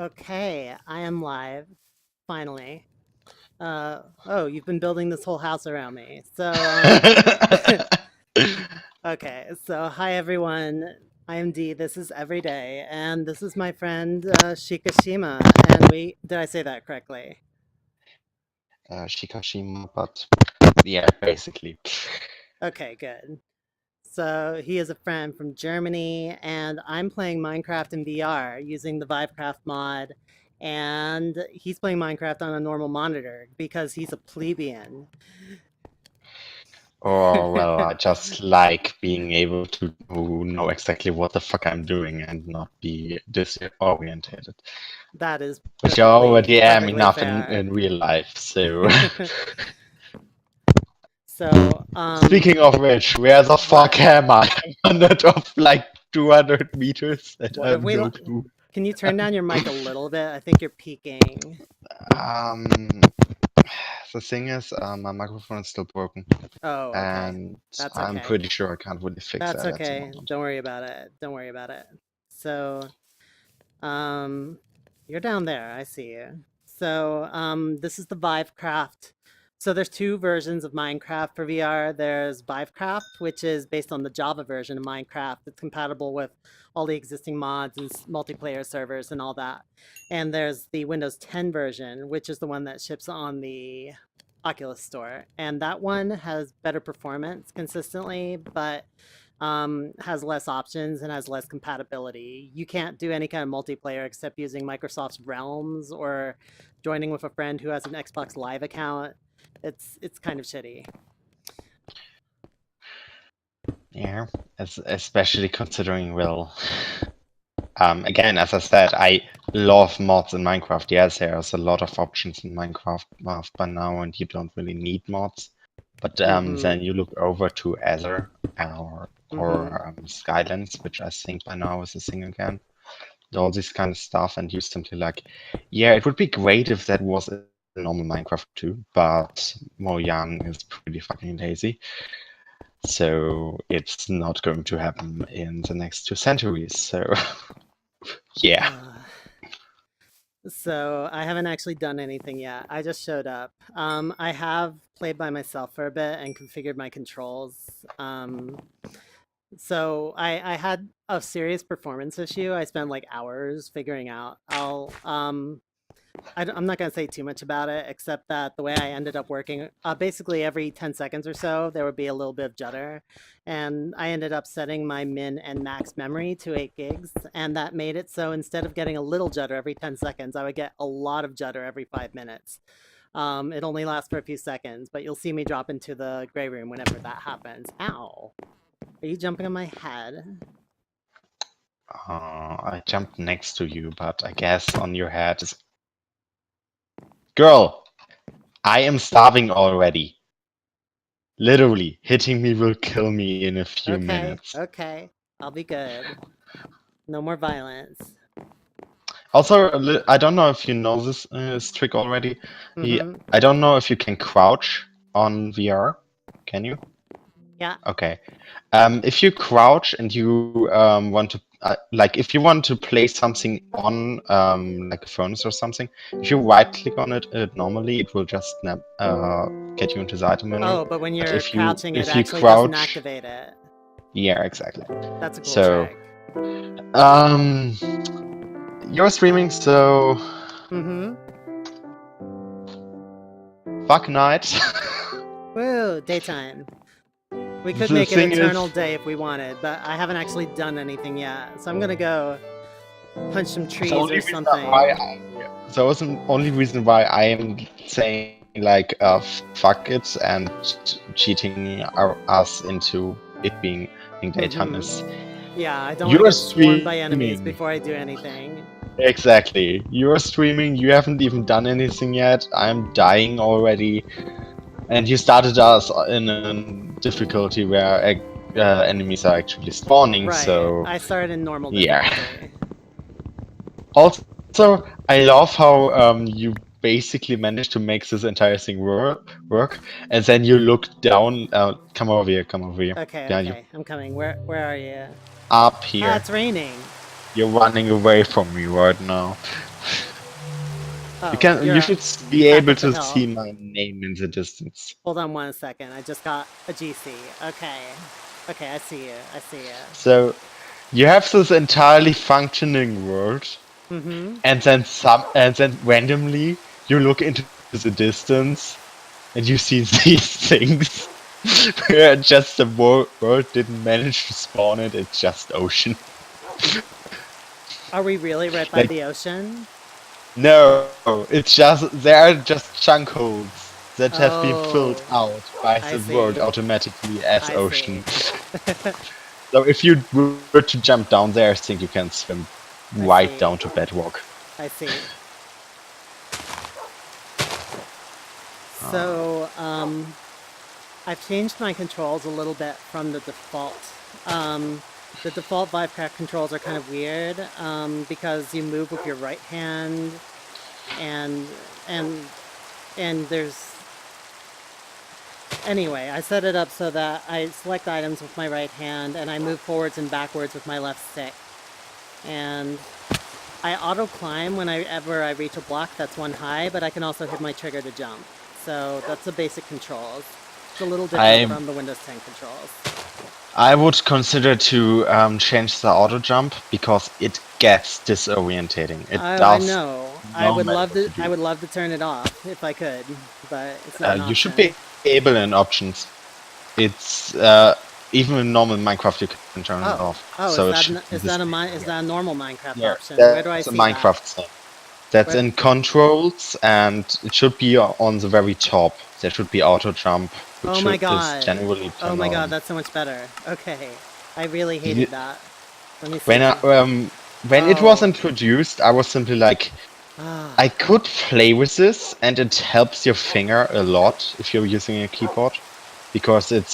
Okay, I am live, finally. Oh, you've been building this whole house around me. Okay, so hi everyone. I am Dee. This is Every Day, and this is my friend Shikashima. And did I say that correctly? Shikashima, but yeah, basically. Okay, good. So he is a friend from Germany, and I'm playing Minecraft in VR using the Vivecraft mod, and he's playing Minecraft on a normal monitor because he's a plebeian. Or, well, I just like being able to know exactly what the fuck I'm doing and not be disorientated. That is Which I perfectly already am perfectly enough fair. in real life, so. So, Speaking of which, where the fuck what? am I? I'm on the top like 200 meters and I What if have we? no clue. Can you turn down your mic a little bit? I think you're peaking. Um, the thing is, my microphone is still broken, Oh, okay. and That's I'm okay. pretty sure I can't really fix That's that at the okay. moment. Don't worry about it. Don't worry about it. So, Um, you're down there. I see you. So, this is the Vivecraft. So there's two versions of Minecraft for VR. There's Vivecraft, which is based on the Java version of Minecraft. It's compatible with all the existing mods and multiplayer servers and all that. And there's the Windows 10 version, which is the one that ships on the Oculus Store. And that one has better performance consistently, but has less options and has less compatibility. You can't do any kind of multiplayer except using Microsoft's Realms or joining with a friend who has an Xbox Live account. It's kind of shitty. Yeah, especially considering, well, again, as I said, I love mods in Minecraft. Yes, there's a lot of options in Minecraft by now, and you don't really need mods. But Mm-hmm. then you look over to Ether Mm-hmm. or Skylands, which I think by now is a thing again. All this kind of stuff, and you simply like, yeah, it would be great if that was in normal Minecraft too, but Mojang is pretty fucking lazy. So it's not going to happen in the next 2 centuries. So yeah. So I haven't actually done anything yet. I just showed up. I have played by myself for a bit and configured my controls. So I had a serious performance issue. I spent like hours figuring out. I'm not going to say too much about it, except that the way I ended up working, basically every 10 seconds or so, there would be a little bit of judder. And I ended up setting my min and max memory to 8 gigs. And that made it so instead of getting a little judder every 10 seconds, I would get a lot of judder every 5 minutes. It only lasts for a few seconds, but you'll see me drop into the gray room whenever that happens. Ow. Are you jumping on my head? I jumped next to you, but I guess on your head is. Girl, I am starving already. Literally, hitting me will kill me in a few Okay, minutes. okay. I'll be good. No more violence. Also, I don't know if you know this trick already. Mm-hmm. I don't know if you can crouch on VR. Can you? Yeah. Okay. If you crouch and you want to, like, if you want to place something on, like a furnace or something, if you right-click on it, normally it will just get you into the item menu. Oh, but when But you're crouching, it if you actually doesn't crouch, activate it. yeah, exactly. That's a cool So, trick. um, you're streaming, so Mm-hmm. fuck night. Woo, daytime. We could The make it thing eternal is, day if we wanted, but I haven't actually done anything yet. So I'm gonna go punch some the trees only or reason why something. that was the only reason why I am saying like fuck it and cheating us into it being daytime Mm-hmm. is Yeah, I don't want to you're get swarmed by enemies streaming. before I do anything. Exactly. You're streaming, you haven't even done anything yet. I'm dying already. And you started us in a difficulty where enemies are actually spawning, Right. so I started in normal yeah. difficulty. Also, I love how you basically managed to make this entire thing work, and then you look down. Come over here. Come over here. Okay, Behind you. okay. I'm coming. Where are you? Up Ah, here. it's raining. You're running away from me right now. Oh, You should be back able up the to hill. see my name in the distance. Hold on 1 second. I just got a GC. Okay. Okay, I see you. I see you. So you have this entirely functioning world, Mm-hmm. and then randomly you look into the distance and you see these things where just the world didn't manage to spawn it. It's just ocean. Are we really right by Like the ocean? no, it's just there are just chunk holes that have been filled Oh, out by I the world see. automatically as I ocean. see. So if you were to jump down there, I think you can swim I right see. down to bedrock. I see. Uh, So, I've changed my controls a little bit from the default. Um, the default Vivecraft controls are kind of weird because you move with your right hand, and and and there's anyway. I set it up so that I select items with my right hand and I move forwards and backwards with my left stick. And I auto climb whenever I reach a block that's one high, but I can also hit my trigger to jump. So that's the basic controls. It's a little different I from the Windows 10 controls. I would consider to change the auto jump because it gets disorientating. It Oh, I does know. no matter what you I do. would love to turn it off if I could, but it's not an You should be option. able in options. It's even in normal Minecraft you can turn it Oh, off, oh, so it should be is displayed. that a normal Minecraft Yeah, option? Where do I that's a see that? Minecraft thing. That's Where? in controls, and it should be on the very top. There should be auto jump, Oh which my is god. generally Oh turned my god, on. that's so much better. Okay. I really You- hated that. Let me When I, see. when it was Oh. introduced, I was simply like, I Ah. could play with this, and it helps your finger a lot if you're using a keyboard, because it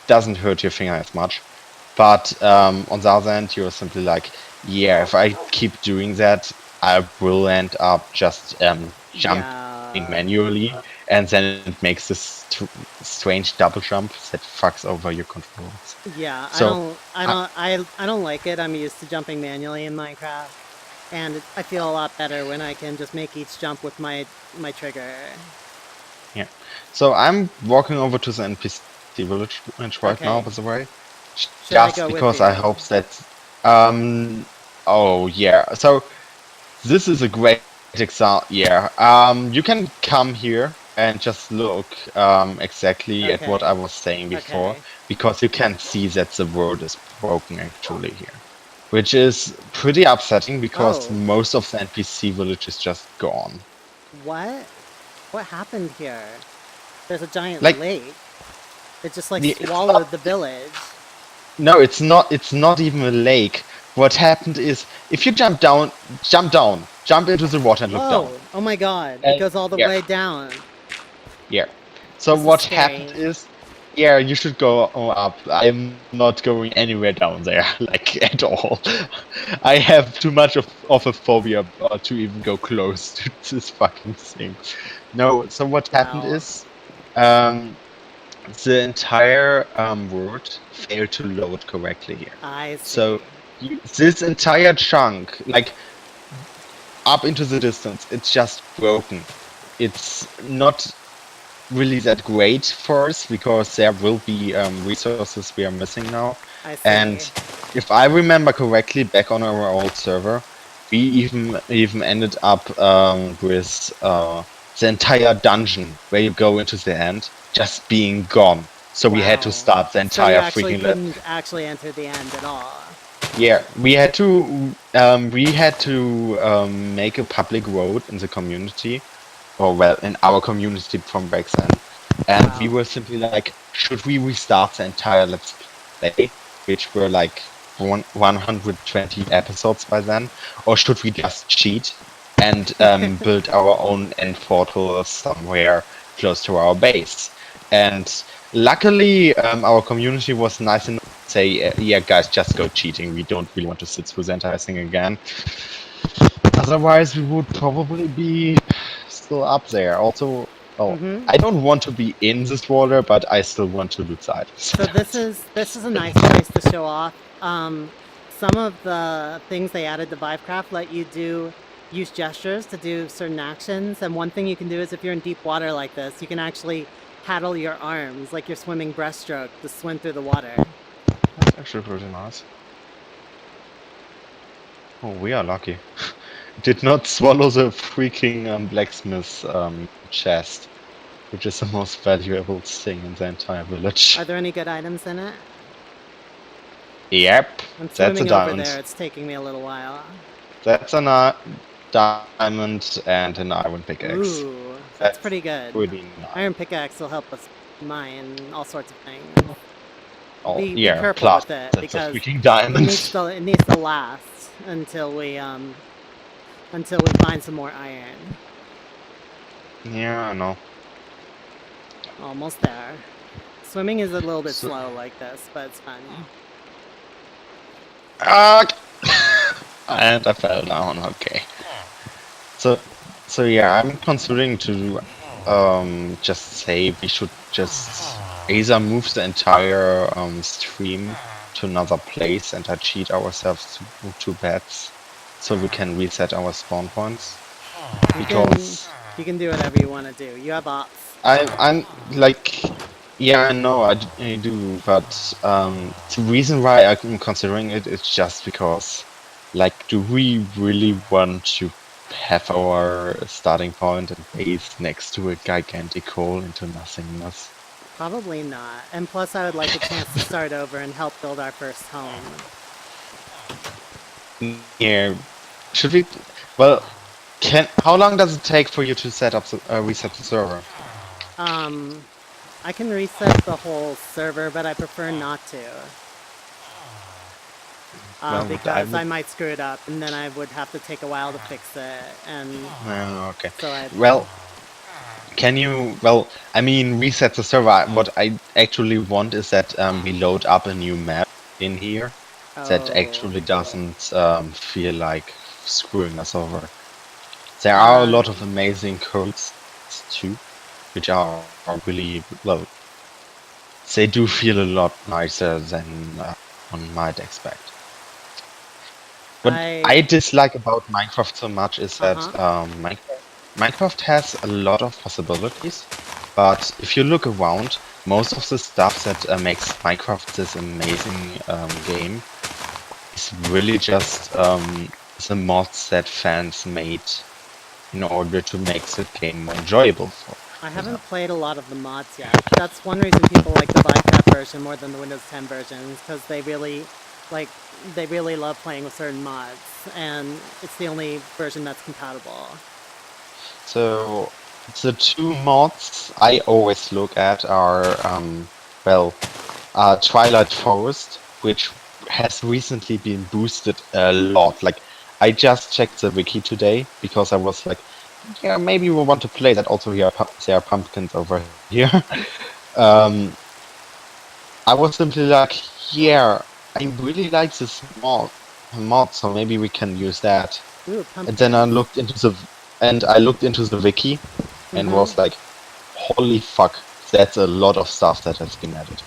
doesn't hurt your finger as much. But on the other hand, you're simply like, yeah, if I keep doing that, I will end up just jumping Yeah. manually, and then it makes this strange double jump that fucks over your controls. Yeah, So, I, I don't like it. I'm used to jumping manually in Minecraft, and I feel a lot better when I can just make each jump with my trigger. yeah. So I'm walking over to the NPC village right now, Okay. by the way, Should I just go with because I you? hope that. Um. Oh yeah. So this is a great example. Yeah. You can come here and just look exactly at what I Okay. was saying before, Okay. because you can see that the world is broken actually here, which is pretty upsetting because Oh, most of the NPC village is just gone. what? What happened here? There's a giant Like lake. It just like it's swallowed the village. No, it's not. It's not even a lake. What happened is, if you jump into the water and look down. Whoa! Oh my god, it And goes all the yeah, way down. yeah. So This is what happened scary. is, yeah, you should go up. I'm not going anywhere down there, like at all. I have too much of a phobia to even go close to this fucking thing. No. So what happened Wow. is, um, the entire world failed to load correctly here. I So see. this entire chunk, like up into the distance, it's just broken. It's not really that great for us because there will be resources we are missing now. I And see. if I remember correctly, back on our old server, we even ended up with the entire dungeon where you go into the end just being gone. So we had to Wow. start the So you entire actually freaking couldn't actually enter the end at all. yeah, we had to make a public road in the community, or well, in our community from back then, and we Wow. were simply like, should we restart the entire Let's Play, which were like 120 episodes by then, or should we just cheat and build our own end portal somewhere close to our base? And luckily, our community was nice enough to say, yeah, guys, just go cheating. We don't really want to sit through the entire thing again. Otherwise, we would probably be still up there. Also, oh, Mm-hmm. I don't want to be in this water, but I still want to loot side. So this is a nice place to show off. Some of the things they added to Vivecraft let you do use gestures to do certain actions. And one thing you can do is if you're in deep water like this, you can actually paddle your arms like you're swimming breaststroke to swim through the water. That's actually pretty nice. Oh, we are lucky. Did not swallow the freaking blacksmith's chest, which is the most valuable thing in the entire village. Are there any good items in it? Yep, I'm that's a swimming over diamond. there. It's taking me a little while. That's a diamond and an iron pickaxe. Ooh, that's pretty good. Pretty nice. Iron pickaxe will help us mine all sorts of things. Oh, Be yeah, careful plus with it that's because a freaking diamond. it needs to last until we find some more iron. Yeah, I know. Almost there. Swimming is a little bit slow like this, but it's fun. And I fell down. Okay. So yeah, I'm considering to just say we should just either move the entire stream to another place and cheat ourselves to beds, so we can reset our spawn points. Because you can do whatever you want to do. You have ops. I'm like, yeah, I know I do, but the reason why I'm considering it is just because, like, do we really want to have our starting point and base next to a gigantic hole into nothingness? Probably not. And plus, I would like a chance to start over and help build our first home. Yeah, should we? Well, how long does it take for you to set up reset the server? I can reset the whole server, but I prefer not to. Well, because I might screw it up, and then I would have to take a while to fix it, and okay. so well, can you? Well, I mean, reset the server. What I actually want is that we load up a new map in here that actually doesn't feel like screwing us over. There are a lot of amazing codes too, which are really well. They do feel a lot nicer than one might expect. What I dislike about Minecraft so much is that Minecraft has a lot of possibilities, but if you look around, most of the stuff that makes Minecraft this amazing game is really just the mods that fans made in order to make the game more enjoyable for. I haven't played a lot of the mods yet. That's one reason people like the Vivecraft version more than the Windows 10 version, because they really love playing with certain mods, and it's the only version that's compatible. So the two mods I always look at are Twilight Forest, which has recently been boosted a lot. Like, I just checked the wiki today because I was like, yeah, maybe we want to play that. Also, there are pumpkins over here. I was simply like, yeah, I really like this mod, so maybe we can use that. Ooh, and then I looked into the wiki and was like, holy fuck, that's a lot of stuff that has been added.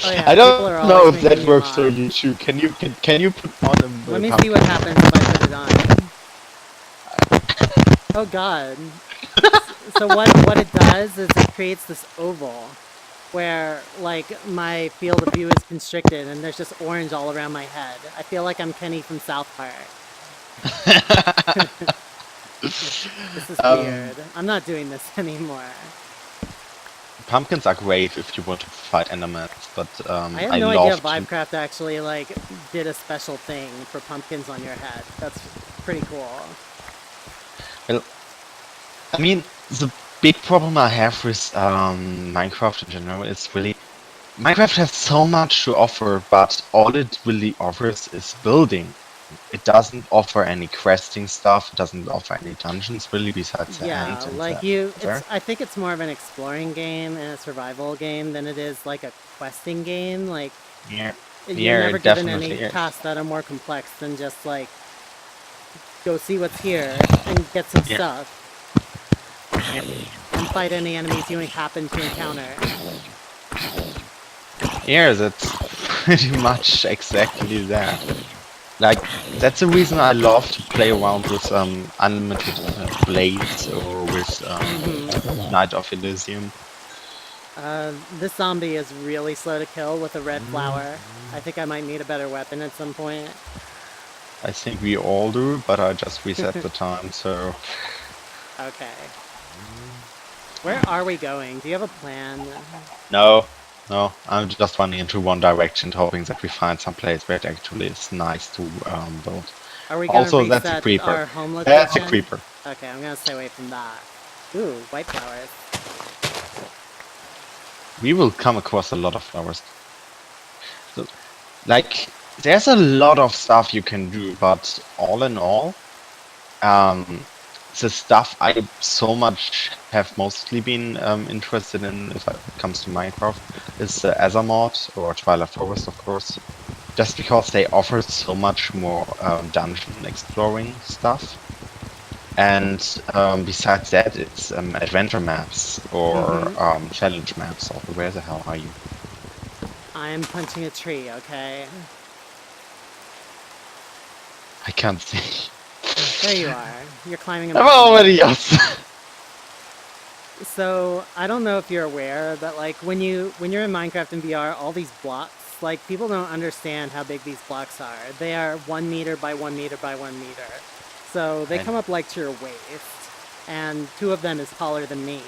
Oh, yeah, I don't know if that works for you too. Can you put on a Let me see what happens if I put it on. Oh god. So what it does is it creates this oval where, like, my field of view is constricted and there's just orange all around my head. I feel like I'm Kenny from South Park. This is weird. I'm not doing this anymore. Pumpkins are great if you want to fight endermans, but I have no idea Vivecraft actually, like, did a special thing for pumpkins on your head. That's pretty cool. Well, I mean, the big problem I have with Minecraft in general is really Minecraft has so much to offer, but all it really offers is building. It doesn't offer any questing stuff. It doesn't offer any dungeons really besides the end. Yeah, like I think it's more of an exploring game and a survival game than it is like a questing game. Like, you're never given any tasks that are more complex than just like go see what's here and get some stuff and fight any enemies you happen to encounter. Yeah, that's pretty much exactly that. Like, that's the reason I love to play around with unlimited blades or with Night of Elysium. This zombie is really slow to kill with a red flower. I think I might need a better weapon at some point. I think we all do, but I just reset the time, so... Okay. Where are we going? Do you have a plan? No, I'm just running into one direction, hoping that we find some place where it actually is nice to build. Are we gonna Also, that's a reset creeper. our home location? That's a creeper. Okay, I'm gonna stay away from that. Ooh, white flowers. We will come across a lot of flowers. So, like, there's a lot of stuff you can do, but all in all, the stuff I so much have mostly been interested in, if it comes to Minecraft, is the Azamoth or Twilight Forest, of course. Just because they offer so much more dungeon exploring stuff. And besides that, it's adventure maps or challenge maps. So where the hell are you? I'm punching a tree, okay? I can't see. There you are. You're climbing a I'm mountain. already up. So, I don't know if you're aware that, like, when you're in Minecraft in VR, all these blocks, like, people don't understand how big these blocks are. They are 1 meter by 1 meter by 1 meter. So, they come up, like, to your waist. And 2 of them is taller than me.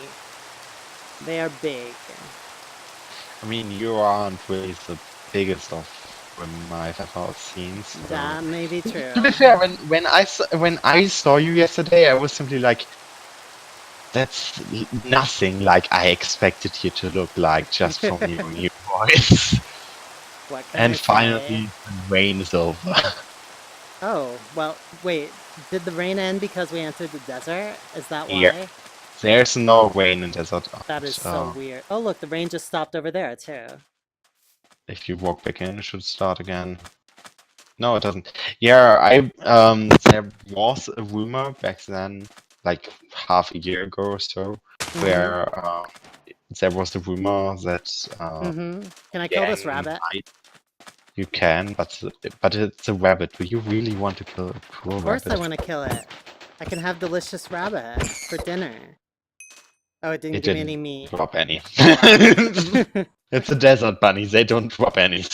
They are big. I mean, you aren't really the biggest of them I've ever seen. So. That may be true. To be fair, when I saw you yesterday, I was simply like, that's nothing like I expected you to look like just from your new voice. What can And I finally, say? the rain is over. Oh, well, wait. Did the rain end because we entered the desert? Is that why? Yeah. There's no rain in desert. That is so weird. Oh, look, the rain just stopped over there, too. If you walk back in, it should start again. No, it doesn't. Yeah, there was a rumor back then, like half a year ago or so, where there was a rumor that Can I kill this Yang rabbit? You can, but it's a rabbit. Do you really want to kill a poor Of course rabbit? I want to kill it. I can have delicious rabbit for dinner. Oh, it didn't give me any meat. Drop any. Oh, wow. It's a desert bunny. They don't drop any.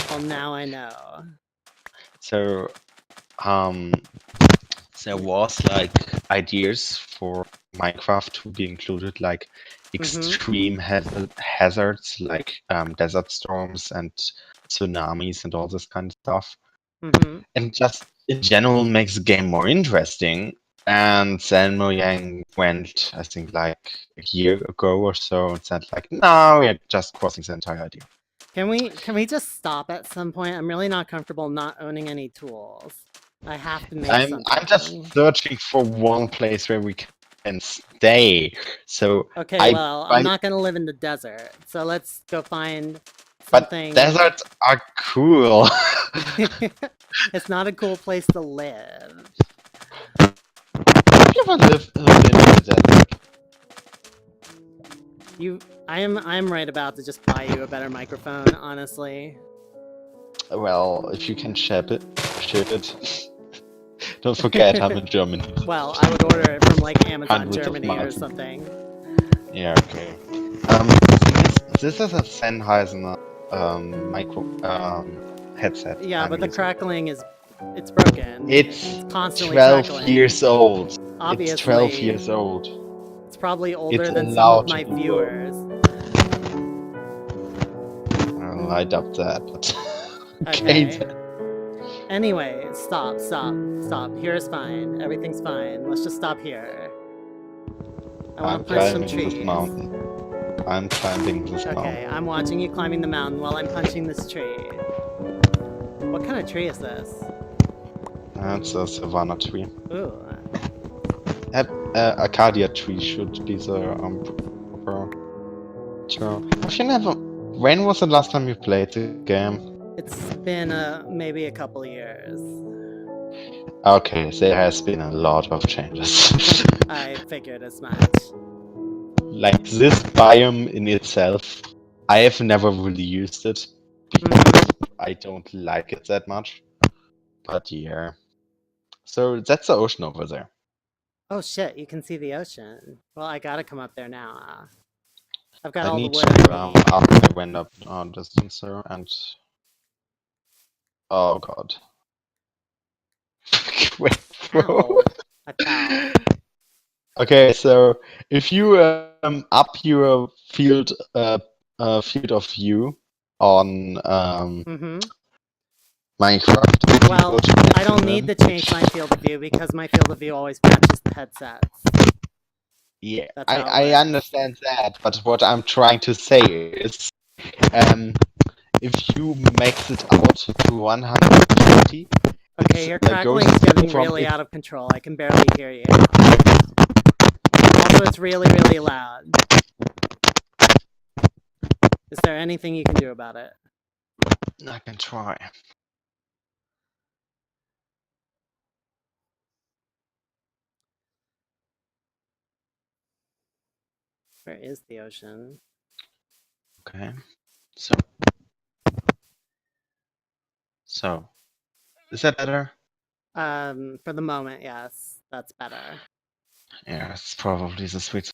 Well, now I know. So, there was like ideas for Minecraft to be included, like extreme hazards, like desert storms and tsunamis and all this kind of stuff, and just in general makes the game more interesting. And then Mojang went, I think, like a year ago or so, and said like, no, we're just crossing the entire idea. Can we just stop at some point? I'm really not comfortable not owning any tools. I have to make something. I'm just searching for one place where we can stay. So okay, well, I'm not gonna live in the desert, so let's go find something. But deserts are cool. It's not a cool place to live. Have you ever lived in the desert? I'm right about to just buy you a better microphone, honestly. Well, if you can ship it. Don't forget, I'm in Germany. Well, I would order it from like Amazon Germany or something. Yeah, okay. This is a Sennheiser headset. Yeah, but the crackling it's broken. It's constantly 12 crackling. years old. Obviously, it's 12 years old. It's probably older than some of my viewers. Well, I doubt that, but okay. Anyway, stop. Here is fine. Everything's fine. Let's just stop here. I want to punch some trees. I'm climbing this mountain. Okay, I'm watching you climbing the mountain while I'm punching this tree. What kind of tree is this? That's a savanna tree. Ooh. Acacia tree should be the proper term. Have you never? When was the last time you played the game? It's been maybe a couple of years. Okay, there has been a lot of changes. I figured as much. Like this biome in itself, I have never really used it because I don't like it that much. But yeah. So that's the ocean over there. Oh shit, you can see the ocean. Well, I gotta come up there now. I've got I all the need wood to I need. after I went up distancer and oh god. Wait, bro. Ow. I fell. Okay, so if you up your field of view on Mm-hmm. Minecraft, if you go Well, to I don't need maximum, to change my field of view because my field of view always matches the headsets. yeah, That's how it I works. understand that, but what I'm trying to say is, um, if you max it out to 120, Okay, it your goes crackling's getting from really it. out of control. I can barely hear you. Also, it's really, really loud. Is there anything you can do about it? I can try. Where is the ocean? Okay, so is that better? For the moment, yes, that's better. Yeah, it's probably the sweet.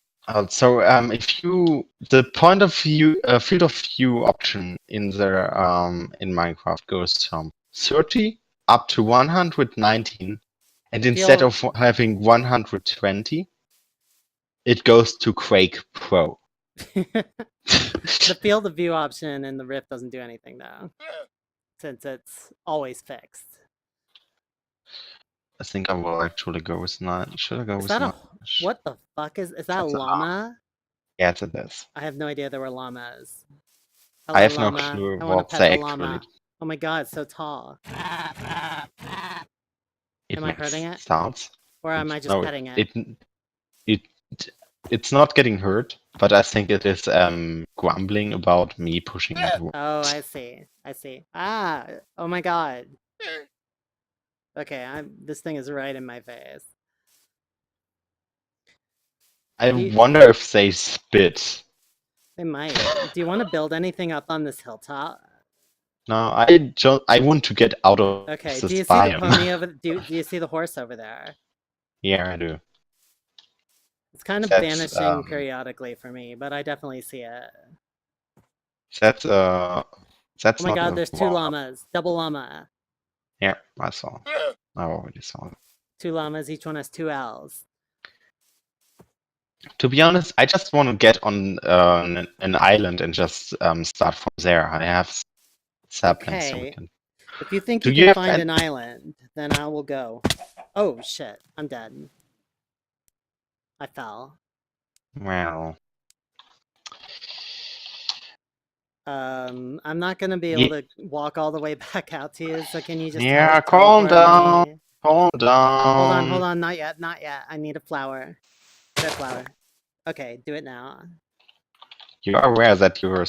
So if you the point of view field of view option in the in Minecraft goes from 30 up to 119, and instead Feel of having 120, it goes to Quake Pro. the field of view option in the Rift doesn't do anything though, since it's always fixed. I think I will actually go with 9. Should I go Is with that 9? a what the fuck is that a That's a llama? yes, it is. I have no idea there were llamas. I Hello, have no llama. clue I want to what pet they the actually. llama. Oh my god, it's so tall. It Am I hurting makes it? sounds. Or am I just No, petting it? it it's not getting hurt, but I think it is grumbling about me pushing it away. Oh, I see. I see. Ah! Oh my god. Okay, this thing is right in my face. I Do you, wonder if they spit. they might. Do you want to build anything up on this hilltop? No, I don't. I want to get out of Okay, do this you see the biome. pony over do you see the horse over there? Yeah, I do. It's kind of That's vanishing periodically for me, but I definitely see it. that's Oh that's my not god, a there's two wall. llamas. Double llama. Yeah, I saw. I already saw it. Two llamas, each one has two L's. To be honest, I just want to get on an island and just start from there. I have saplings, so we Okay. can. If you think Do you you can have find an island, then I will go. Oh shit, I'm dead. I fell. well, I'm not gonna be able to walk all the way back out to you, so can you just yeah, calm teleport down, me? calm Hold down. on, not yet, not yet. I need a flower. Red flower. Okay, do it now. You are aware that you're.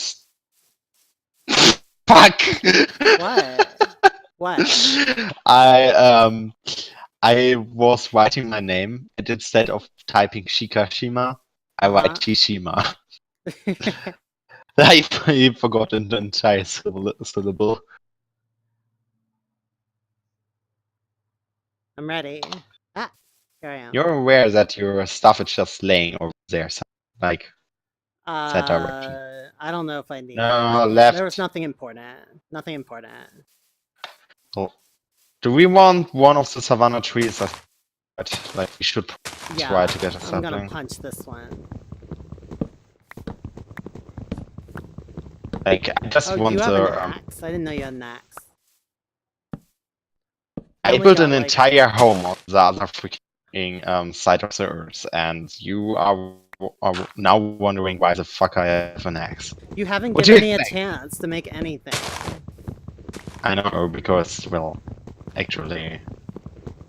Fuck! What? What? I I was writing my name, and instead of typing Shikashima, I write Uh-huh. Shishima. I forgot an entire syllable. I'm ready. Ah, here I am. You're aware that your stuff is just laying over there, like that direction. I don't know if I need it. No, There was left. nothing important. Nothing important. Oh. Do we want one of the savannah trees? Like we should try Yeah, to get a I'm gonna sapling. punch this one. Like I just Oh, you want have an the. axe? I didn't know you had an axe. I I only built got an like entire home on the other freaking side of the earth, and you are now wondering why the fuck I have an axe. you haven't What do you given me a expect? chance to make anything. I know because well, actually,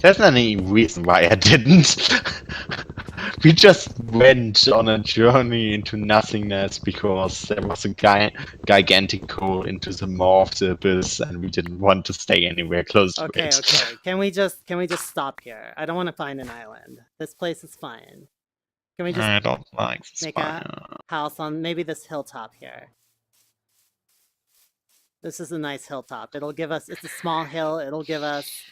there's any reason why I didn't. We just went on a journey into nothingness because there was a gigantic hole into the maw of the abyss, and we didn't want to stay anywhere close to Okay, it. okay. Can we just stop here? I don't want to find an island. This place is fine. Can we just I don't like this make a biome. house on maybe this hilltop here? This is a nice hilltop. It'll give us, it's a small hill. It'll give us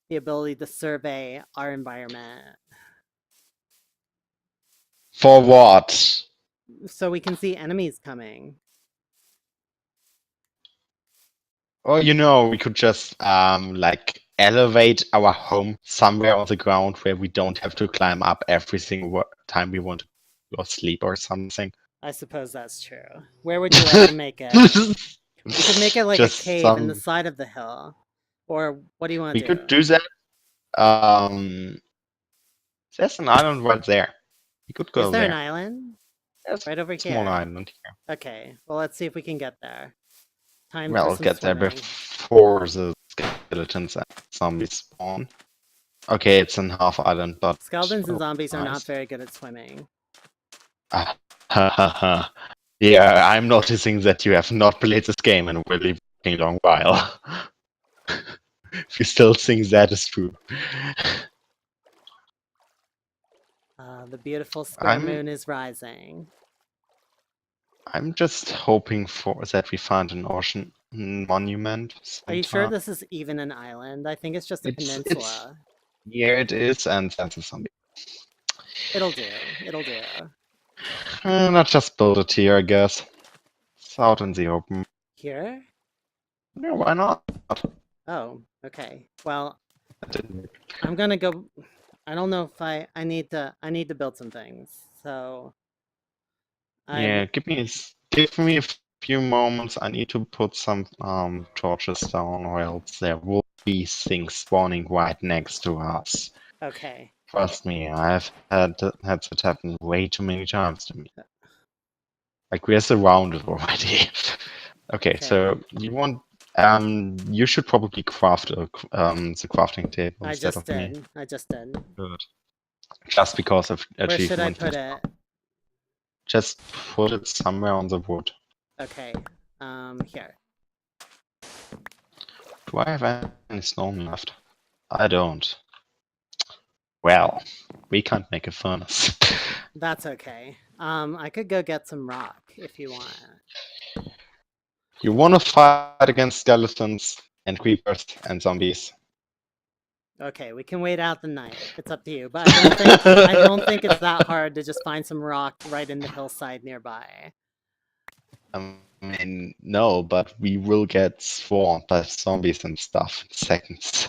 the ability to survey our environment For what? so we can see enemies coming. Or we could just like elevate our home somewhere on the ground where we don't have to climb up every single time we want to go sleep or something. I suppose that's true. Where would you like to make it? We could make it like a Just cave in the side of the hill. Or what do you want we to could do? do that. There's an island right there. We could Is go there an there. island? There's Right over a small here. island here. Okay, well, let's see if we can get there. Time Well, for I'll some get there swimming. before the skeletons and zombies spawn. Okay, it's an half island, but Skeletons and zombies are not nice. very good at swimming. Ah, ha ha ha. Yeah, I'm noticing that you have not played this game in a really fucking long while. If you still think that is true. The beautiful square I'm moon is rising. I'm just hoping for that we find an ocean monument Are you sure sometime. this is even an island? I think it's just a It's peninsula. yeah, it is, and that's a zombie. It'll do. It'll do. Not just build it here, I guess. It's out in the open. Here? Yeah, why not? Oh, okay. Well, That didn't work. I'm gonna go. I don't know if I need to build some things. So Yeah, give me a few moments. I need to put some torches down, or else there will be things spawning right next to us. okay. Trust me, I've had that happen way too many times to me. Like we're surrounded already. Okay, so you should probably craft the crafting table I instead just of me. did. I just did. Good. Just because of Where should I achievement. put it? Just put it somewhere on the wood. Okay. Here. Do I have any stone left? I don't. Well, we can't make a furnace. That's okay. I could go get some rock if you want. You want to fight against skeletons and creepers and zombies? Okay, we can wait out the night. It's up to you. But I don't think it's that hard to just find some rock right in the hillside nearby. I mean, no, but we will get swarmed by zombies and stuff in seconds.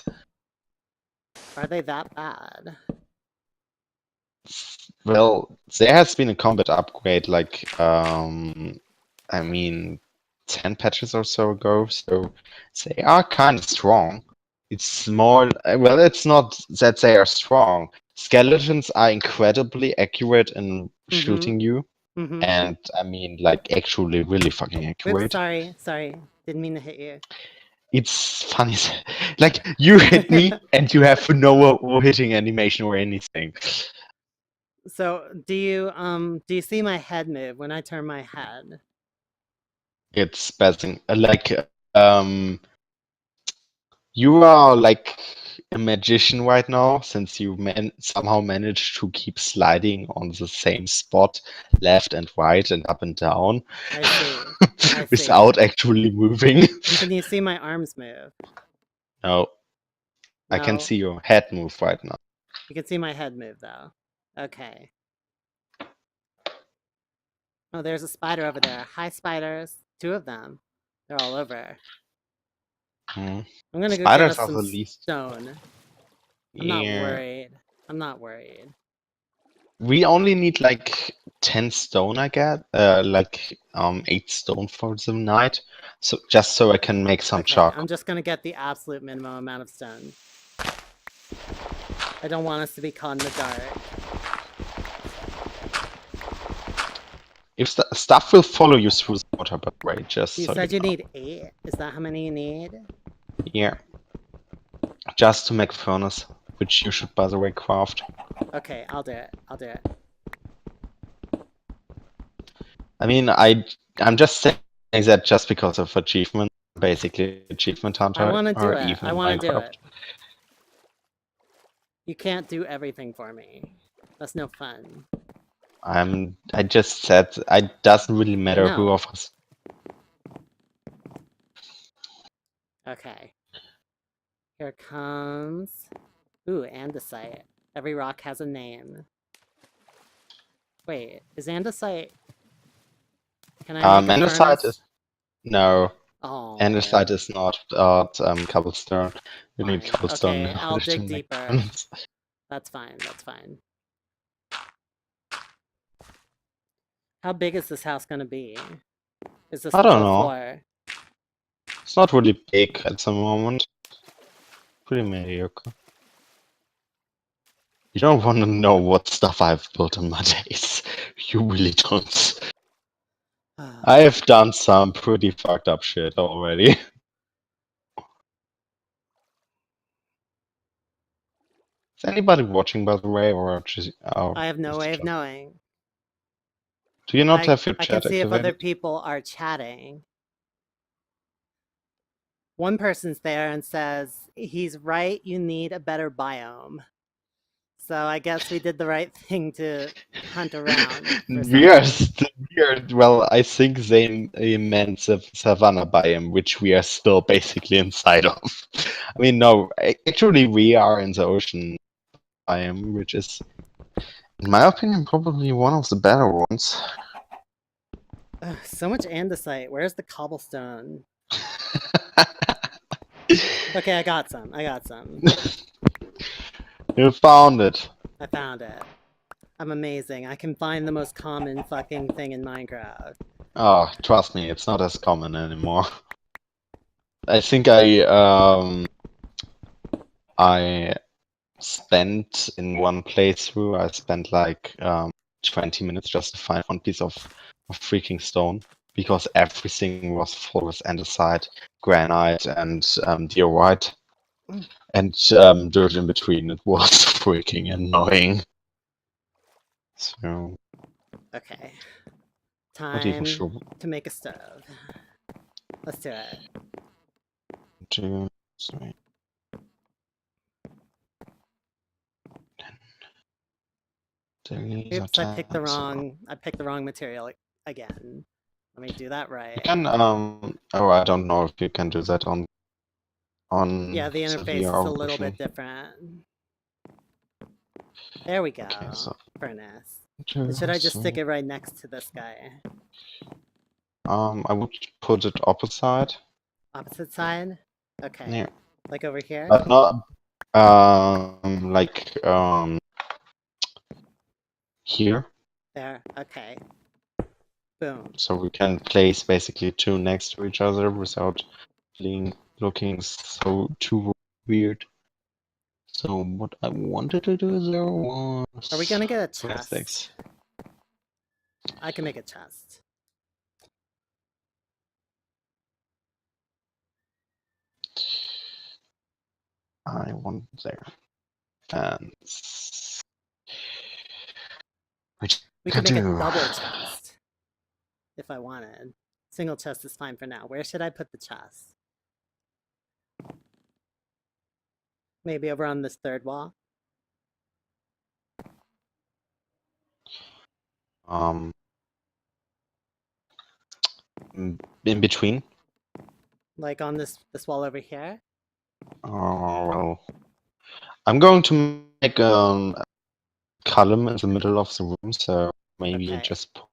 Are they that bad? Well, there has been a combat upgrade, like, I mean, 10 patches or so ago, so they are kind of strong. It's more, well, it's not that they are strong. Skeletons are incredibly accurate in shooting you, Mm-hmm. and I mean, like, actually really fucking Oops, accurate. sorry. Didn't mean to hit you. It's funny, like, you hit me and you have no hitting animation or anything. So do you see my head move when I turn my head? It's buzzing. Like, you are like a magician right now, since you somehow managed to keep sliding on the same spot, left and right and up and down, I see. I without see. actually moving. Can you see my arms move? No, I can No? see your head move right now. You can see my head move though. Okay. Oh, there's a spider over there. Hi, spiders. 2 of them. They're all over. Hmm. I'm gonna go get Spiders us are some the least. stone. I'm not Yeah. worried. I'm not worried. We only need like 10 stone, I get. Like 8 stone for the night. So just so I can make some Okay, chalk. I'm just gonna get the absolute minimum amount of stone. I don't want us to be caught in the dark. If stuff will follow you through the water, by the way, just You so said you you know. need 8? Is that how many you need? Yeah. Just to make a furnace, which you should, by the way, craft. Okay, I'll do it. I'll do it. I mean, I'm just saying that just because of achievement, basically achievement hunter, I want to do or it. even I in want to do Minecraft. it. You can't do everything for me. That's no fun. I just said it doesn't really matter who know. of us. Okay. Here comes... Ooh, andesite. Every rock has a name. Wait, is andesite... Can I make a Andesite furnace? is no. Oh, Andesite is not cobblestone. You need fine. cobblestone in Okay, I'll order to dig make deeper. furnace. That's fine, that's fine. How big is this house gonna be? Is this I the don't whole know. floor? It's not really big at the moment. Pretty mediocre. You don't want to know what stuff I've built in my days. You really don't. I have done some pretty fucked up shit already. Is anybody watching, by the way, or just? Oh, I have no just way the of chat. knowing. Do you not have your I can chat see if other activated? people are chatting. One person's there and says, he's right, you need a better biome. So I guess we did the right thing to hunt around for something. Well, I think they meant the savannah biome, which we are still basically inside of. I mean, no, actually, we are in the ocean biome, which is, in my opinion, probably one of the better ones. Ugh, so much andesite. Where's the cobblestone? Okay, I got some. I got some. You found it. I found it. I'm amazing. I can find the most common fucking thing in Minecraft. Oh, trust me, it's not as common anymore. I think I spent in one playthrough, I spent like 20 minutes just to find one piece of freaking stone because everything was full with andesite, granite, and diorite, and dirt in between. It was freaking annoying. So, Okay. not even Time sure to make a stove. Let's do it. to. Sorry. Oops, I picked the wrong material again. Let me do that You right. can oh, I don't know if you can do that on Yeah, the the interface is a VR little version. bit different. There we go. Okay, so Furnace. two, Should I just stick three. it right next to this guy? I would put it opposite. Opposite side? Okay. Yeah, Like over here? but not like here. There. Okay. Boom. So we can place basically two next to each other without looking so too weird. So what I wanted to do there was Are we gonna get a physics. chest? I can make a chest. I want there. Fence. Which We can could make a do. double chest if I wanted. Single chest is fine for now. Where should I put the chest? Maybe over on this third wall? Um, in between. Like on this wall over here? Oh well, I'm going to make a column in the middle of the room, so maybe Okay. just put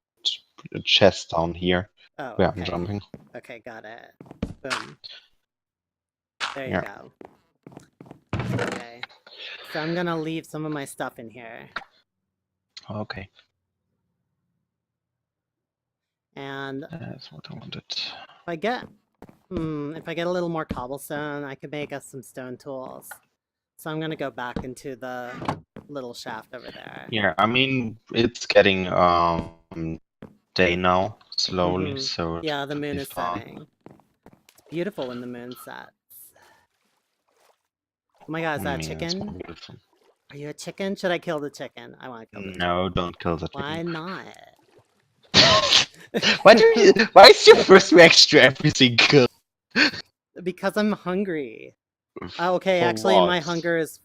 a chest down here Oh, where I'm okay. jumping. Okay, got it. Boom. There you Yeah. go. Okay. So I'm gonna leave some of my stuff in here. Okay. And That's what I wanted. if I get a little more cobblestone, I could make us some stone tools. So I'm gonna go back into the little shaft over there. Yeah, I mean it's getting day now slowly, so it Yeah, the could moon be is fun. setting. It's beautiful when the moon sets. Oh my god, is that a I mean, it's more chicken? beautiful. Are you a chicken? Should I kill the chicken? I want to kill the chicken. No, don't kill the Why chicken. not? Why is your first reaction to everything kill? Because I'm hungry. Okay, For actually, my what? hunger is...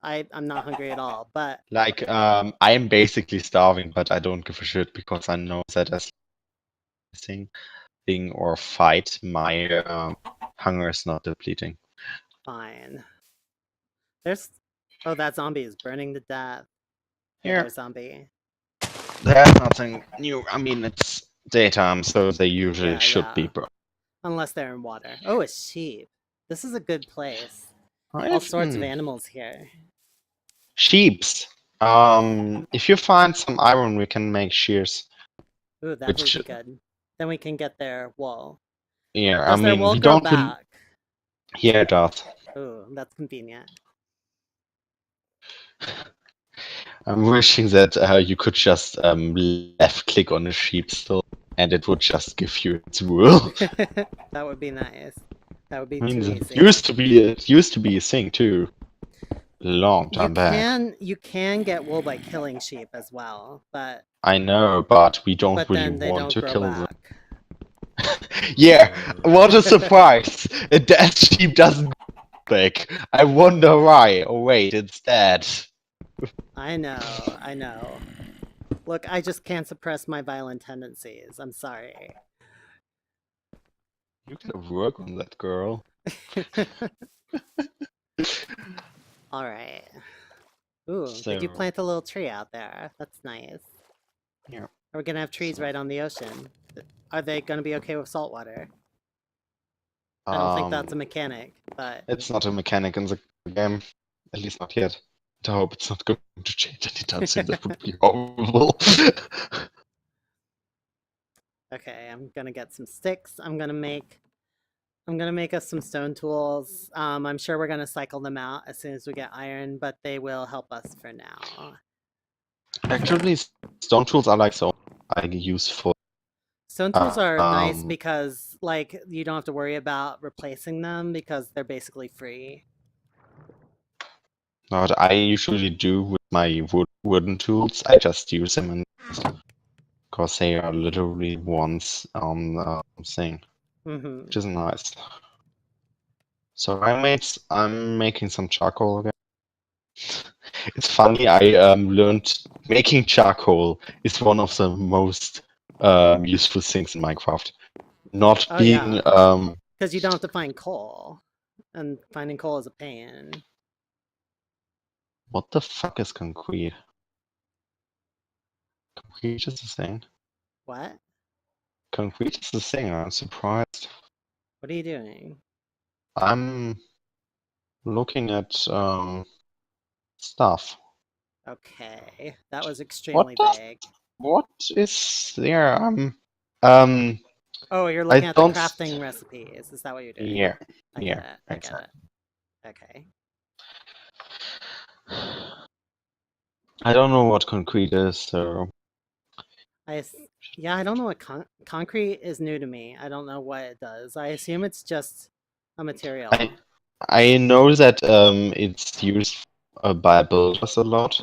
I'm not hungry at all, but... Like, I am basically starving, but I don't give a shit because I know that as thing or fight, my hunger is not depleting. Fine. There's... Oh, that zombie is burning to death. Hey Here. there, zombie. There's nothing new. I mean, it's daytime, so they usually should be Yeah. bro. Unless they're in water. Oh, a sheep. This is a good place. I All have sorts of animals here. sheeps. If you find some iron, we can make shears. Ooh, that would Which, be good. Then we can get their wool. yeah, I Does their mean, wool we grow don't. back? Yeah, it does. Ooh, that's convenient. I'm wishing that you could just left click on a sheep still, and it would just give you its wool. That would be nice. That would be I mean, too it easy. used to be a thing too, a long time back. You can get wool by killing sheep as well, but I know, but we don't really then they want don't to grow kill them. back. Yeah, what a surprise! A dead sheep doesn't go back. I wonder why. Oh wait, it's dead. I know. Look, I just can't suppress my violent tendencies. I'm sorry. You gotta work on that, girl. All right. Ooh, they do So, plant a little tree out there. That's nice. yeah. We're gonna have trees right on the ocean. Are they gonna be okay with salt water? I don't think that's a mechanic, but It's not a mechanic in the game, at least not yet. I hope it's not going to change anytime soon. That would be horrible. okay, I'm gonna get some sticks. I'm gonna make us some stone tools. I'm sure we're gonna cycle them out as soon as we get iron, but they will help us for now. Actually, stone tools are like so I use for Stone tools are nice um because, like, you don't have to worry about replacing them because they're basically free. what I usually do with my wooden tools. I just use them and because they are literally ones on thing, Mm-hmm. which is nice. So I'm making some charcoal again. It's funny. I learned making charcoal is one of the most useful things in Minecraft. Not Oh being yeah, because you don't have to find coal, and finding coal is a pain. what the fuck is concrete? Concrete is the thing. What? Concrete is the thing. I'm surprised. What are you doing? I'm looking at stuff. Okay, that was What extremely does vague. what is there? Um Oh, you're I looking at the don't. crafting recipes. Is that what you're doing? Yeah, I yeah, get it. I get exactly. it. Okay. I don't know what concrete is, so Yeah, I don't know what concrete is new to me. I don't know what it does. I assume it's just a material. I know that it's used by builders a lot,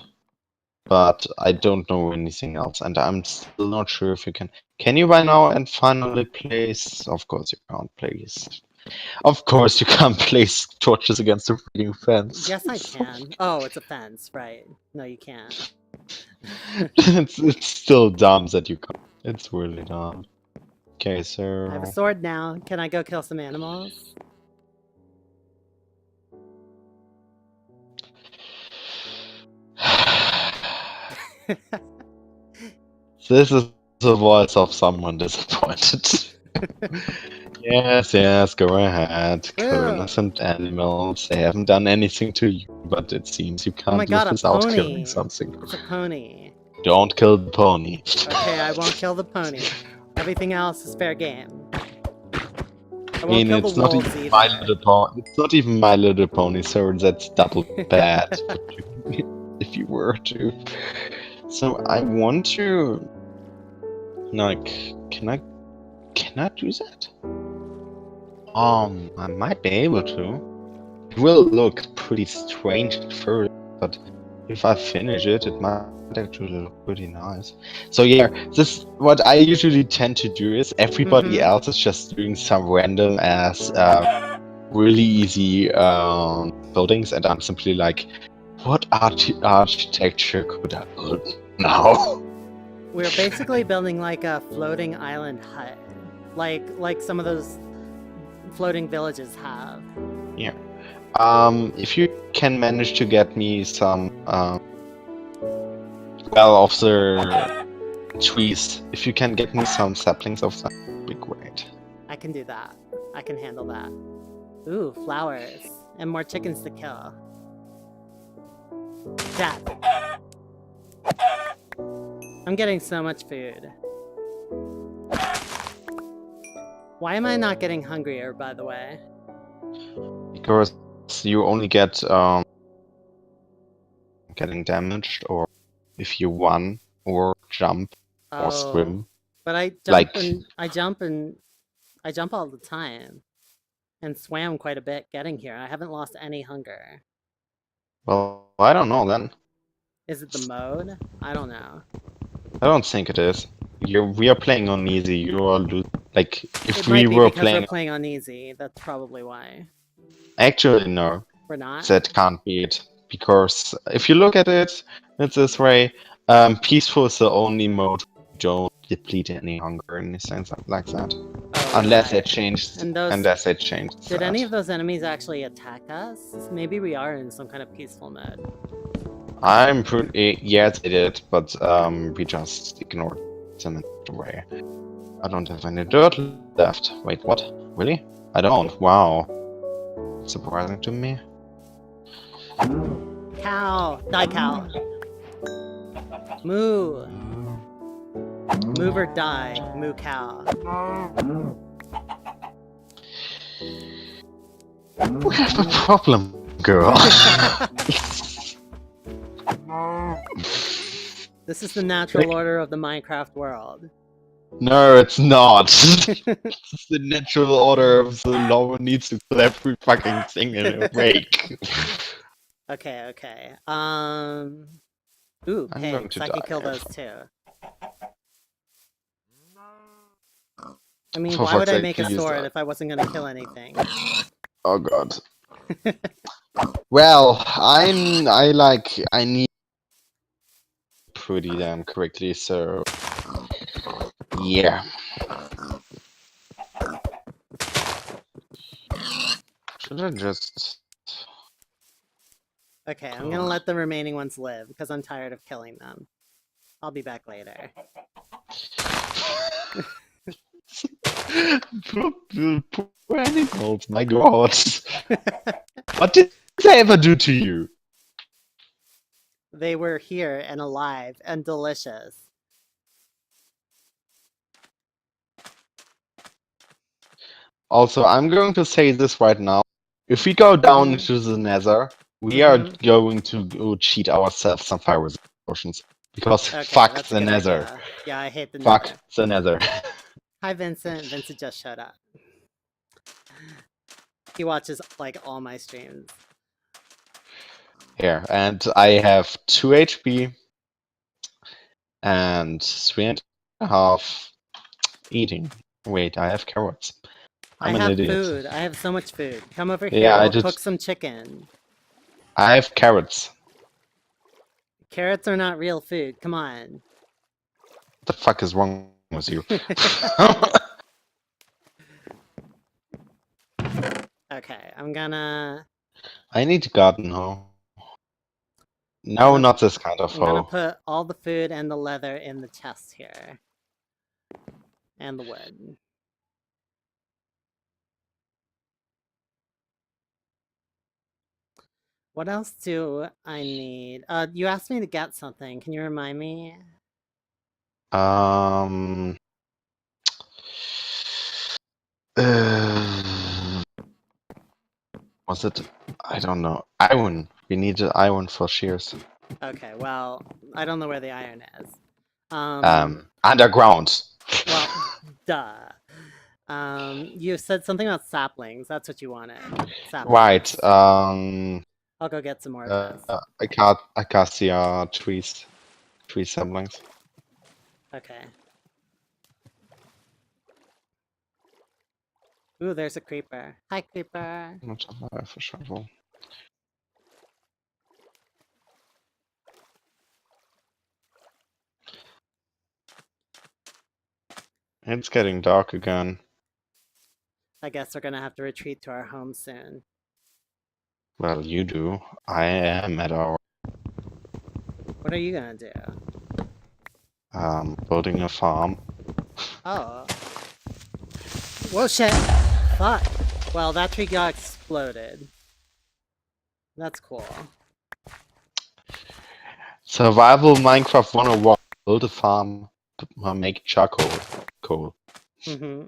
but I don't know anything else, and I'm still not sure if you can. Can you by now and finally place? Of course you can't place. Of course you can't place torches against a freaking fence. Yes, I can. Oh, it's a fence, right? No, you can't. It's still dumb that you can't. It's really dumb. Okay, I have a so sword now. Can I go kill some animals? this is the voice of someone disappointed. Yes, go ahead. Kill Ugh. innocent animals. They haven't done anything to you, but it seems you Oh my can't god, live a without killing pony! something. It's a pony. Don't kill the pony. Okay, I won't kill the pony. Everything else is fair game. I I won't mean, kill the it's not wolves even either. My Little Pony. It's not even My Little Pony, so that's double bad if you were to. So I want to, like, can I do that? I might be able to. It will look pretty strange at first, but if I finish it, it might actually look pretty nice. So yeah, this what I usually tend to do is everybody else is just doing some random ass really easy buildings, and I'm simply like, what architecture could I build now? We're basically building like a floating island hut. Like some of those floating villages have. Yeah. If you can manage to get me some, well, of the trees, if you can get me some saplings of them, would be great. I can do that. I can handle that. Ooh, flowers. And more chickens to kill. Death. I'm getting so much food. Why am I not getting hungrier, by the way? Because you only get getting damaged, or if you run or jump or Oh, swim. but I jump Like, and I jump and I jump all the time and swam quite a bit getting here. I haven't lost any hunger. well, I don't know then. Is it the mode? I don't know. I don't think it is. We are playing on easy. You are like It if we might be were because we're playing. playing on easy. That's probably why. Actually, no, We're not? that can't be it. Because if you look at it, it's this way. Peaceful is the only mode you don't deplete any hunger or anything like that. Oh, Unless they right. changed. And those... Unless they changed Did any that. of those enemies actually attack us? Maybe we are in some kind of peaceful mode. I'm pretty. Yeah, they did, but we just ignored them and walked away. I don't have any dirt left. Wait, what? Really? I don't. Wow. Surprising to me. Cow! Die, cow! Moo! Move or die, moo cow. We have a problem, girl. This is the natural order of the Minecraft world. No, it's not. It's the natural order of the law needs to kill every fucking thing in a wake. Okay, okay. Ooh, I'm going pigs. to I can die. kill those too. I mean, For why would fuck's I sake, make a please sword die. if I wasn't gonna kill anything? Oh god. Well, I need pretty damn quickly, so yeah. Should I just Okay, I'm gonna let the remaining ones live because I'm tired of killing them. I'll be back later. poor animals, my god. What did they ever do to you? They were here and alive and delicious. Also, I'm going to say this right now. If we go down Mhm. into the nether, we are going to go cheat ourselves some fire potions. Because Okay, fuck that's a the good nether. idea. Yeah, I hate the Fuck nether. the nether. Hi, Vincent. Vincent just showed up. He watches, like, all my streams. Here, and I have 2 HP and 3.5 eating. Wait, I have carrots. I I'm an have idiot. food. I have so much food. Come over here. Yeah, We'll cook some chicken. I have carrots. Carrots are not real food. Come on. What the fuck is wrong with you? Okay, I'm gonna... I need a garden hoe. No, not this kind of I'm gonna hoe. put all the food and the leather in the chest here. And the wood. What else do I need? You asked me to get something. Can you remind me? Um. Was it? I don't know. Iron. We need iron for shears. Okay, well, I don't know where the iron is. Underground. Well, duh. You said something about saplings. That's what you wanted. Saplings. Right. I'll go get some more of those. Acacia trees. Tree saplings. Okay. Ooh, there's a creeper. Hi, creeper. Not a for shovel. It's getting dark again. I guess we're gonna have to retreat to our home soon. Well, you do. I am at our What are you gonna do? building a farm. Oh. Whoa, shit! Fuck. Well, that tree got exploded. That's cool. Survival Minecraft 101. Build a farm, make charcoal. Coal. Mm-hmm.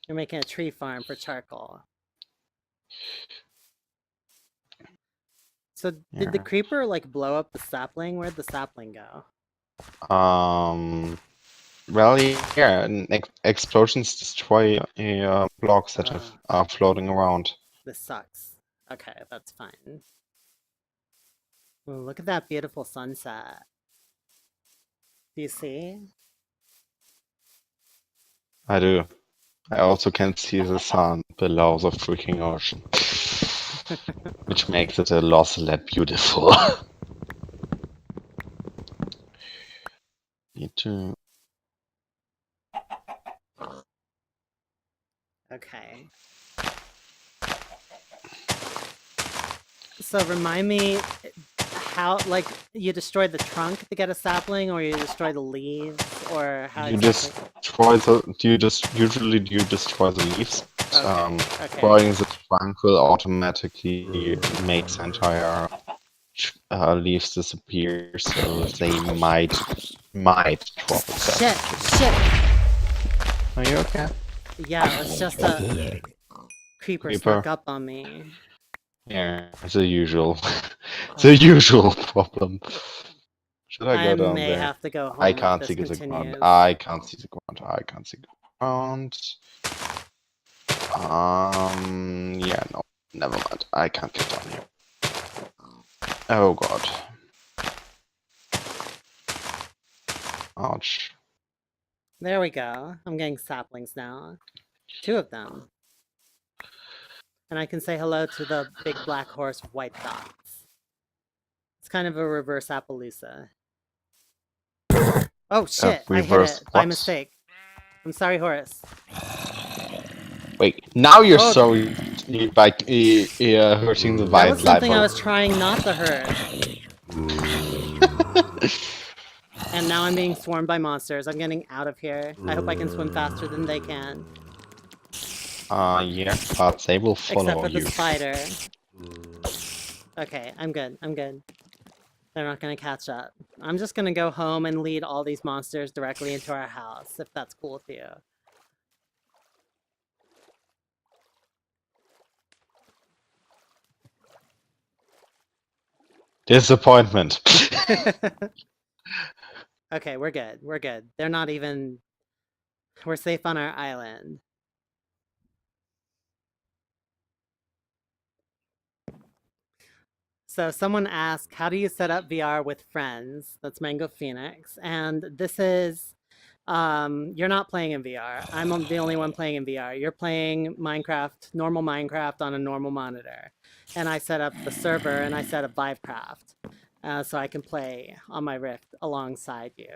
You're making a tree farm for charcoal. So did the Yeah. creeper like blow up the sapling? Where'd the sapling go? Well, yeah, and explosions destroy blocks that Ugh, are floating around. this sucks. Okay, that's fine. Ooh, look at that beautiful sunset. Do you see? I do. I also can see the sun below the freaking ocean, which makes it a lot less beautiful. Need to. Okay. So remind me how, like, you destroy the trunk to get a sapling, or you destroy the leaves, or how You exactly? destroy the. Usually you destroy the leaves. Okay, okay. Destroying the trunk will automatically make the entire leaves disappear, so they might drop a Shit, sapling. shit! Are you okay? Yeah, it's just a creeper snuck Creeper? up on me. Yeah, the usual. The usual problem. Should I I go down may there? have to go I home if can't this see the ground. continues. I can't see the ground. I can't see the ground. Yeah, no. Never mind. I can't get down here. Oh god. Ouch. There we go. I'm getting saplings now. 2 of them. And I can say hello to the big black horse with white dots. It's kind of a reverse Appaloosa. Oh shit, I hit Reverse it by what? mistake. I'm sorry, Horace. Wait, now you're Oh, sorry by hurting the that was wildlife. something I was trying not to hurt. And now I'm being swarmed by monsters. I'm getting out of here. I hope I can swim faster than they can. Yeah, but they will Except follow for the you. spider. Okay, I'm good. I'm good. They're not gonna catch up. I'm just gonna go home and lead all these monsters directly into our house, if that's cool with you. Disappointment. Okay, we're good. We're good. They're not even... We're safe on our island. So someone asked, how do you set up VR with friends? That's Mango Phoenix. And this is, you're not playing in VR. I'm the only one playing in VR. You're playing Minecraft, normal Minecraft on a normal monitor. And I set up the server and I set up Vivecraft. So I can play on my Rift alongside you.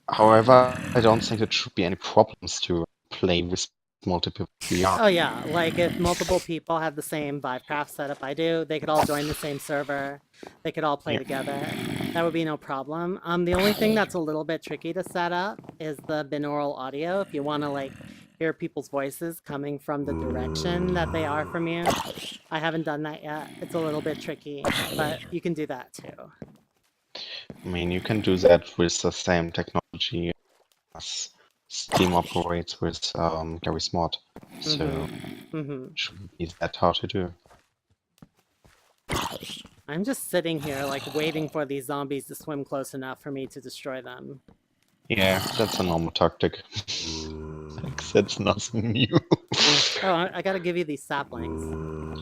However, I don't think it should be any problems to play with multiple VR. Oh yeah, like if multiple people have the same Vivecraft setup I do, they could all join the same server. They could all play together. That would be no problem. The only thing that's a little bit tricky to set up is the binaural audio. If you want to like hear people's voices coming from the direction that they are from you. I haven't done that yet. It's a little bit tricky, but you can do that too. I mean, you can do that with the same technology as Steam operates with Gary's mod, so it shouldn't be that hard to do. I'm just sitting here like waiting for these zombies to swim close enough for me to destroy them. Yeah, that's a normal tactic. Like, that's nothing new. Oh, I gotta give you these saplings.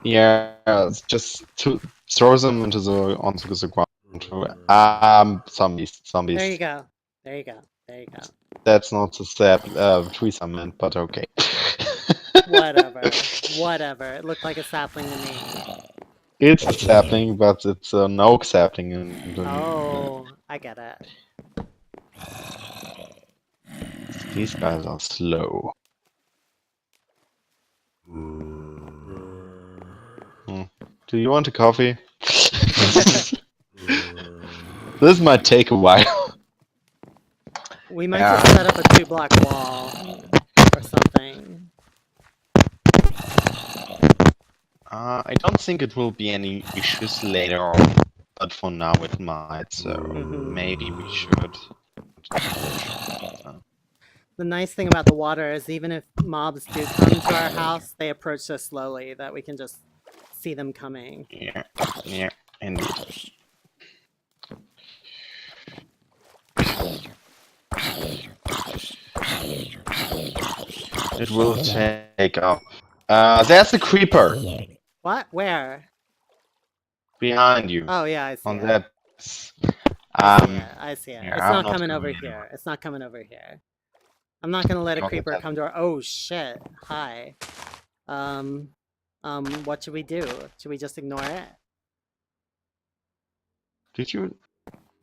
Yeah, it's just to throw them onto the ground. Zombies. There you go. There you go. There you go. That's not the trees I meant, but okay. Whatever. Whatever. It looked like a sapling to me. It's a sapling, but it's an oak sapling. Oh, I get it. These guys are slow. Do you want a coffee? This might take a while. We might Yeah. just set up a 2-block wall or something. I don't think it will be any issues later on, but for now it might, so maybe we should. The nice thing about the water is even if mobs do come to our house, they approach so slowly that we can just see them coming. Yeah, yeah, indeed. It will take up. There's a creeper What? Where? behind you. Oh yeah, I see On it. that. I see it. I see it. Yeah, It's I'm not not coming going over anywhere. here. It's not coming over here. I'm not gonna let a Look at creeper that. come to our. Oh shit! Hi. What should we do? Should we just ignore it? Did you?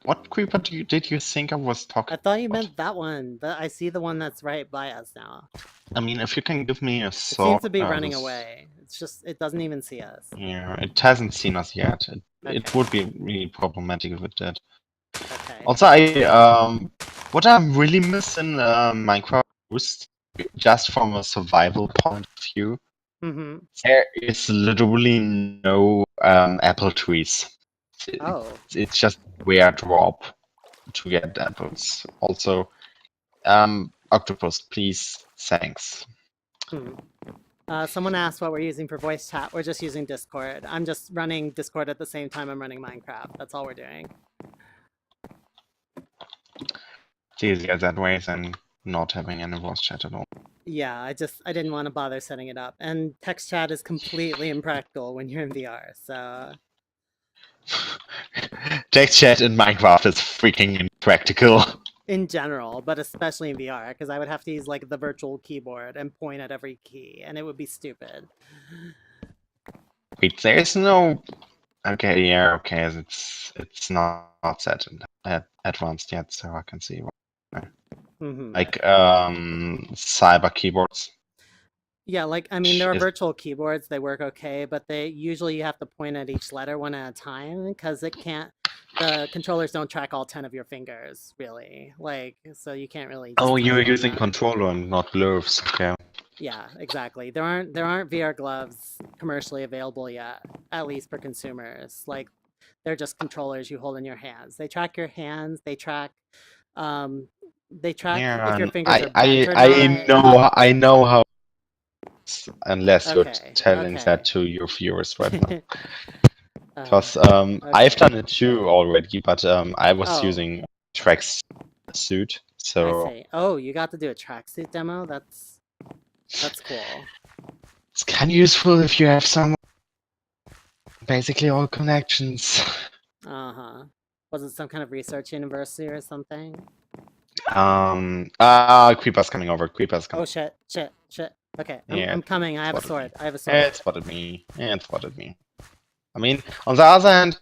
What creeper did you think I was I talking thought you about? meant that one. I see the one that's right by us now. I mean, if you can give me a It seems sword. to be running away. It's just it doesn't even see us. Yeah, it hasn't seen us yet. It Okay. would be really problematic if it did. Okay. Also, what I really miss in Minecraft Boost, just from a survival point of view, Mm-hmm. there is literally no apple trees. Oh. It's just where drop to get apples. Also, octopus, please, thanks. Hmm. Someone asked what we're using for voice chat. We're just using Discord. I'm just running Discord at the same time I'm running Minecraft. That's all we're doing. It's easier that way than not having any voice chat at all. Yeah, I didn't want to bother setting it up. And text chat is completely impractical when you're in VR, so Text chat in Minecraft is freaking impractical. in general, but especially in VR, because I would have to use like the virtual keyboard and point at every key, and it would be stupid. Wait, there's no. Okay, yeah, okay, it's not set advanced yet, so I can see. Like cyber keyboards. Yeah, like I mean, there are Is virtual keyboards; they work okay, but they usually you have to point at each letter one at a time because it can't. The controllers don't track all 10 of your fingers, really. Like, so you can't really just oh, type you're on using them. controller and not gloves. Okay. Yeah, exactly. There aren't VR gloves commercially available yet, at least for consumers. Like they're just controllers you hold in your hands. They track your hands, um they track Yeah, if your and fingers are bent or not. I know how. Unless you're Okay, telling that okay. to your viewers right now. uh, Because I've okay. done it too already, but I was Oh, using Track's suit, I so see. Oh, you got to do a tracksuit demo? That's cool. it's kind of useful if you have some basically all connections. Uh-huh. Was it some kind of research university or something? Creeper's coming over. Creeper's coming. Oh shit, shit, shit. Okay, Yeah, I'm coming. I have a spotted sword. me. I have a sword. It spotted me. It spotted me. I mean, on the other hand,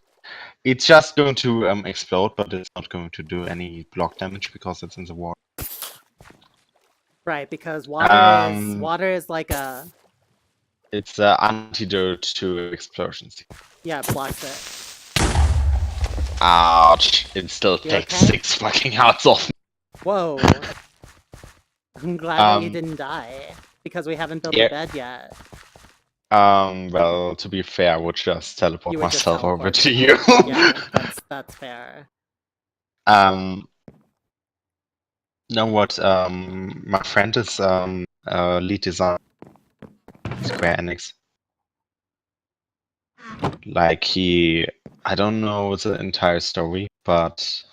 it's just going to explode, but it's not going to do any block damage because it's in the water. Right, because Um, water is like a it's an antidote to explosions. yeah, it blocks it. Ouch! It still You takes okay? 6 fucking hearts off. Whoa. I'm glad that you Um, didn't die. Because we haven't built a yeah. bed yet. Well, to be fair, I would just teleport You would just myself over teleport to to you. me. Yeah, that's fair. Um, know what? My friend is lead designer at Square Enix. Like I don't know the entire story, but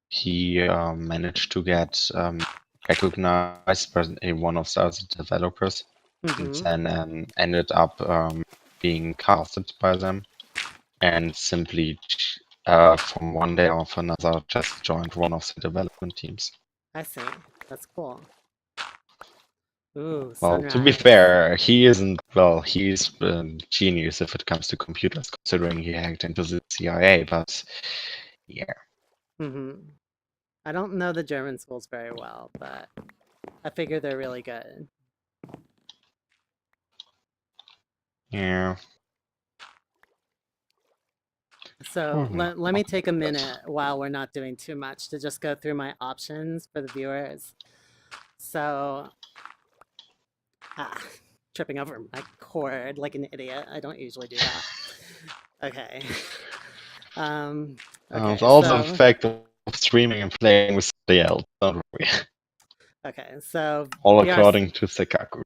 he managed to get recognized by one of the other developers, and Mm-hmm. then ended up being casted by them, and simply from one day off another just joined one of the development teams. I see. That's cool. Ooh, Well, to be sunrise. fair, he isn't. Well, he's a genius if it comes to computers, considering he hacked into the CIA. But yeah, Mm-hmm. I don't know the German schools very well, but I figure they're really good. Yeah. So let me take a minute while we're not doing too much to just go through my options for the viewers. So, tripping over my cord like an idiot. I don't usually do that. Okay. It's Okay, also the so fact of streaming and playing with somebody else. Don't worry. okay, so All VR. according to Sekaku.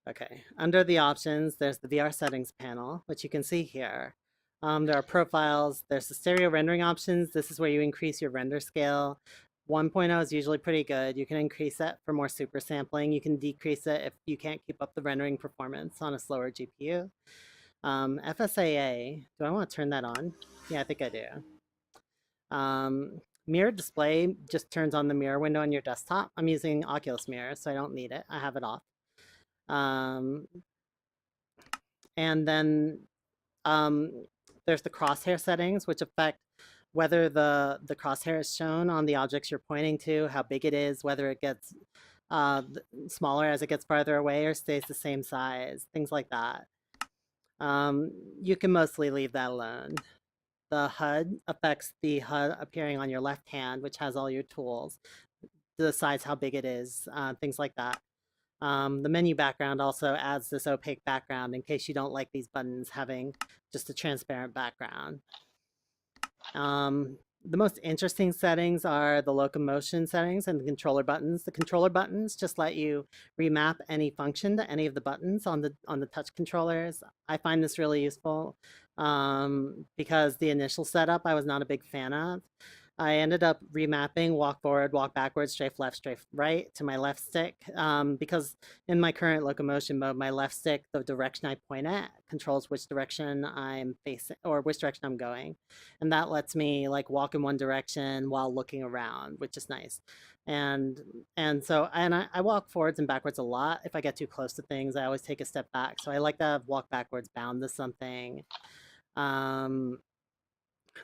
Okay, under the options, there's the VR settings panel, which you can see here. There are profiles, there's the stereo rendering options. This is where you increase your render scale. 1.0 is usually pretty good. You can increase it for more super sampling. You can decrease it if you can't keep up the rendering performance on a slower GPU. FSAA, do I want to turn that on? Yeah, I think I do. Mirror display just turns on the mirror window on your desktop. I'm using Oculus Mirror, so I don't need it. I have it off. And then there's the crosshair settings, which affect whether the crosshair is shown on the objects you're pointing to, how big it is, whether it gets smaller as it gets farther away or stays the same size, things like that. You can mostly leave that alone. The HUD affects the HUD appearing on your left hand, which has all your tools, decides how big it is, things like that. The menu background also adds this opaque background in case you don't like these buttons having just a transparent background. The most interesting settings are the locomotion settings and the controller buttons. The controller buttons just let you remap any function to any of the buttons on the touch controllers. I find this really useful because the initial setup I was not a big fan of. I ended up remapping walk forward, walk backwards, strafe left, strafe right to my left stick because in my current locomotion mode, my left stick, the direction I point at, controls which direction I'm facing or which direction I'm going. And that lets me like walk in one direction while looking around, which is nice. And I walk forwards and backwards a lot. If I get too close to things, I always take a step back. So I like to walk backwards bound to something.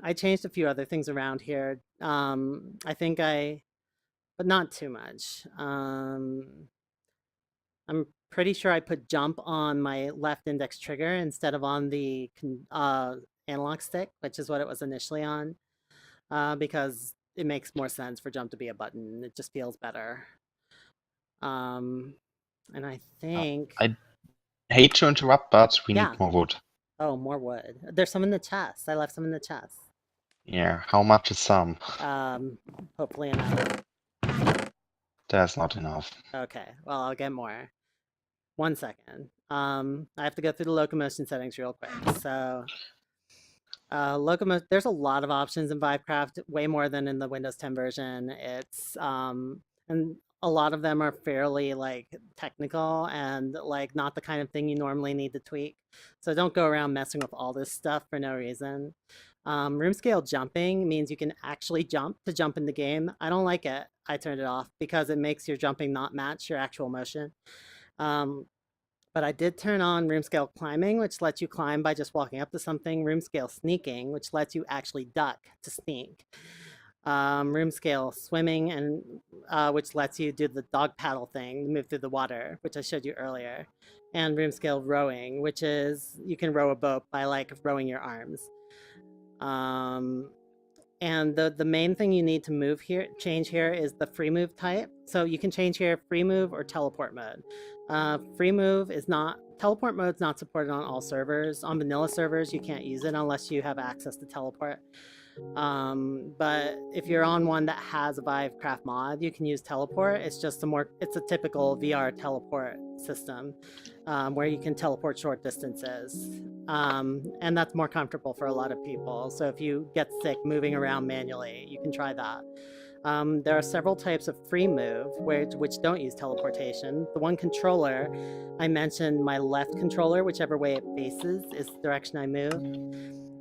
I changed a few other things around here. But not too much. I'm pretty sure I put jump on my left index trigger instead of on the analog stick, which is what it was initially on, because it makes more sense for jump to be a button. It just feels better. And I think... I hate to interrupt, but we Yeah. need more wood. Oh, more wood. There's some in the chest. I left some in the chest. Yeah, how much is some? Hopefully enough. There's not enough. Okay, well, I'll get more. 1 second. I have to go through the locomotion settings real quick. So, there's a lot of options in Vivecraft, way more than in the Windows 10 version. It's and a lot of them are fairly like technical and like not the kind of thing you normally need to tweak. So don't go around messing with all this stuff for no reason. Room scale jumping means you can actually jump in the game. I don't like it. I turned it off because it makes your jumping not match your actual motion. But I did turn on room scale climbing, which lets you climb by just walking up to something. Room scale sneaking, which lets you actually duck to sneak. Room scale swimming, and which lets you do the dog paddle thing, move through the water, which I showed you earlier. And room scale rowing, which is you can row a boat by like rowing your arms. And the main thing you need to change here is the free move type. So you can change here free move or teleport mode. Teleport mode is not supported on all servers. On vanilla servers, you can't use it unless you have access to teleport. But if you're on one that has a Vivecraft mod, you can use teleport. It's a typical VR teleport system where you can teleport short distances. And that's more comfortable for a lot of people. So if you get sick moving around manually, you can try that. There are several types of free move which don't use teleportation. The one controller, I mentioned my left controller, whichever way it faces is the direction I move.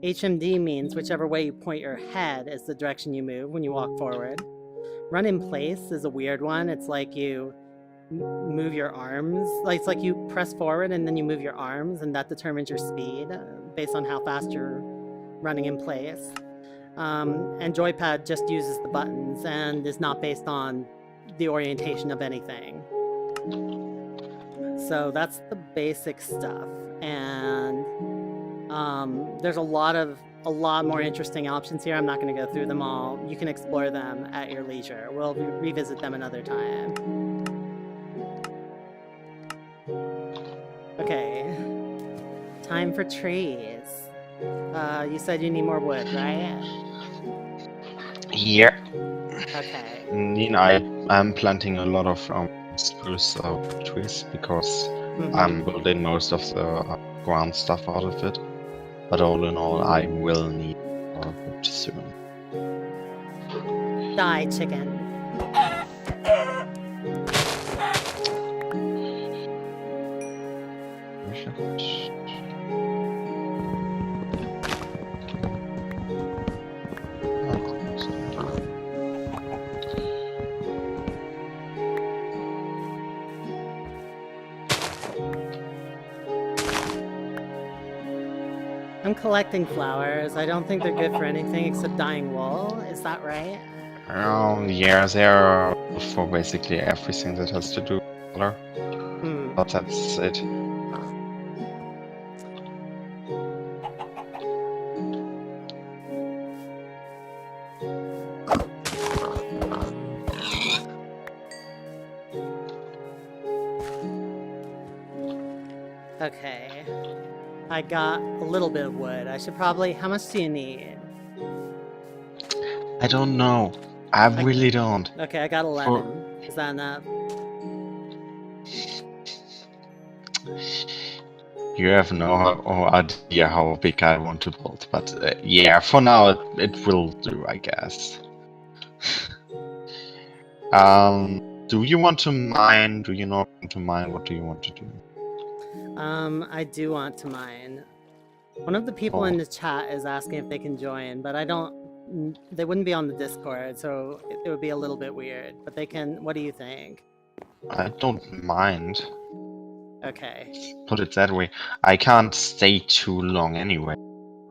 HMD means whichever way you point your head is the direction you move when you walk forward. Run in place is a weird one. It's like you move your arms. It's like you press forward and then you move your arms, and that determines your speed based on how fast you're running in place. And joypad just uses the buttons and is not based on the orientation of anything. So that's the basic stuff, and there's a lot more interesting options here. I'm not going to go through them all. You can explore them at your leisure. We'll revisit them another time. Okay, time for trees. You said you need more wood, right? Yeah. Okay. I'm planting a lot of spruce trees because I'm building most of the ground stuff out of it. But all in all, I will need more wood soon. Die, chicken. I'm collecting flowers. I don't think they're good for anything except dyeing wool. Is that right? Yeah, they're for basically everything that has to do with color. But that's it. Okay. I got a little bit of wood. I should probably... How much do you need? I don't know. I really don't. Okay, I got 11. Is that enough? You have no idea how big I want to build, but yeah, for now it will do, I guess. Do you want to mine? Do you not want to mine? What do you want to do? I do want to mine. One of the people in the chat is asking if they can join, but I don't... They wouldn't be on the Discord, so it would be a little bit weird. But they can... What do you think? I don't mind. Okay. Put it that way. I can't stay too long anyway.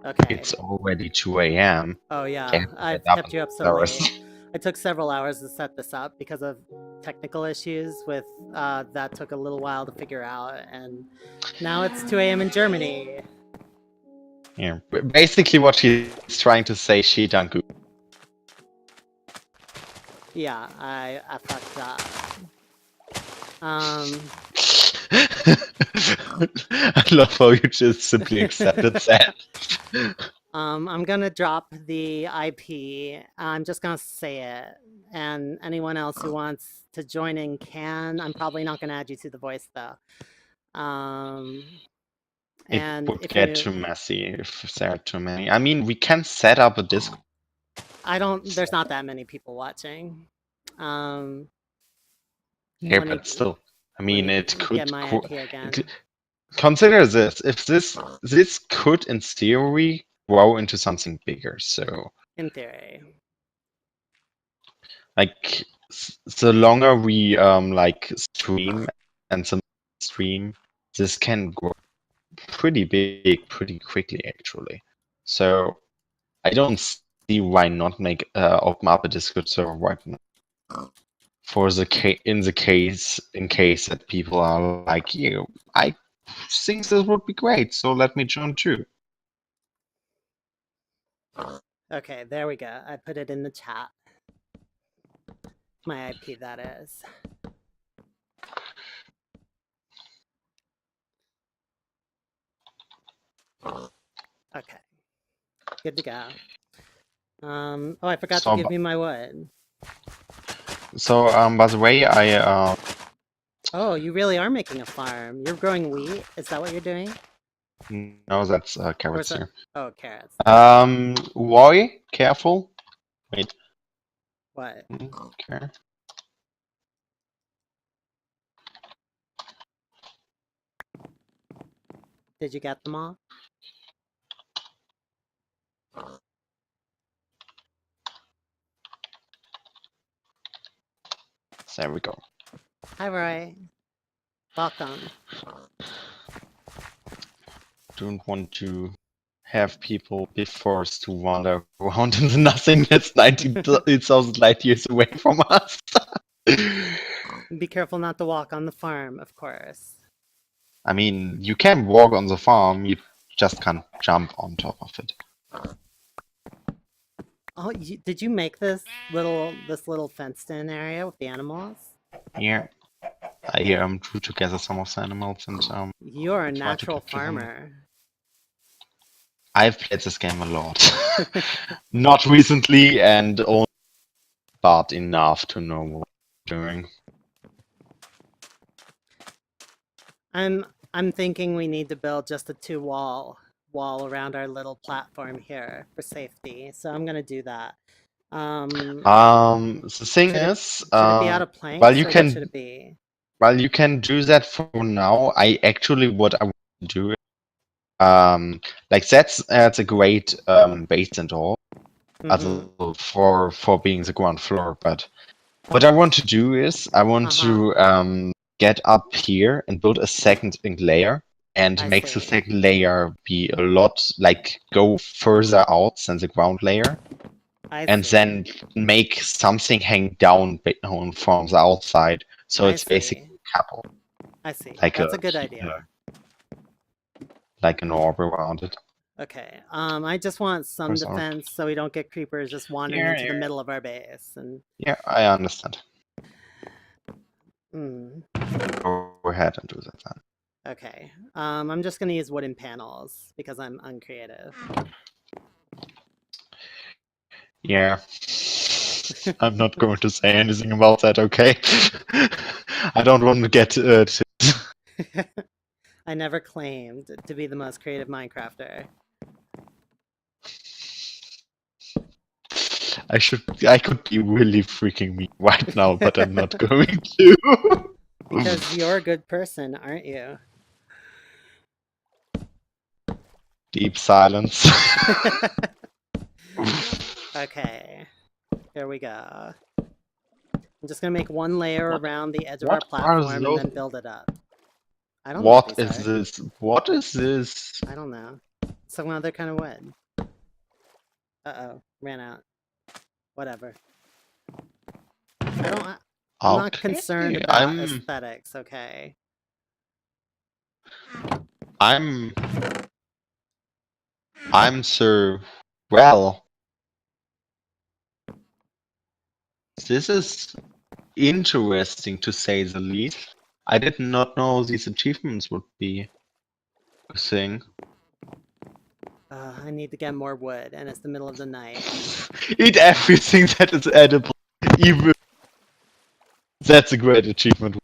Okay. It's already 2 a.m. Oh yeah, I've kept you up so late. I took several hours to set this up because of technical issues with that took a little while to figure out, and now it's 2 a.m. in Germany. Yeah, basically what he's trying to say, Shidanku. Yeah, I fucked up. I love how you just simply accepted that. I'm gonna drop the IP. I'm just gonna say it, and anyone else who wants to join in can. I'm probably not gonna add you to the voice though. And it would get too messy if there are too many. I mean, we can set up a Discord. There's not that many people watching. Yeah, but still. I mean, it could. Get my IP again. Consider this. If this could, in theory, grow into something bigger. So. In theory. Like, the longer we like stream and some stream, this can grow pretty big pretty quickly actually. So I don't see why not make open up a Discord server right now. For the in case that people are like, yeah, I think this would be great, so let me join too. Okay, there we go. I put it in the chat. My IP, that is. Okay. Good to go. Oh, I forgot to give you my wood. So, by the way, I Oh, you really are making a farm. You're growing wheat? Is that what you're doing? No, that's carrots here. Oh, carrots. Roy, careful. Wait. What? Okay. Did you get them all? There we go. Hi, Roy. Welcome. Don't want to have people be forced to wander around in the nothingness 19,000 light years away from us. Be careful not to walk on the farm, of course. I mean, you can walk on the farm, you just can't jump on top of it. Oh, did you make this little fenced-in area with the animals? Yeah, I drew together some of the animals and You're a try to natural capture them. farmer. I've played this game a lot. Not recently, and only but enough to know what I'm doing. I'm thinking we need to build just a two wall around our little platform here for safety. So I'm gonna do that. Um, The thing should it is, should it be out of while planks you or what should can it be? while you can do that for now, what I want to do, like that's a great base and all, Mm-hmm. also for being the ground floor. But what I want to do is I want Uh-huh. to get up here and build a second layer and I make the see. second layer be a lot like go further out than the ground layer, I and see. then make something hang down from the outside. So I it's basically see. a couple, I see. like That's a a good idea. like an orb around it. Okay. I just want some Or something. defense so we don't get creepers just wandering Yeah, into the yeah, middle of our base. And yeah. I understand. mm, Go ahead and do that then. okay. I'm just gonna use wooden panels because I'm uncreative. Yeah. I'm not going to say anything about that, okay? I don't want to get I never claimed to be the most creative Minecrafter. I could be really freaking mean right now, but I'm not going to. Because you're a good person, aren't you? Deep silence. Okay, here we go. I'm just gonna make one layer What around the edge of our what are platform and those? then build it up. I don't know what What these is are. this? What is this? I don't know. Some other kind of wood. Uh-oh, ran out. Whatever. I'm not concerned Okay, about aesthetics, okay? I'm I'm Sir. Well, this is interesting to say the least. I did not know these achievements would be a thing. I need to get more wood, and it's the middle of the night. Eat everything that is edible. Even that's a great achievement.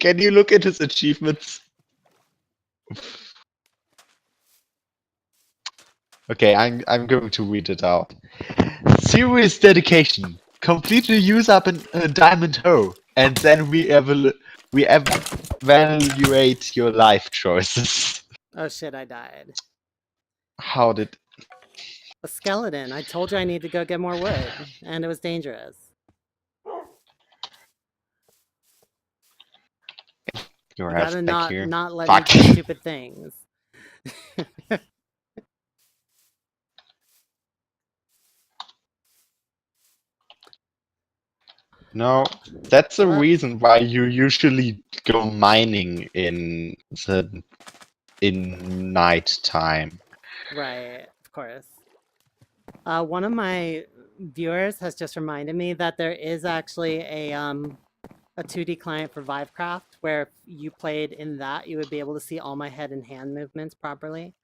Can you look at his achievements? Okay, I'm going to read it out. Serious dedication. Completely use up a diamond hoe, and then we evaluate your life choices. Oh shit, I died. How did A skeleton. I told you I need to go get more wood, and it was dangerous. your You ass gotta back not here? not let me Fuck. do stupid things. No, that's the What? reason why you usually go mining in night time. Right, of course. One of my viewers has just reminded me that there is actually a 2D client for Vivecraft where if you played in that, you would be able to see all my head and hand movements properly.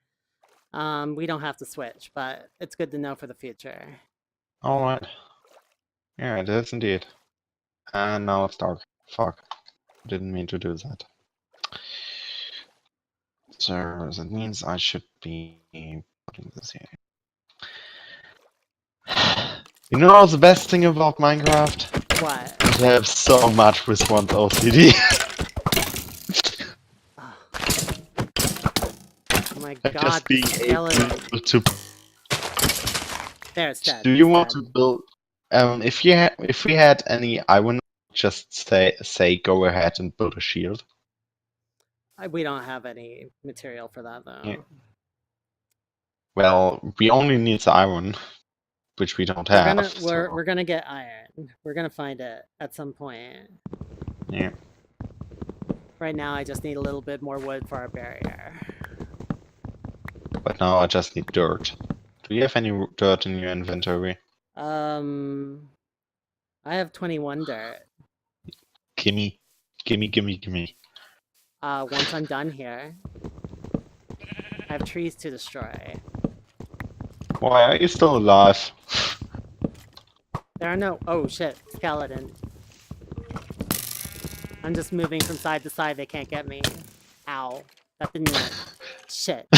We don't have to switch, but it's good to know for the future. Alright. Yeah, it is indeed. And now it's dark. Fuck. Didn't mean to do that. So that means I should be putting this here. You know the best thing about Minecraft? What? It have so much response OCD. Oh, oh my Like god, just the being skeleton. able to. There, it's dead. Do you It's want dead. to build? If we had any, I would just say go ahead and build a shield. We don't have any material for that Yeah. though. Well, we only need the iron, which we don't We're have. gonna So, we're gonna get iron. We're gonna find it at some point. yeah. Right now, I just need a little bit more wood for our barrier. But now I just need dirt. Do you have any dirt in your inventory? I have 21 dirt. Gimme. Gimme, gimme, gimme. Once I'm done here, I have trees to destroy. Why are you still alive? There are no. Oh shit, skeleton. I'm just moving from side to side. They can't get me. Ow. That didn't work. Shit.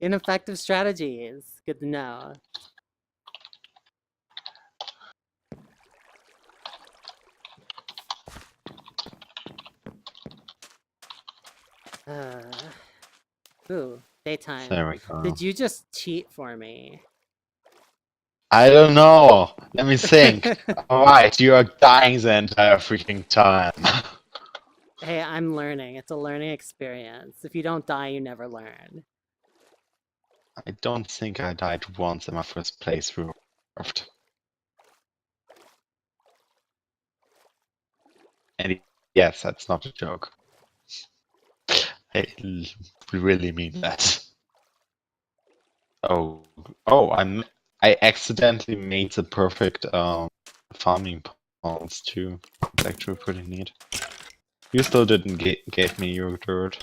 Ineffective strategies. Good to know. Ooh, daytime. There we go. Did you just cheat for me? I don't know. Let me think. Alright, you are dying the entire freaking time. Hey, I'm learning. It's a learning experience. If you don't die, you never learn. I don't think I died once in my first playthrough. And yes, that's not a joke. I really mean that. Oh, I accidentally made the perfect farming ponds too. It's actually pretty neat. You still didn't give me your dirt.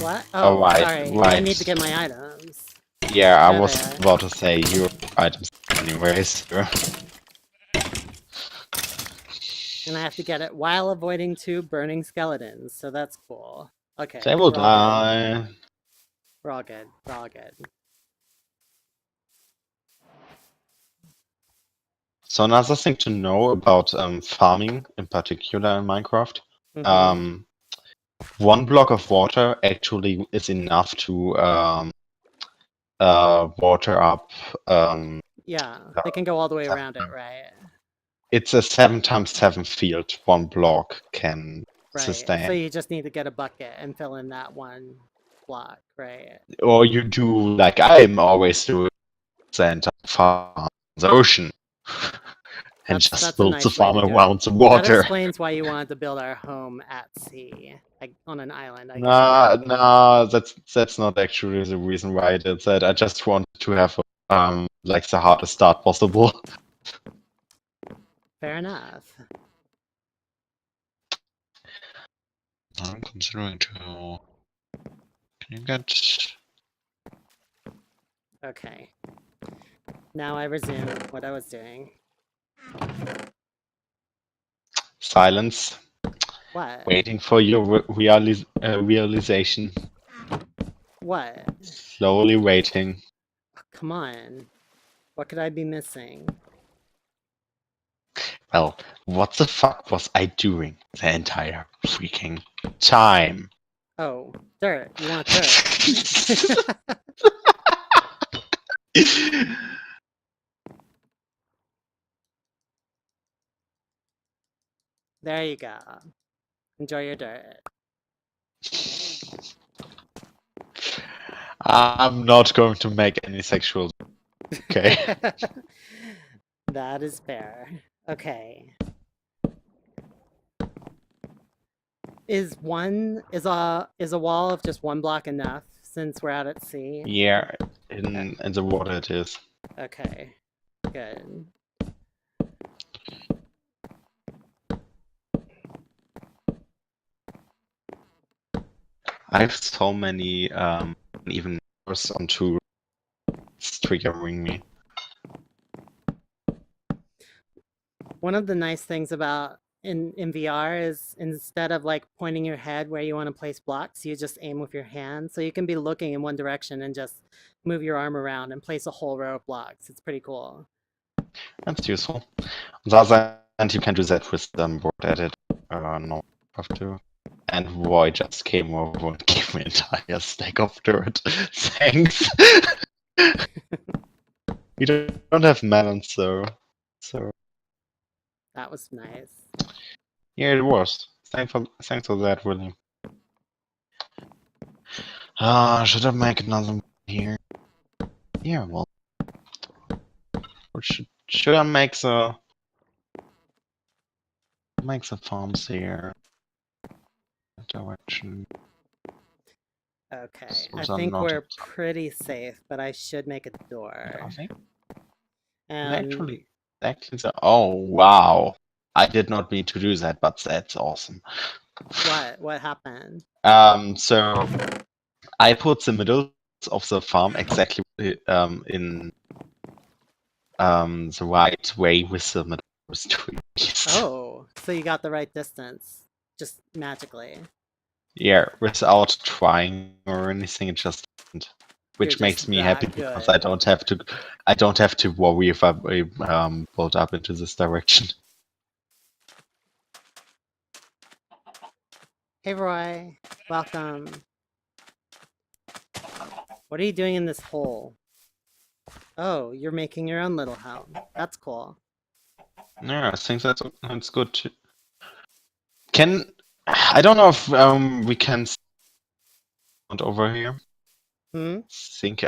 What? Oh, Right, sorry. I need to right. get my items. Yeah, I There was they are. about to say your items anyways. And I have to get it while avoiding 2 burning skeletons, so that's cool. Okay, They will we're all good. die. We're all good. We're all good. So another thing to know about farming, in particular in Minecraft, Mm-hmm. 1 block of water actually is enough to water up. Yeah, they can go all the way around it, right? It's a 7x7 field. 1 block can Right. So sustain. you just need to get a bucket and fill in that 1 block, right? Or you do like I'm always doing, the entire farm, the ocean, and just That's a build the nice way farm to do it. around the That water. explains why you wanted to build our home at sea, like on an island, I get Nah, it. nah, that's not actually the reason why I did that. I just wanted to have like the hardest start possible. Fair enough. I'm considering to. Can you get? Okay. Now I resume what I was doing. Silence. What? Waiting for your realization. What? Slowly waiting. Oh, come on. What could I be missing? Well, what the fuck was I doing the entire freaking time? Oh, dirt. You want dirt. There you go. Enjoy your dirt. I'm not going to make any sexual. Okay. That is fair. Okay. Is a wall of just 1 block enough since we're out at sea? Yeah, in the water it is. Okay. Good. I have so many even worse on 2. It's triggering me. One of the nice things about in VR is instead of like pointing your head where you want to place blocks, you just aim with your hand. So you can be looking in one direction and just move your arm around and place a whole row of blocks. It's pretty cool. That's useful. On the other hand, you can do that with word edit. No, have to. And Roy just came over and gave me an entire stack of dirt. Thanks. We don't have melons though. So That was nice. yeah, it was. Thanks for that, William. Should I make another one here? Yeah, well, or should I make the farms here? Direction. Okay, I Those are think not. we're pretty safe, but I should make a door. I think And actually, oh wow! I did not mean to do that, but that's awesome. what? What happened? So I put the middle of the farm exactly in the right way with the middle trees. Oh, so you got the right distance, just magically. Yeah, without trying or anything, it just happened. You're Which makes just me happy that because I good. don't have to worry if I build up into this direction. Hey Roy, welcome. What are you doing in this hole? Oh, you're making your own little house. That's cool. Yeah, I think that's good too. I don't know if we can sound over here. Hmm? Think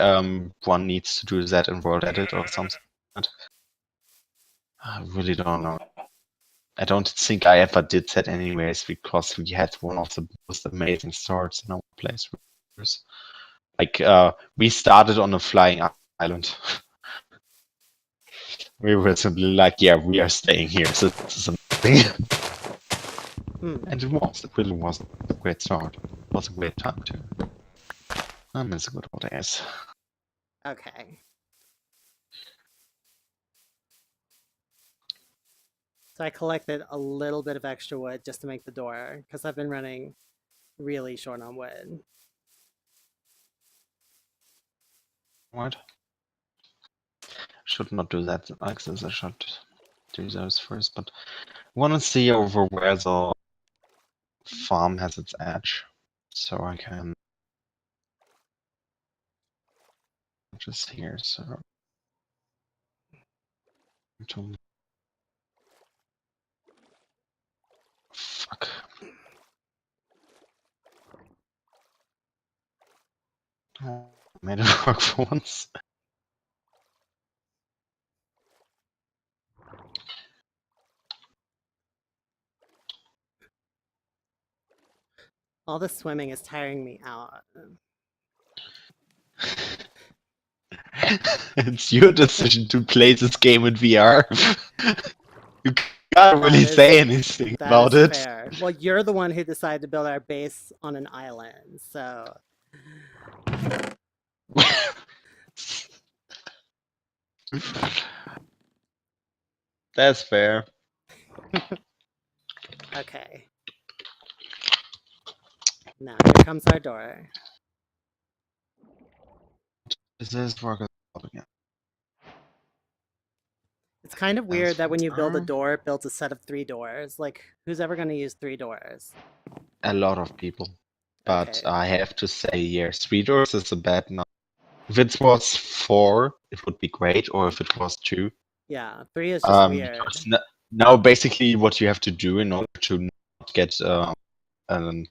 one needs to do that in World Edit or something. I really don't know. I don't think I ever did that anyways because we had one of the most amazing starts in our place. Like we started on a flying island. We were simply like, yeah, we are staying here. So this is amazing. Hmm. And it really was a great start. It was a great time too. I miss the good old days. Okay. So I collected a little bit of extra wood just to make the door because I've been running really short on wood. What? Should not do that like this. I should do those first, but I want to see over where the farm has its edge, so I can just here. So to fuck. Oh, made it work for once. All the swimming is tiring me out. It's your decision to play this game in VR. You can't That really is say anything that about is it. fair. Well, you're the one who decided to build our base on an island, so That's fair. okay. Now here comes our door. Is this working again? It's kind of That's weird that when you build a fine. door, it builds a set of 3 doors. Like, who's ever going to use 3 doors? A lot of people. But Okay. I have to say, yeah, 3 doors is a bad number. If it was 4, it would be great, or if it was 2. Yeah, 3 is just weird. Because now basically what you have to do in order to not get an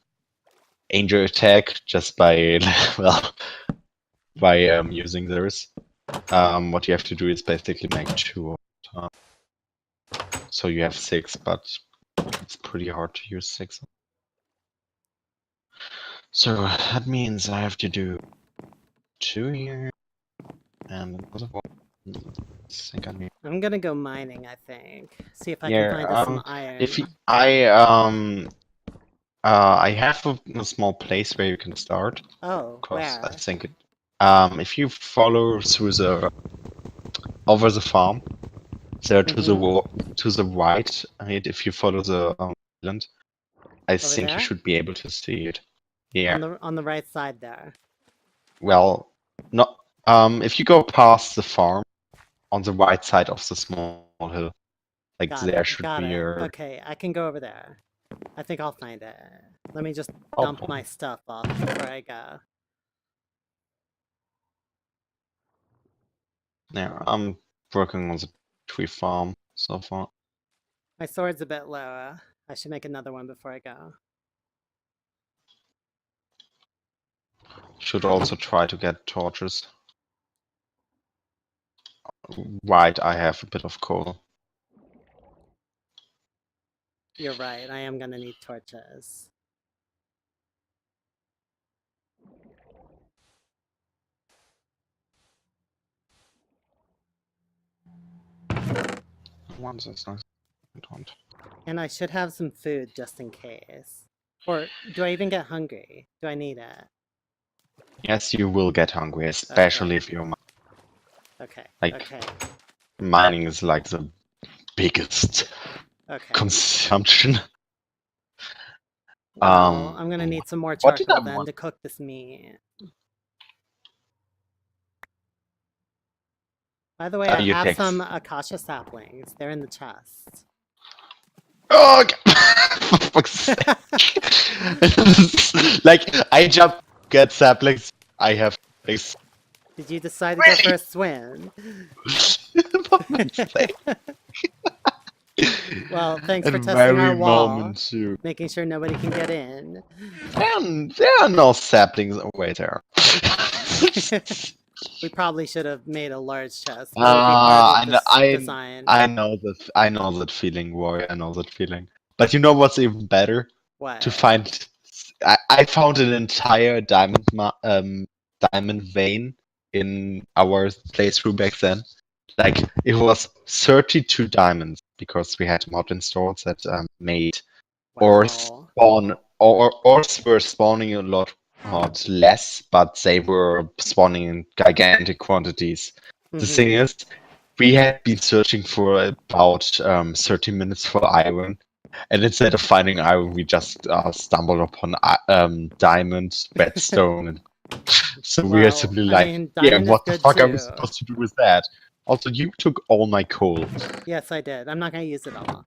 angel attack just by well by using theirs, what you have to do is basically make 2 of the time. So you have 6, but it's pretty hard to use 6. So that means I have to do 2 here and another one. I think I need. I'm gonna go mining, I think. See if I can Yeah. find us some If you, iron. I have a small place where you can start. Oh, Because I where? think if you follow through the over the farm, there Mm-hmm. to the right, and if you follow the island, I Over think you there? should be able to see it. Yeah. On the right side there. Well, not if you go past the farm on the right side of the small hill, like Got there it. should Got be it. your. Okay, I can go over there. I think I'll find it. Let me just Oh, dump my stuff off before I go. yeah, I'm working on the tree farm so far. My sword's a bit low. I should make another one before I go. should also try to get torches. Right, I have a bit of coal. You're right, I am gonna need torches. Once it's nice. I don't. And I should have some food just in case. Or do I even get hungry? Do I need it? Yes, you will get hungry, especially if you're Okay, like okay, mining is like the biggest okay. consumption. Well, I'm gonna need some more what did charcoal I then want? to cook this meat. By the way, I You have text. some acacia saplings. They're in the chest. Oh, for fuck's sake. Like, I just get saplings. I have this. Did you decide to go for a swim? For fuck's sake. Well, thanks for At testing our very wall, moment, too. making sure nobody can get in. There are no saplings. Oh, wait, there are. We probably should have made a large chest. But it would be hard with this design. I know that feeling, Roy. I know that feeling. But you know what's even better? What? To find. I found an entire diamond vein in our playthrough back then. Like, it was 32 diamonds because we had mod installs that made ores Wow. spawn, or ores were spawning a lot less, but they were spawning in gigantic quantities. The thing Mhm. is, we had been searching for about 30 minutes for iron, and instead of finding iron, we just stumbled upon diamond, redstone, and so we are Well, simply I like, mean, yeah, diamond is what the good fuck are we too. supposed to do with that? Also, you took all my coal. Yes, I did. I'm not gonna use it all.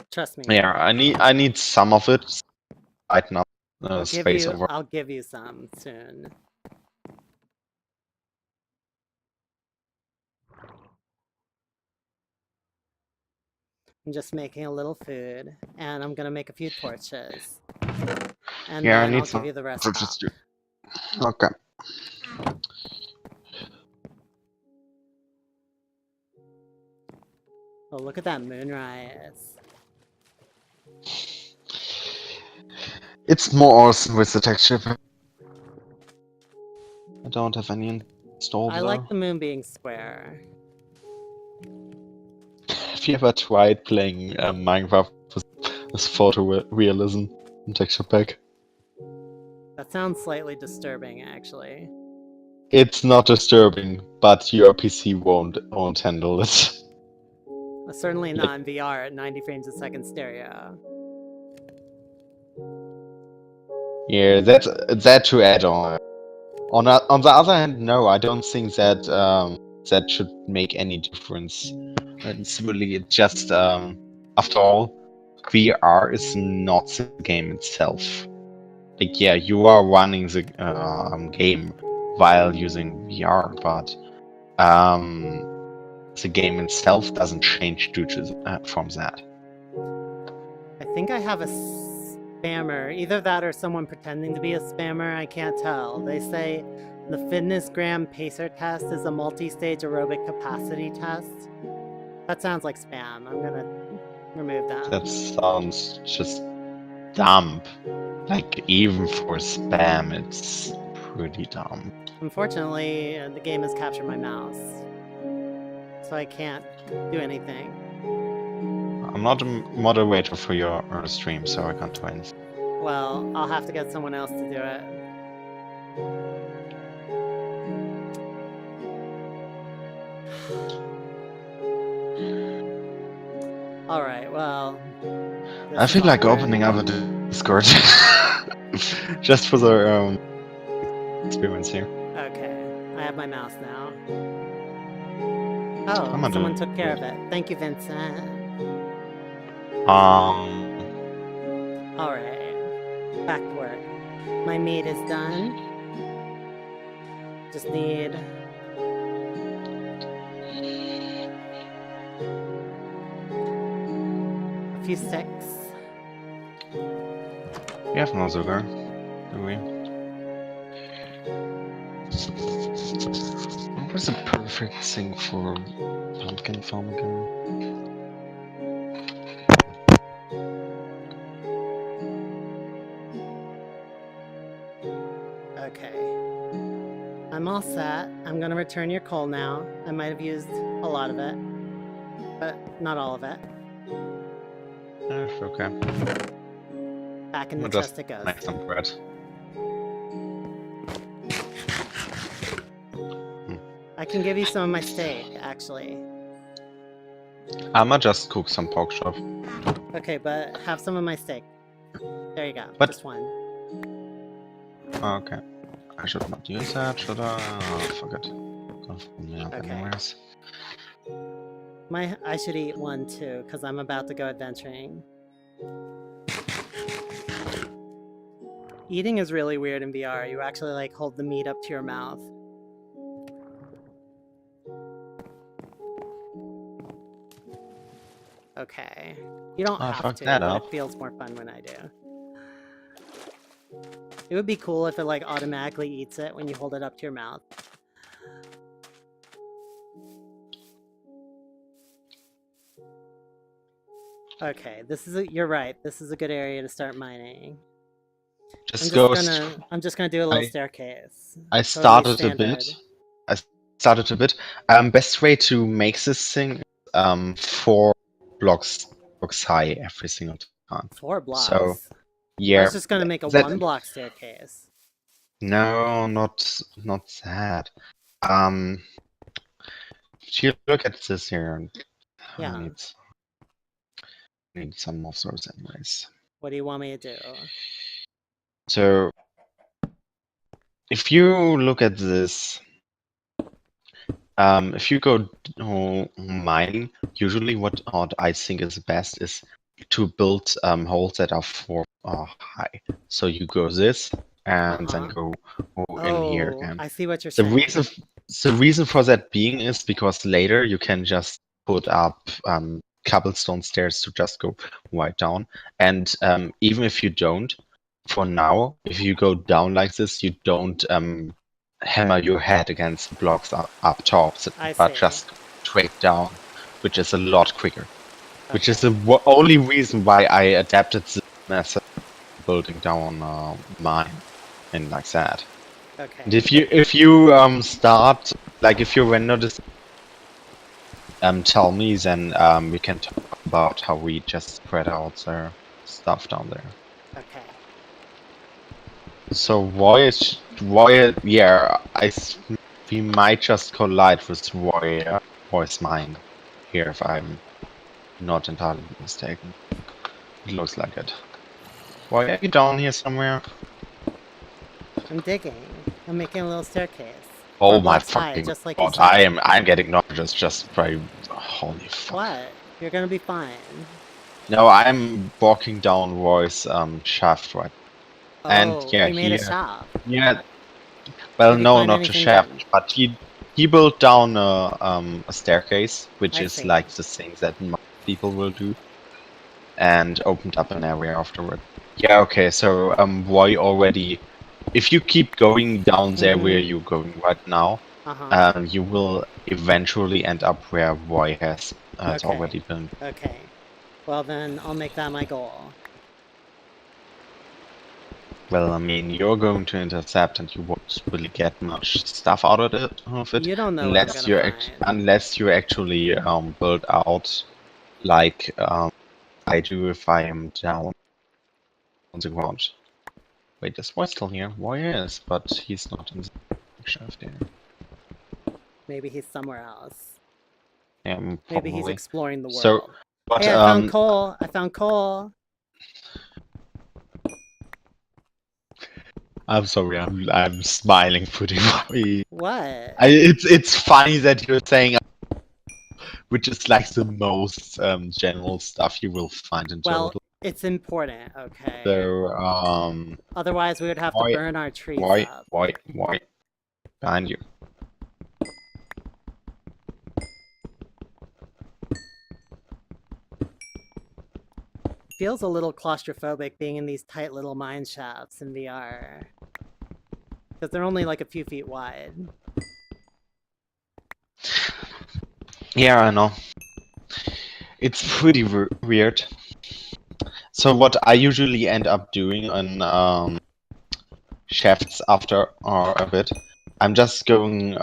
Trust me. Yeah, I need some of it. Right now, space over. I'll give you some soon. I'm just making a little food, and I'm gonna make a few torches. And Yeah, I then need I'll give some you the rest torches back. too. Okay. Oh, look at that moonrise. It's more awesome with the texture. I don't have any installed. I like the moon being square. Have you ever tried playing Minecraft with photorealism and texture pack? That sounds slightly disturbing, actually. It's not disturbing, but your PC won't handle it. Certainly not in VR at 90 frames a second stereo. Yeah, that to add on. On the other hand, no, I don't think that that should make any difference. It's really just after all, VR is not the game itself. Like, yeah, you are running the game while using VR, but the game itself doesn't change due to from that. I think I have a spammer. Either that or someone pretending to be a spammer. I can't tell. They say the fitness gram pacer test is a multi-stage aerobic capacity test. That sounds like spam. I'm gonna remove that. That sounds just dumb. Like, even for spam, it's pretty dumb. Unfortunately, the game has captured my mouse, so I can't do anything. I'm not a moderator for your stream, so I can't do anything. Well, I'll have to get someone else to do it. Alright, well... I feel like opening up a Discord. Just for the experience here. Okay, I have my mouse now. Oh, someone took care of it. Thank you, Vincent. Alright, back to work. My meat is done. Just need... a few sticks. We have no sugar, do we? perfect thing for pumpkin farm again. Okay. I'm all set. I'm gonna return your coal now. I might have used a lot of it, but not all of it. Okay. Back in the We'll chest just it goes. make some bread. I can give you some of my steak, actually. I'ma just cook some pork chop. Okay, but have some of my steak. There you go. What? Just one. Okay. I should not use that, should I? Oh, fuck it. Gonna fill me up Okay. anyways. I should eat one too, because I'm about to go adventuring. Eating is really weird in VR. You actually like hold the meat up to your mouth. Okay. You don't I have fucked to, that but up. it feels more fun when I do. It would be cool if it like automatically eats it when you hold it up to your mouth. Okay, you're right. This is a good area to start mining. Just I'm just gonna do a little staircase. I Totally started a standard. bit. Best way to make this thing is 4 blocks high every single time. 4 blocks. So I yeah, was just gonna make a that- 1-block staircase. no, not that. If you look at this here, Yeah. I need some more those anyways. What do you want me to do? So if you look at this, if you go mining, usually what I think is best is to build holes that are 4 high. So you go this and then go in here Oh, again. I see what you're The saying. reason for that being is because later you can just put up cobblestone stairs to just go right down. And even if you don't, for now, if you go down like this, you don't hammer your head against blocks up top, I but see. just straight down, which is a lot quicker. Which is Okay. the only reason why I adapted this method of building down mine and like that. Okay. And if you start, like if you render this, tell me, then we can talk about how we just spread out the stuff down there. Okay. So yeah, we might just collide with Roy's mine here if I'm not entirely mistaken. It looks like it. Roy, are you down here somewhere? I'm digging. I'm making a little staircase. Oh 4 my blocks high, fucking just like you god! said. I'm getting nauseous just by holy fuck. What? You're gonna be fine. No, I'm walking down Roy's shaft right. Oh, And yeah, he made a shaft. yeah. Well, Did he no, find not a anything shaft, good? but he built down a staircase, which I is see. like the thing that most people will do, and opened up an area afterward. Yeah, okay, so Roy already. If you keep going down there where you're going right now, you will eventually end up where Roy has already been. Okay. Well then, I'll make that my goal. Well, I mean, you're going to intercept, and you won't really get much stuff out of it, You don't know what I'm unless gonna find. unless you actually build out like I do if I am down on the ground. Wait, this boy's still here. Why is? But he's not in the shaft here. Maybe he's somewhere else. Yeah, probably. Maybe he's exploring the world. So, but hey, I found coal! I found coal! I'm sorry, I'm smiling pretty funny. What? It's funny that you're saying, which is like the most general stuff you will find in Well, total. it's important, okay? So otherwise we would have to burn our trees up. Why? Behind you. Feels a little claustrophobic being in these tight little mine shafts in VR. Because they're only like a few feet wide. Yeah, I know. It's pretty weird. So what I usually end up doing on shafts after a bit, I'm just going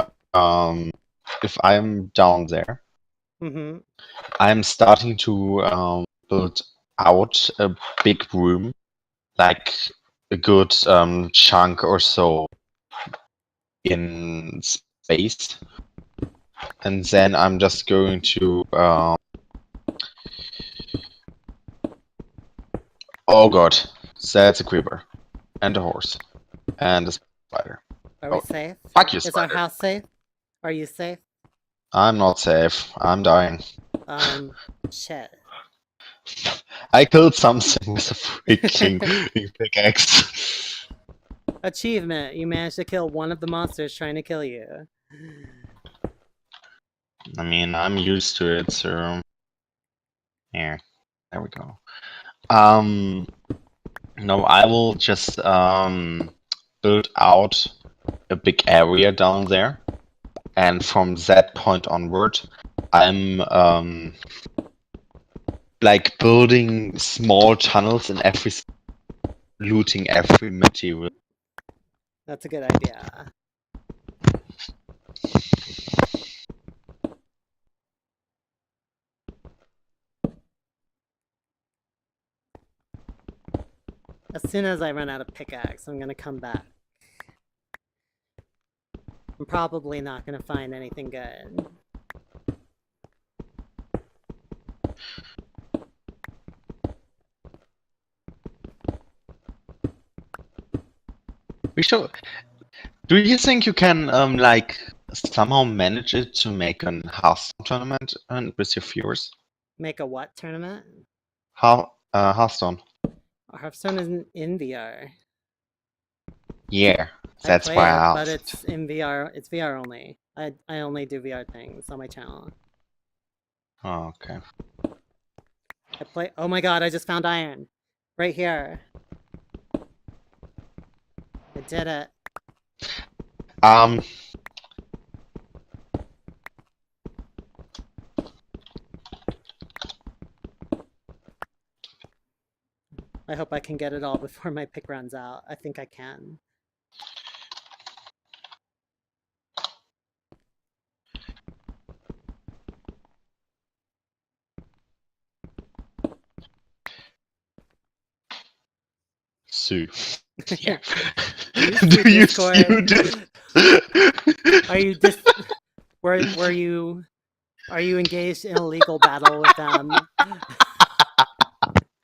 if I'm down there, Mm-hmm. I'm starting to build out a big room, like a good chunk or so in space, and then I'm just going to oh god, that's a creeper and a horse and a spider. Are we Oh, safe? fuck you, Is our spider. house safe? Are you safe? I'm not safe. I'm dying. Shit. I killed something with a freaking pickaxe. Achievement. You managed to kill one of the monsters trying to kill you. I mean, I'm used to it, so yeah, there we go. No, I will just build out a big area down there, and from that point onward, I'm like building small tunnels in every, looting every material. That's a good idea. As soon as I run out of pickaxe, I'm gonna come back. I'm probably not gonna find anything good. We should. Do you think you can like somehow manage it to make an Hearthstone tournament and with your viewers? Make a what tournament? Hearthstone. Hearthstone isn't in VR. Yeah, I that's play why it, I but asked. it's in VR. It's VR only. I only do VR things on my channel. Oh, okay. I play. Oh my god! I just found iron, right here. I did it. Um, I hope I can get it all before my pick runs out. I think I can. sue. Yeah. Do you Do sue you Discord? Are you were you are you engaged in a legal battle with them?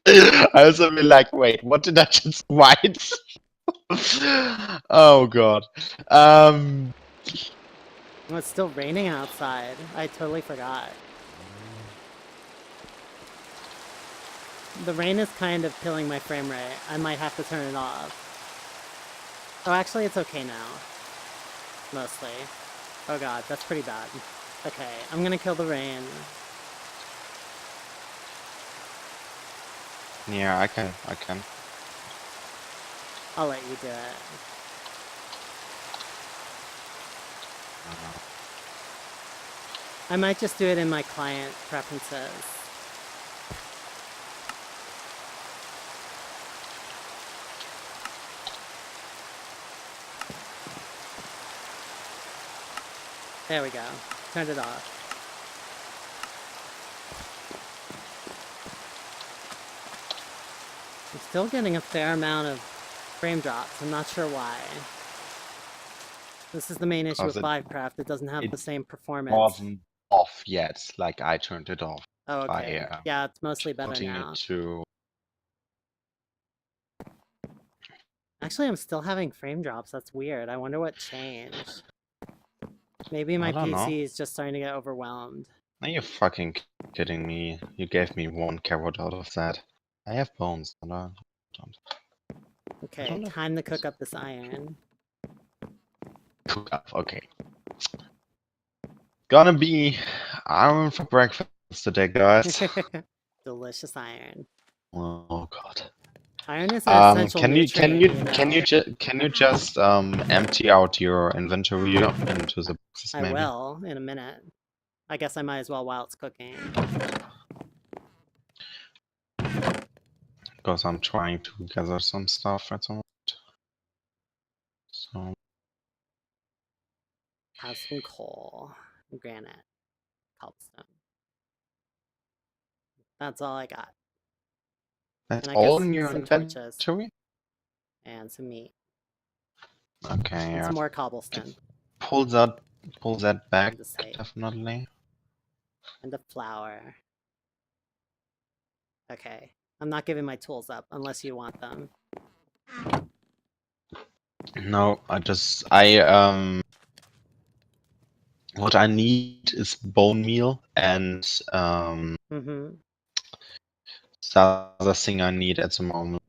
I also be like, wait, what did I just write? Oh god. Oh, it's still raining outside. I totally forgot. The rain is kind of killing my frame rate. I might have to turn it off. Oh, actually, it's okay now. Mostly. Oh god, that's pretty bad. Okay, I'm gonna kill the rain. Yeah, I can. I'll let you do it. I might just do it in my client preferences. There we go. Turned it off. I'm still getting a fair amount of frame drops. I'm not sure why. This is the main issue with Vivecraft. It doesn't have the same performance. Wasn't off yet. Like I turned it off. Oh, okay. Yeah, it's mostly better Putting now. it to. Actually, I'm still having frame drops. That's weird. I wonder what changed. Maybe my PC is just starting to get overwhelmed. Are you fucking kidding me? You gave me one carrot out of that. I have bones, and I don't. Okay, time to cook up this iron. Cook up, okay. Gonna be iron for breakfast today, guys. Delicious iron. Oh god. Iron is an essential can you just empty out your inventory into the boxes, I maybe? will in a minute. I guess I might as well while it's cooking. Because I'm trying to gather some stuff at the moment. So Have some coal, granite, cobblestone. That's all I got. that's And I all guess in your some torches inventory? and some meat Okay, and yeah. some more cobblestone Pull that back, and the site definitely. and the flour. Okay, I'm not giving my tools up unless you want them. No, what I need is bone meal and Mm-hmm. the other thing I need at the moment,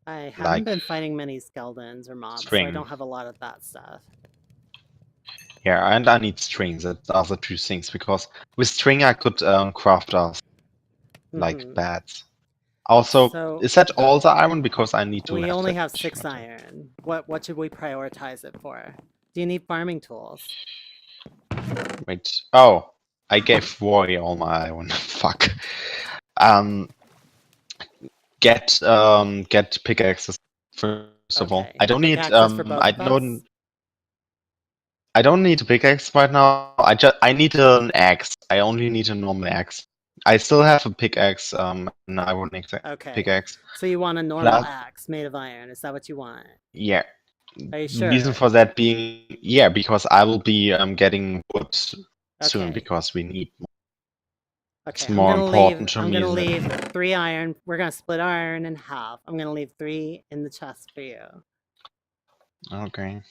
I haven't like been fighting many skeletons or mobs, so I string. don't have a lot of that stuff. Yeah, and I need strings. That's the other two things, because with string I could craft us like Mm-hmm. bats. Also, So is that all the iron? Because I need to we have only that have 6 material. iron. What should we prioritize it for? Do you need farming tools? Wait. Oh, I gave Roy all my iron. Fuck. Um, get pickaxes first of all. Okay. I don't need Pickaxes for both of us? I don't need a pickaxe right now. I need an axe. I only need a normal axe. I still have a pickaxe, an iron Okay. pickaxe. So you want a normal Plus, axe made of iron? Is that what you want? yeah. Are you The reason sure? for that being, yeah, because I will be getting wood soon Okay. because we need more. Okay. It's more important to I'm me gonna than leave 3 iron. We're gonna split our iron in half. I'm gonna leave 3 in the chest for you. okay.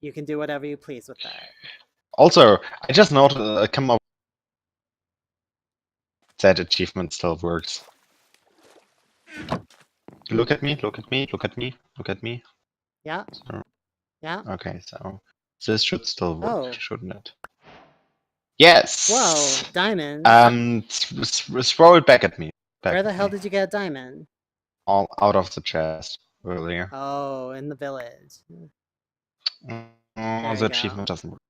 You can do whatever you please with that. Also, I just noticed come up that achievement still works. Look at me, look at me, look at me, look at me. Yeah. So, Yeah. okay, so this should still work, Oh. shouldn't it? Yes. Whoa. Diamonds. Throw it back at me. Where the hell did you get a diamond? All out of the chest earlier. Oh, in the village. Oh, There the you achievement go. doesn't work.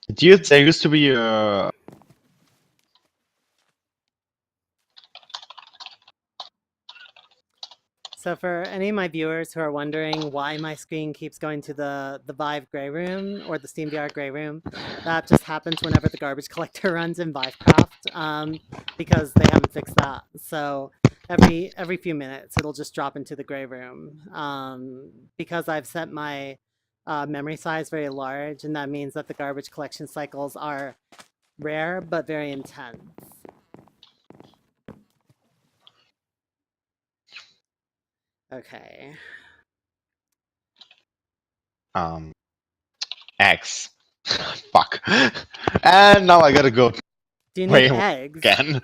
There used to be a So for any of my viewers who are wondering why my screen keeps going to the Vive Grey Room or the SteamVR Grey Room, that just happens whenever the garbage collector runs in Vivecraft, because they haven't fixed that. So every few minutes it'll just drop into the Grey Room, because I've set my memory size very large, and that means that the garbage collection cycles are rare but very intense. Okay. X. Fuck. And now I gotta go Do you need way eggs? again.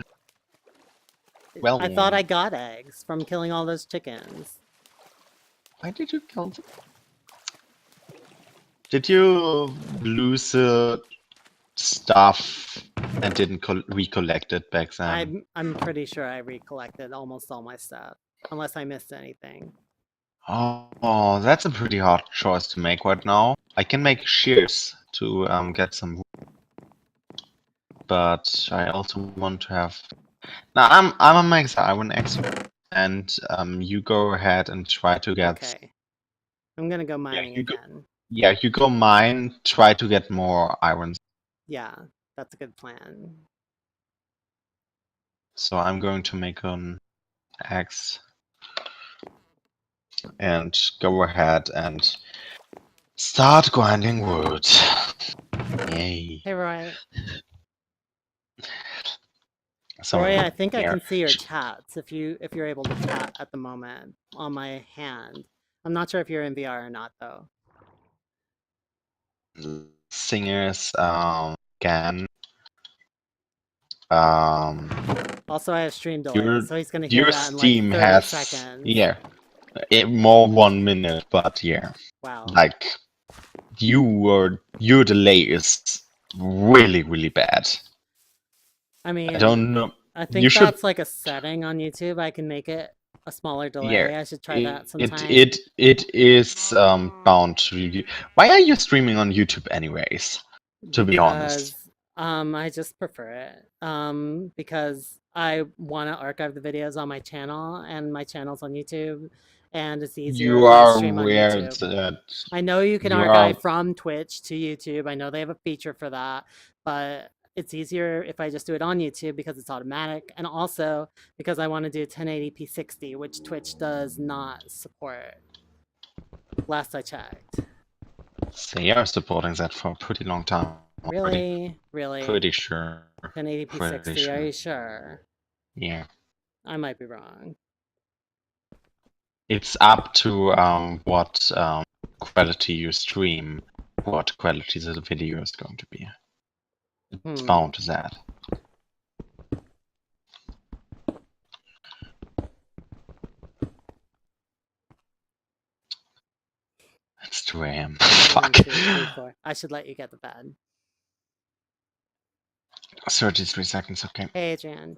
Well, I thought I got eggs from killing all those chickens. why did you kill them? Did you lose stuff and didn't recollect it back then? I'm pretty sure I recollected almost all my stuff, unless I missed anything. Oh, that's a pretty hard choice to make right now. I can make shears to get some wood, but I also want to have. Now I'm a max iron expert, and you go ahead and try to get. Okay. I'm gonna go mining again. Yeah, you go mine. Try to get more iron. Yeah, that's a good plan. So I'm going to make an axe and go ahead and start grinding wood. Yay. Hey Roy. So, Roy, I think I yeah. can see your chats if you're able to chat at the moment on my hand. I'm not sure if you're in VR or not though. Singers, again. Also, I have stream delay, so he's gonna hear Your that in like Steam 30 has, seconds. yeah, more 1 minute, but yeah. Wow. Like, your delay is really, really bad. I mean, I don't know. I think that's like a setting on YouTube. I can make it a smaller delay. Yeah, I should try that sometime. it is bound to. Why are you streaming on YouTube anyways? To be honest. I just prefer it. Because I want to archive the videos on my channel, and my channel's on YouTube, and it's easier You if I are stream on aware YouTube. that I know you can you are. archive from Twitch to YouTube. I know they have a feature for that, but it's easier if I just do it on YouTube because it's automatic, and also because I want to do 1080p 60, which Twitch does not support. Last I checked. They are supporting that for a pretty long time already. Really? Really? Pretty sure. 1080p Pretty 60, are sure. you sure? Yeah. I might be wrong. It's up to what quality you stream, what quality the video is going to be. It's bound to that. It's 2 a.m. Fuck. 1, 2, 3, 4. I should let you get to bed. 33 seconds, okay. Hey, Adrian.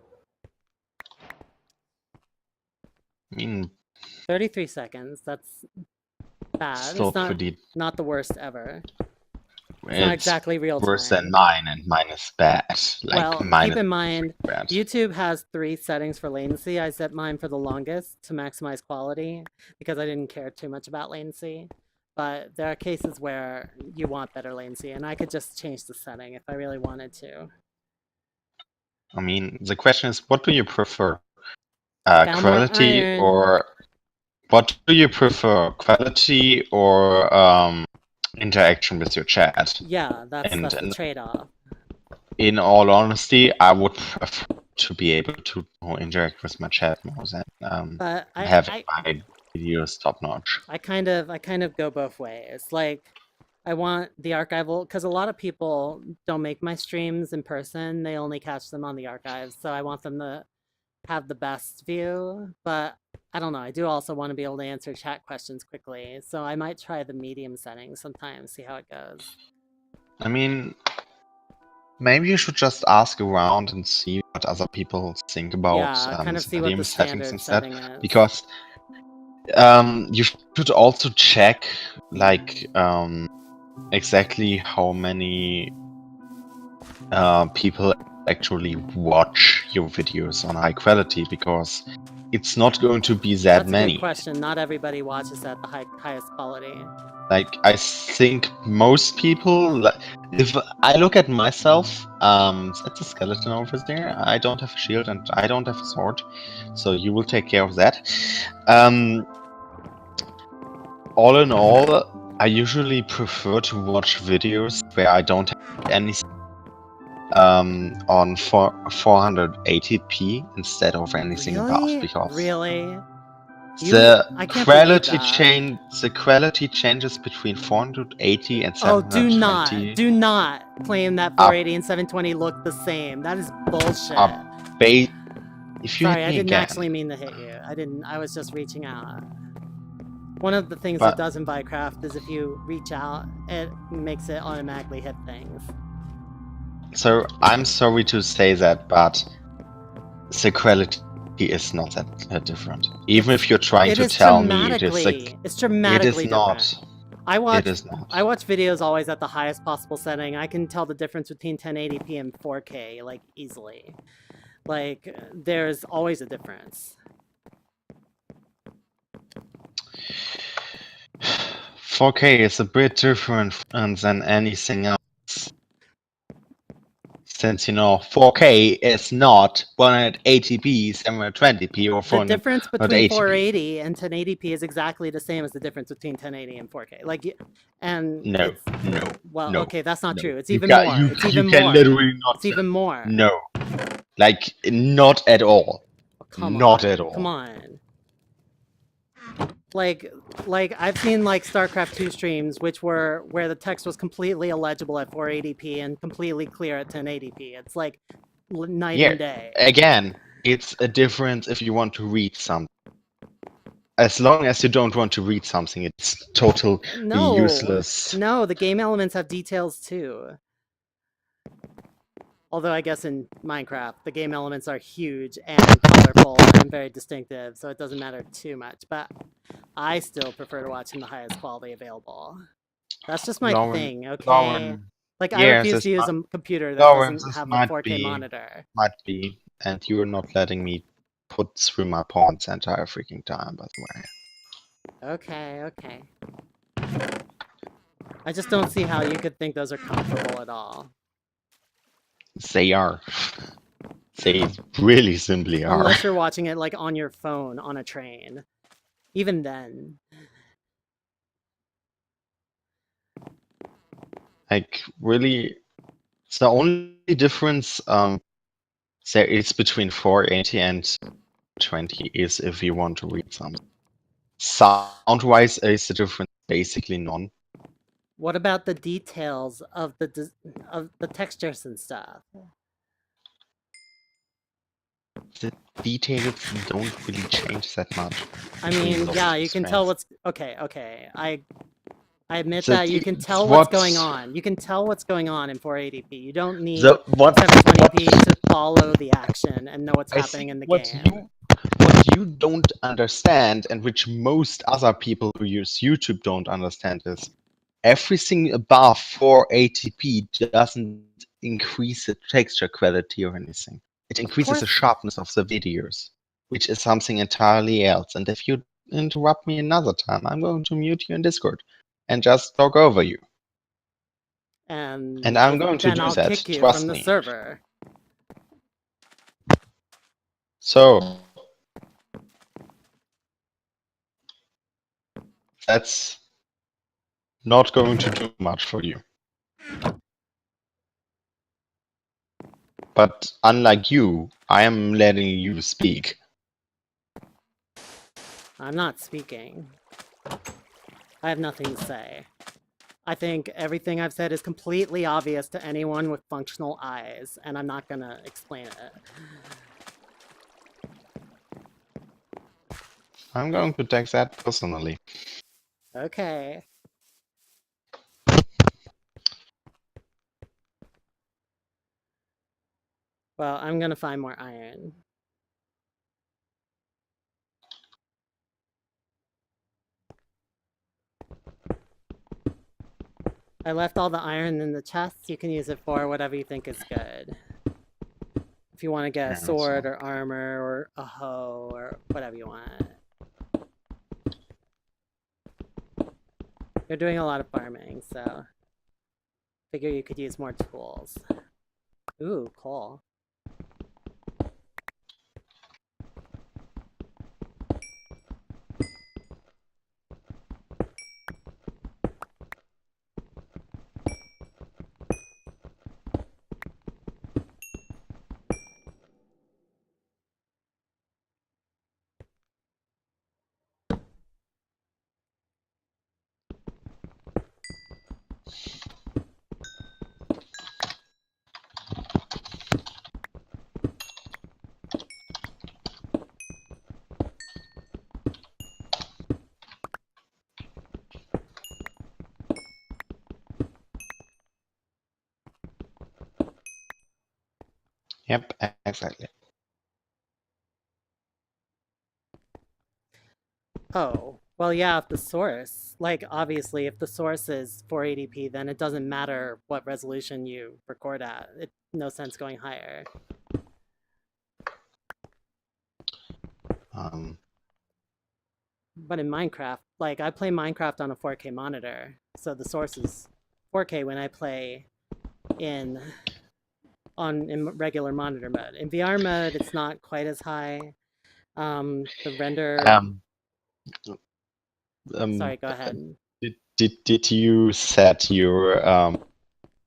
I mean, 33 seconds. That's bad. still It's not, pretty. not the worst ever. It's It's not exactly real worse time. than mine, and mine is bad. Like, Well, mine keep in mind, bad. YouTube has 3 settings for latency. I set mine for the longest to maximize quality because I didn't care too much about latency. But there are cases where you want better latency, and I could just change the setting if I really wanted to. I mean, the question is, what do you prefer? Found more Quality iron. or what do you prefer? Quality or interaction with your chat? Yeah, that's And the trade-off. in all honesty, I would prefer to be able to interact with my chat more than But having my videos top notch. I kind of go both ways. Like, I want the archival because a lot of people don't make my streams in person. They only catch them on the archives. So I want them to have the best view. But I don't know. I do also want to be able to answer chat questions quickly. So I might try the medium settings sometimes, see how it goes. I mean, maybe you should just ask around and see what other people think about Yeah, kind of see what the medium settings standard instead. setting is. Because you should also check like exactly how many people actually watch your videos on high quality, because it's not going to be that That's many. a good question. Not everybody watches at the highest quality. Like, I think most people, if I look at myself, that's a skeleton over there. I don't have a shield and I don't have a sword, so you will take care of that. All in all, I usually prefer to watch videos where I don't have any on 480p instead of anything above, because Really? the I can't believe that. the quality changes between 480 and Oh, 720. do not claim that 480 and 720 look the same. That is bullshit. If you Sorry, hit I me didn't again, actually mean to hit you. I was just reaching out. One of the things but it does in Vivecraft is if you reach out, it makes it automatically hit things. so I'm sorry to say that, but the quality is not that different. Even if you're trying to tell me it is, it's dramatically different. not. I watch It is not. I watch videos always at the highest possible setting. I can tell the difference between 1080p and 4K like easily. Like, there's always a difference. 4K is a bit different than anything else. Since, 4K is not 180p, 720p, or 480p. The difference between 480 and 1080p is exactly the same as the difference between 1080 and 4K. Like, and no, well, no, okay, that's not no. true. It's You even can- more. you- It's you even can more. literally not It's even more. No, like, not at all. Come Not on. at all. Come on. Like I've seen like StarCraft 2 streams where the text was completely illegible at 480p and completely clear at 1080p. It's like night and day. Again, it's a difference if you want to read something. As long as you don't want to read something, it's totally useless. No, the game elements have details too. Although I guess in Minecraft, the game elements are huge and colorful and very distinctive, so it doesn't matter too much. But I still prefer to watch in the highest quality available. That's just my thing, okay? Like, I Yes, refuse this to use a computer that Lawrence, doesn't this have a 4K monitor. might be, and you're not letting me put through my pawn entire freaking time, by the way. Okay, okay. I just don't see how you could think those are comfortable at all. They are. They really simply are. Unless you're watching it, like, on your phone on a train. Even then. Like, really, the only difference there is between 480 and 20 is if you want to read something. Sound-wise, is the difference basically none. What about the details of the textures and stuff? The details don't really change that much. I mean, those yeah, two you can tell strands. what's okay. I admit The that you can it's tell what's going on. You can tell what's going on in 480p. You don't need what 720p to follow the action and know what's I happening think in the what game. you don't understand, and which most other people who use YouTube don't understand, is everything above 480p doesn't increase the texture quality or anything. It Of increases the course, sharpness of the videos, which is something entirely else. And if you interrupt me another time, I'm going to mute you in Discord and just talk over you. And and I'm going to then do I'll that, kick you trust from the me. server. So that's not going to do much for you. But unlike you, I am letting you speak. I'm not speaking. I have nothing to say. I think everything I've said is completely obvious to anyone with functional eyes, and I'm not gonna explain it. I'm going to take that personally. Okay. Well, I'm gonna find more iron. I left all the iron in the chest. You can use it for whatever you think is good. If you want to get a sword or armor or a hoe or whatever you want. You're doing a lot of farming, so figure you could use more tools. Ooh, coal. Yep, exactly. Oh, well, yeah, if the source, like, obviously, if the source is 480p, then it doesn't matter what resolution you record at. It's no sense going higher. But in Minecraft, like, I play Minecraft on a 4K monitor, so the source is 4K when I play in regular monitor mode. In VR mode, it's not quite as high. The render. Sorry, go ahead. Did you set your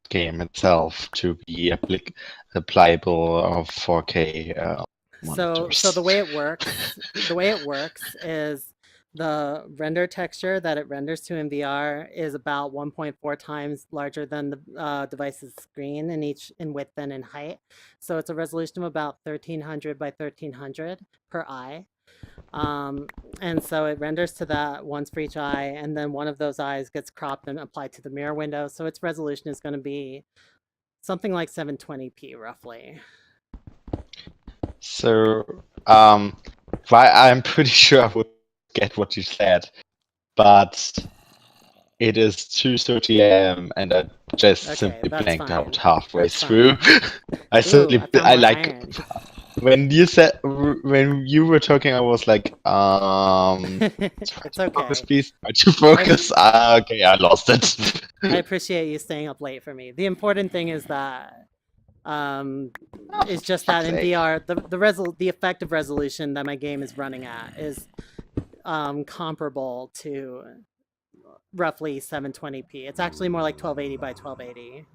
game itself to be applicable of 4K monitors? So the way it works is the render texture that it renders to in VR is about 1.4 times larger than the device's screen in width and in height. So it's a resolution of about 1300 by 1300 per eye. And so it renders to that once for each eye, and then one of those eyes gets cropped and applied to the mirror window. So its resolution is going to be something like 720p roughly. So, I'm pretty sure I would get what you said, but it is 2:30 a.m. and I just Okay, simply that's blanked out fine. halfway That's through. fine. I Ooh, I found I more like iron. when you were talking, I was like, try It's to focus, okay. please. Try to focus. Okay, I lost it. I appreciate you staying up late for me. The important thing is that Oh, is for just that fuck's in sake. VR, the effective resolution that my game is running at is comparable to roughly 720p. It's actually more like 1280 by 1280,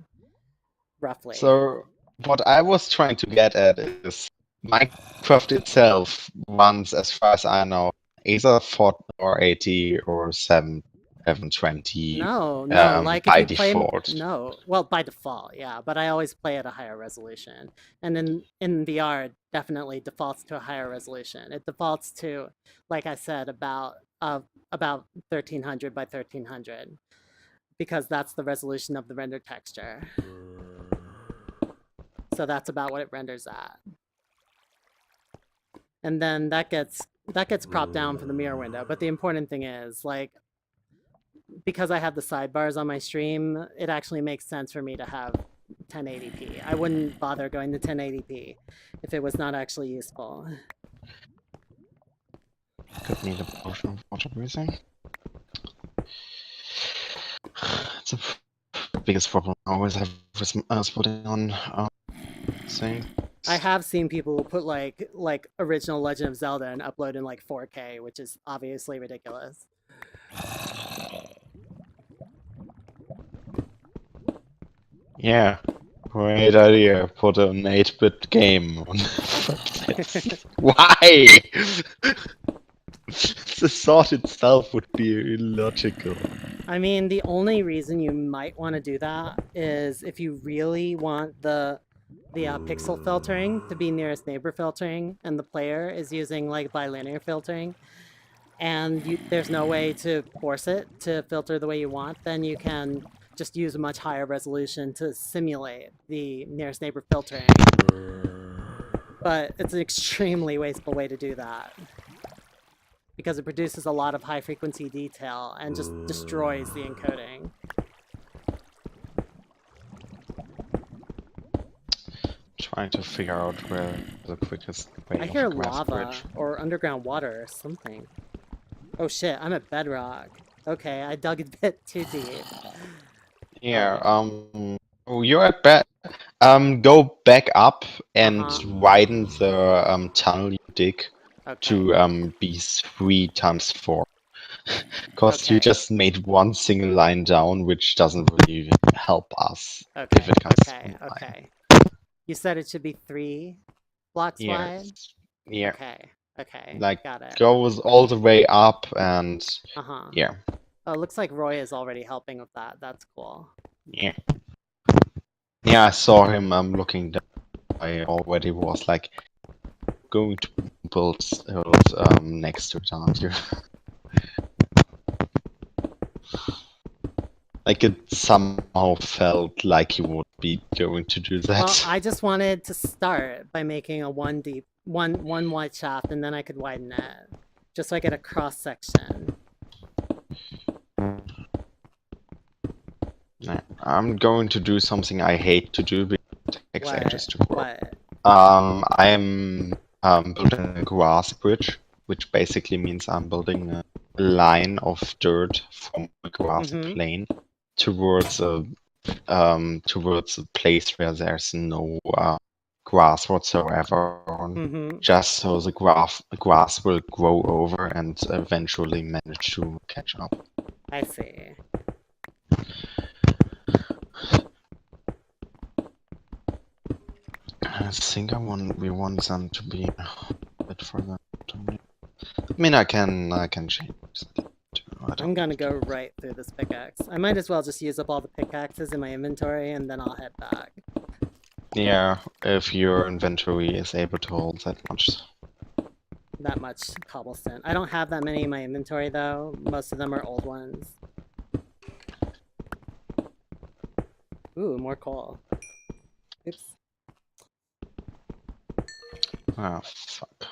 roughly. So what I was trying to get at is Minecraft itself runs, as far as I know, either 480 or 720 No, like if by you play default. no, well by default, yeah, but I always play at a higher resolution. And in VR it definitely defaults to a higher resolution. It defaults to, like I said, about 1300 by 1300 because that's the resolution of the render texture. So that's about what it renders at. And then that gets cropped down for the mirror window. But the important thing is, like, because I have the sidebars on my stream, it actually makes sense for me to have 1080p. I wouldn't bother going to 1080p if it was not actually useful. Could need a potion of water breathing. It's the biggest problem I always have with putting on things. I have seen people put like original Legend of Zelda and upload in like 4K, which is obviously ridiculous. Yeah, great idea. Put an 8-bit game on. Why? The thought itself would be illogical. I mean, the only reason you might want to do that is if you really want the pixel filtering to be nearest neighbor filtering, and the player is using like bilinear filtering, and there's no way to force it to filter the way you want, then you can just use a much higher resolution to simulate the nearest neighbor filtering. But it's an extremely wasteful way to do that because it produces a lot of high frequency detail and just destroys the encoding. Trying to figure out where the quickest way I of hear grass lava bridge. or underground water or something. Oh shit, I'm at bedrock. Okay, I dug a bit too deep. Yeah, Alright. oh, you're at back. Go back up and Uh-huh. widen the tunnel you dig Okay. to be 3 times 4. Because you Okay. just made one single line down, which doesn't really help us if Okay. it comes to Okay. line. Okay. You said it should be 3 blocks wide? Yes. Yeah. Okay. Okay. Like Got it. goes all the way up and Uh-huh. yeah. Oh, it looks like Roy is already helping with that. That's cool. Yeah. Yeah, I saw him looking down. I already was like going to build next to it, aren't you? Like it somehow felt like you would be going to do that. Well, I just wanted to start by making a one wide shaft, and then I could widen it. Just so I get a cross section. I'm going to do something I hate to do because it takes ages to grow. What? I am building a grass bridge, which basically means I'm building a line of dirt from a grassy plain towards a place where there's no grass whatsoever, just so the grass will grow over and eventually manage to catch up. I see. I think we want them to be a bit further. I mean, I can change it. I'm gonna go right through this pickaxe. I might as well just use up all the pickaxes in my inventory and then I'll head back. Yeah, if your inventory is able to hold that much. That much cobblestone. I don't have that many in my inventory though. Most of them are old ones. Ooh, more coal. Oops. Ah, fuck.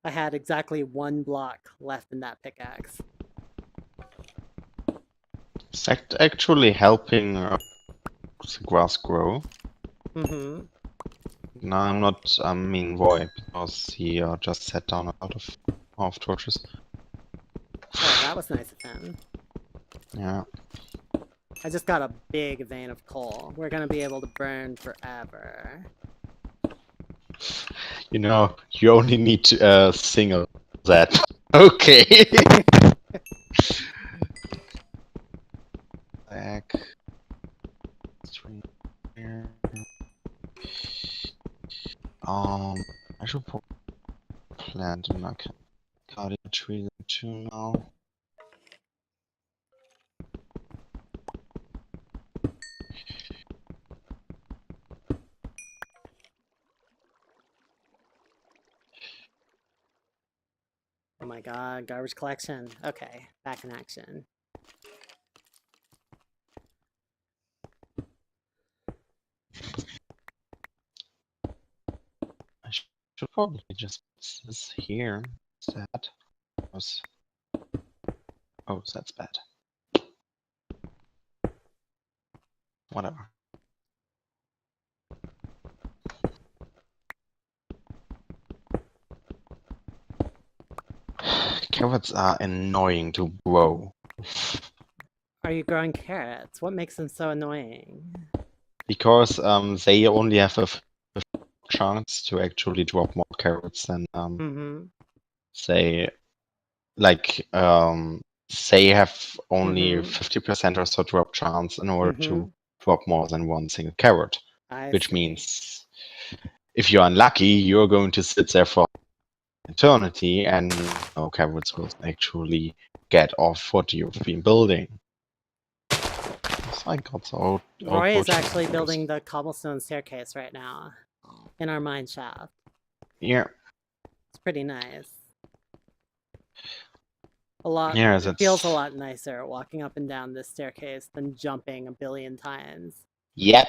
I had exactly 1 block left in that pickaxe. It's actually helping the grass grow. Mm-hmm. No, I'm not. I mean, Roy, because he just set down a lot of torches. Oh, that was nice of him. Yeah. I just got a big vein of coal. We're gonna be able to burn forever. You know, you only need to single that. Okay. Back. Stream here. I should put plant in my cardio tree too now. Oh my god, garbage collection. Okay, back in action. I should probably just put this here instead. Oh, that's bad. Whatever. Carrots are annoying to grow. Are you growing carrots? What makes them so annoying? Because they only have a chance to actually drop more carrots than Mm-hmm. say like they have only Mm-hmm. 50% or so drop chance in order Mm-hmm. to drop more than one single carrot. I Which see. means if you're unlucky, you're going to sit there for eternity and no carrots will actually get off what you've been building. So I got the old Roy is wood. actually building the cobblestone staircase right now in our mine shaft. Yeah. It's pretty nice. A lot. Yeah, It feels a that's lot nicer walking up and down this staircase than jumping a billion times. yep.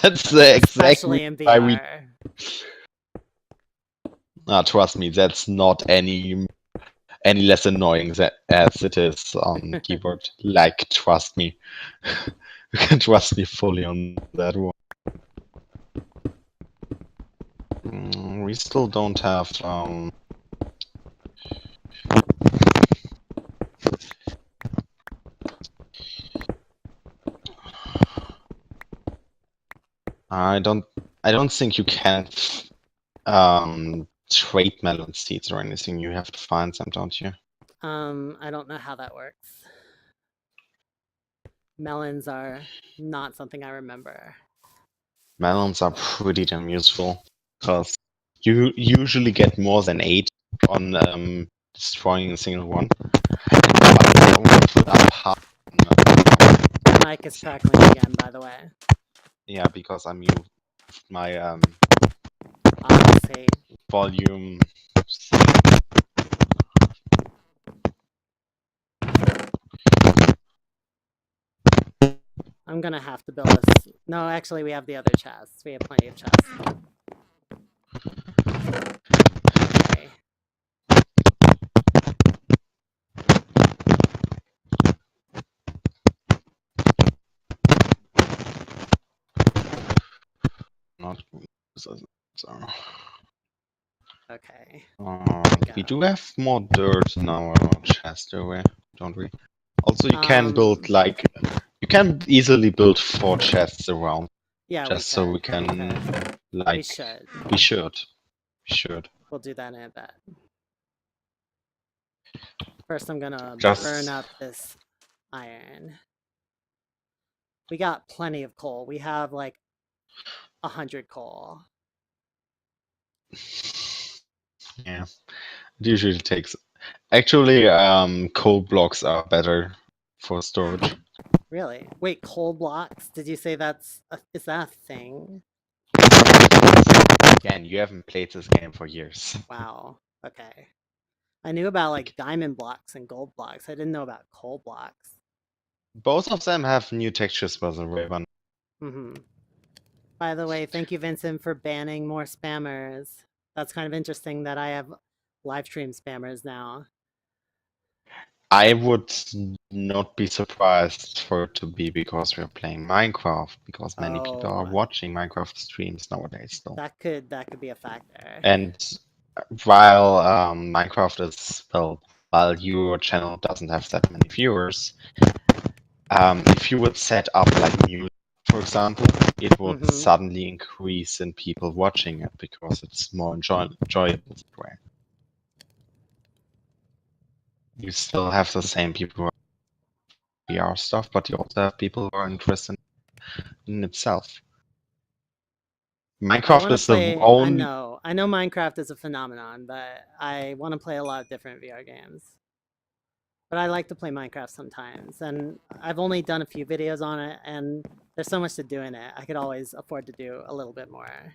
That's the exact Especially in why we VR. trust me, that's not any less annoying as it is on keyboard. Like, trust me. You can trust me fully on that one. We still don't have I don't think you can trade melon seeds or anything. You have to find them, don't you? I don't know how that works. Melons are not something I remember. Melons are pretty damn useful because you usually get more than 8 on destroying a single one. But we'll put up half. The mic is crackling again, by the way. Yeah, because I moved my I see. volume. I'm gonna have to build this. No, actually, we have the other chests. We have plenty of chests. Okay. Not. So, Okay. we do have more dirt in our chest, don't we? Also, you can build like you can easily build 4 chests around. Yeah, just so we can like we should. We should. We'll do that in a bit. First, I'm gonna Just burn up this iron. We got plenty of coal. We have like 100 coal. yeah, it usually takes. Actually, coal blocks are better for storage. Really? Wait, coal blocks? Did you say is that a thing? Again, you haven't played this game for years. Wow. Okay. I knew about like diamond blocks and gold blocks. I didn't know about coal blocks. Both of them have new textures, by the way. By the way, thank you, Vincent, for banning more spammers. That's kind of interesting that I have live stream spammers now. I would not be surprised for it to be because we're playing Minecraft, because many people are Oh, watching Minecraft streams nowadays, though. that could be a factor. And while Minecraft is, well, while your channel doesn't have that many viewers, if you would set up like music, for example, it would Mhm. suddenly increase in people watching it because it's more enjoyable that way. You still have the same people who are VR stuff, but you also have people who are interested in itself. I Minecraft want to is the play. only. I know Minecraft is a phenomenon, but I want to play a lot of different VR games. But I like to play Minecraft sometimes, and I've only done a few videos on it, and there's so much to do in it. I could always afford to do a little bit more.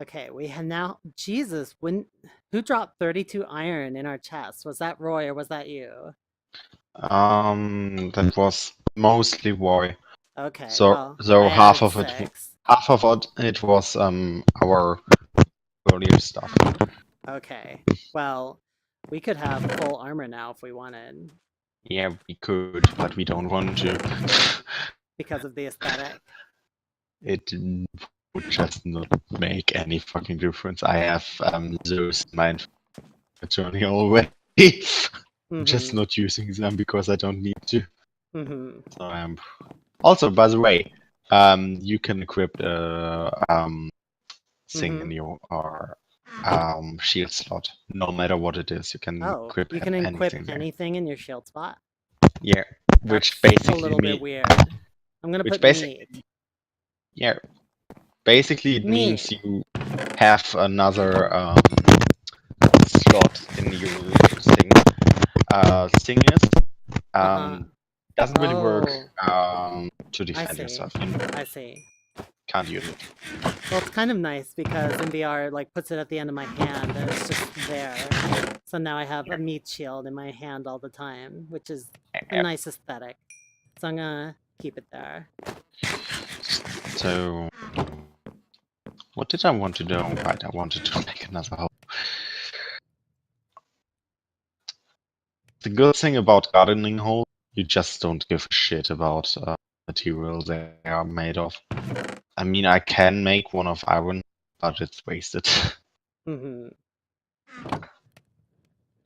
Okay, we have now. Jesus, who dropped 32 iron in our chest? Was that Roy or was that you? That was mostly Roy. Okay, So well, so I half added of it 6. was our earlier stuff. Okay, well, we could have full armor now if we wanted Yeah, we could, but we don't want to. because of the aesthetic. It would just not make any fucking difference. I have those in my inventory already. I'm just Mm-hmm. not using them because I don't need to. Mm-hmm. So also, by the way, you can equip thing Mm-hmm. in your shield slot, no matter what it is. You can Oh, equip you can equip anything there. anything in your shield spot? Yeah, That's which a basically little bit means weird. I'm gonna which put meat. yeah, basically it Meat. means you have another slot in your thing. Thing is, Uh-huh. doesn't really work Oh, to I defend see. yourself. You I see. can't use it. Well, it's kind of nice because MBR like puts it at the end of my hand and it's just there. So now I have a meat shield in my hand all the time, which is a nice aesthetic. So I'm gonna keep it there. So, what did I want to do? Right, I wanted to make another hole. The good thing about gardening holes, you just don't give a shit about material they are made of. I mean, I can make one of iron, but it's wasted. Mm-hmm.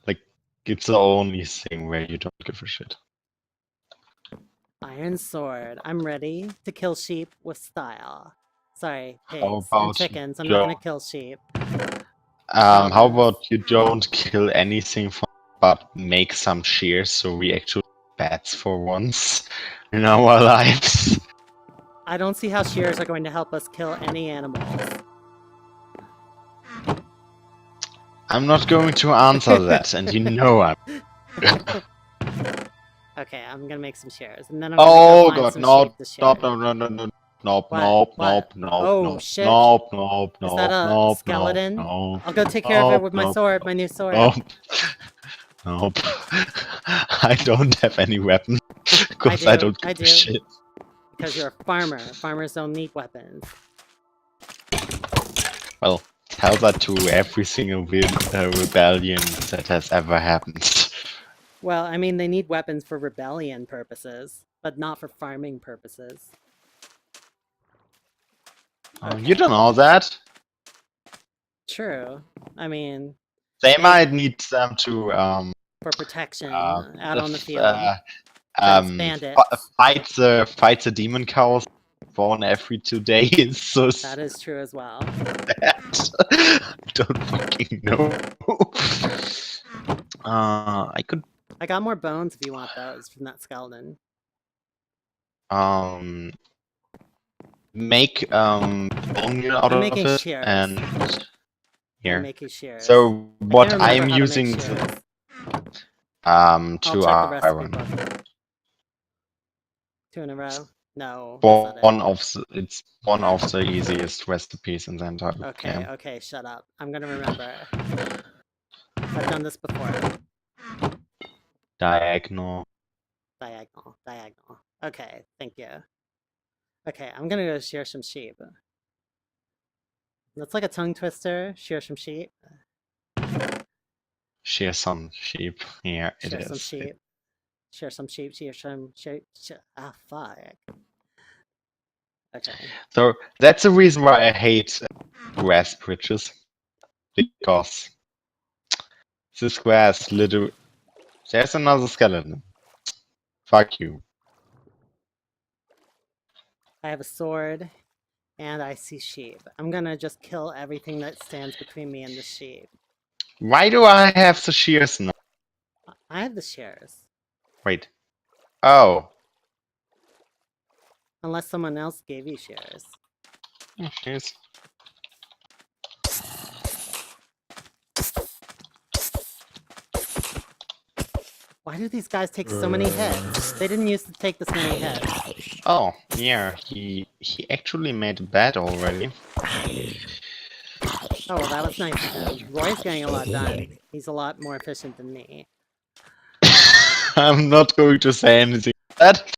Like, it's the only thing where you don't give a shit. Iron sword. I'm ready to kill sheep with style. Sorry, How pigs and about chickens. I'm not you gonna kill sheep. how Promise. about you don't kill anything but make some shears so we actually bats for once in our lives? I don't see how shears are going to help us kill any animals. I'm not going to answer that, and you know I'm. Okay, I'm gonna make some shears, and then I'm gonna go Oh find god, some no, sheep to stop, shear. no, no, no, no, nope, What? nope, What? nope, nope, Oh, nope, shit. nope, nope, Is that nope, a nope, nope, skeleton? nope, I'll go take care of it with my nope, sword, my new sword. nope, nope. I don't have any weapons because I don't I give a do. shit. Because you're a farmer. Farmers don't need weapons. Well, tell that to every single rebellion that has ever happened. Well, I mean, they need weapons for rebellion purposes, but not for farming purposes. You Okay. don't know that. True. I mean, They they might need them to for protection uh, out on the f- field uh, against bandits. fight the demon cows born every 2 days. So That is true as well. that I don't fucking know. I could I got more bones if you want those from that skeleton. um make bone meal out I'm of making it shears. and I'm here. making shears. So I can't what remember I'm how to make using shears. I'll to check the recipe iron. book. 2 in a row? No, that's not it. It's one of the easiest recipes in the entire Okay, game. okay, shut up. I'm gonna remember. I've done this before. Diagonal. Diagonal, diagonal. Okay, thank you. Okay, I'm gonna go shear some sheep. That's like a tongue twister. Shear some sheep. Shear some sheep. Yeah, it Shear some is. sheep. Shear some sheep. Shear some sheep. Ah, fuck. Okay. So that's the reason why I hate grass bridges. Because this grass literally... There's another skeleton. Fuck you. I have a sword, and I see sheep. I'm gonna just kill everything that stands between me and the sheep. Why do I have the shears now? I have the shears. Wait. Oh. Unless someone else gave you shears. Shears. Why do these guys take so many hits? They didn't used to take this many hits. Oh, yeah, he actually made a bed already. Oh, well, that was nice of him. Roy's getting a lot done. He's a lot more efficient than me. I'm not going to say anything about that.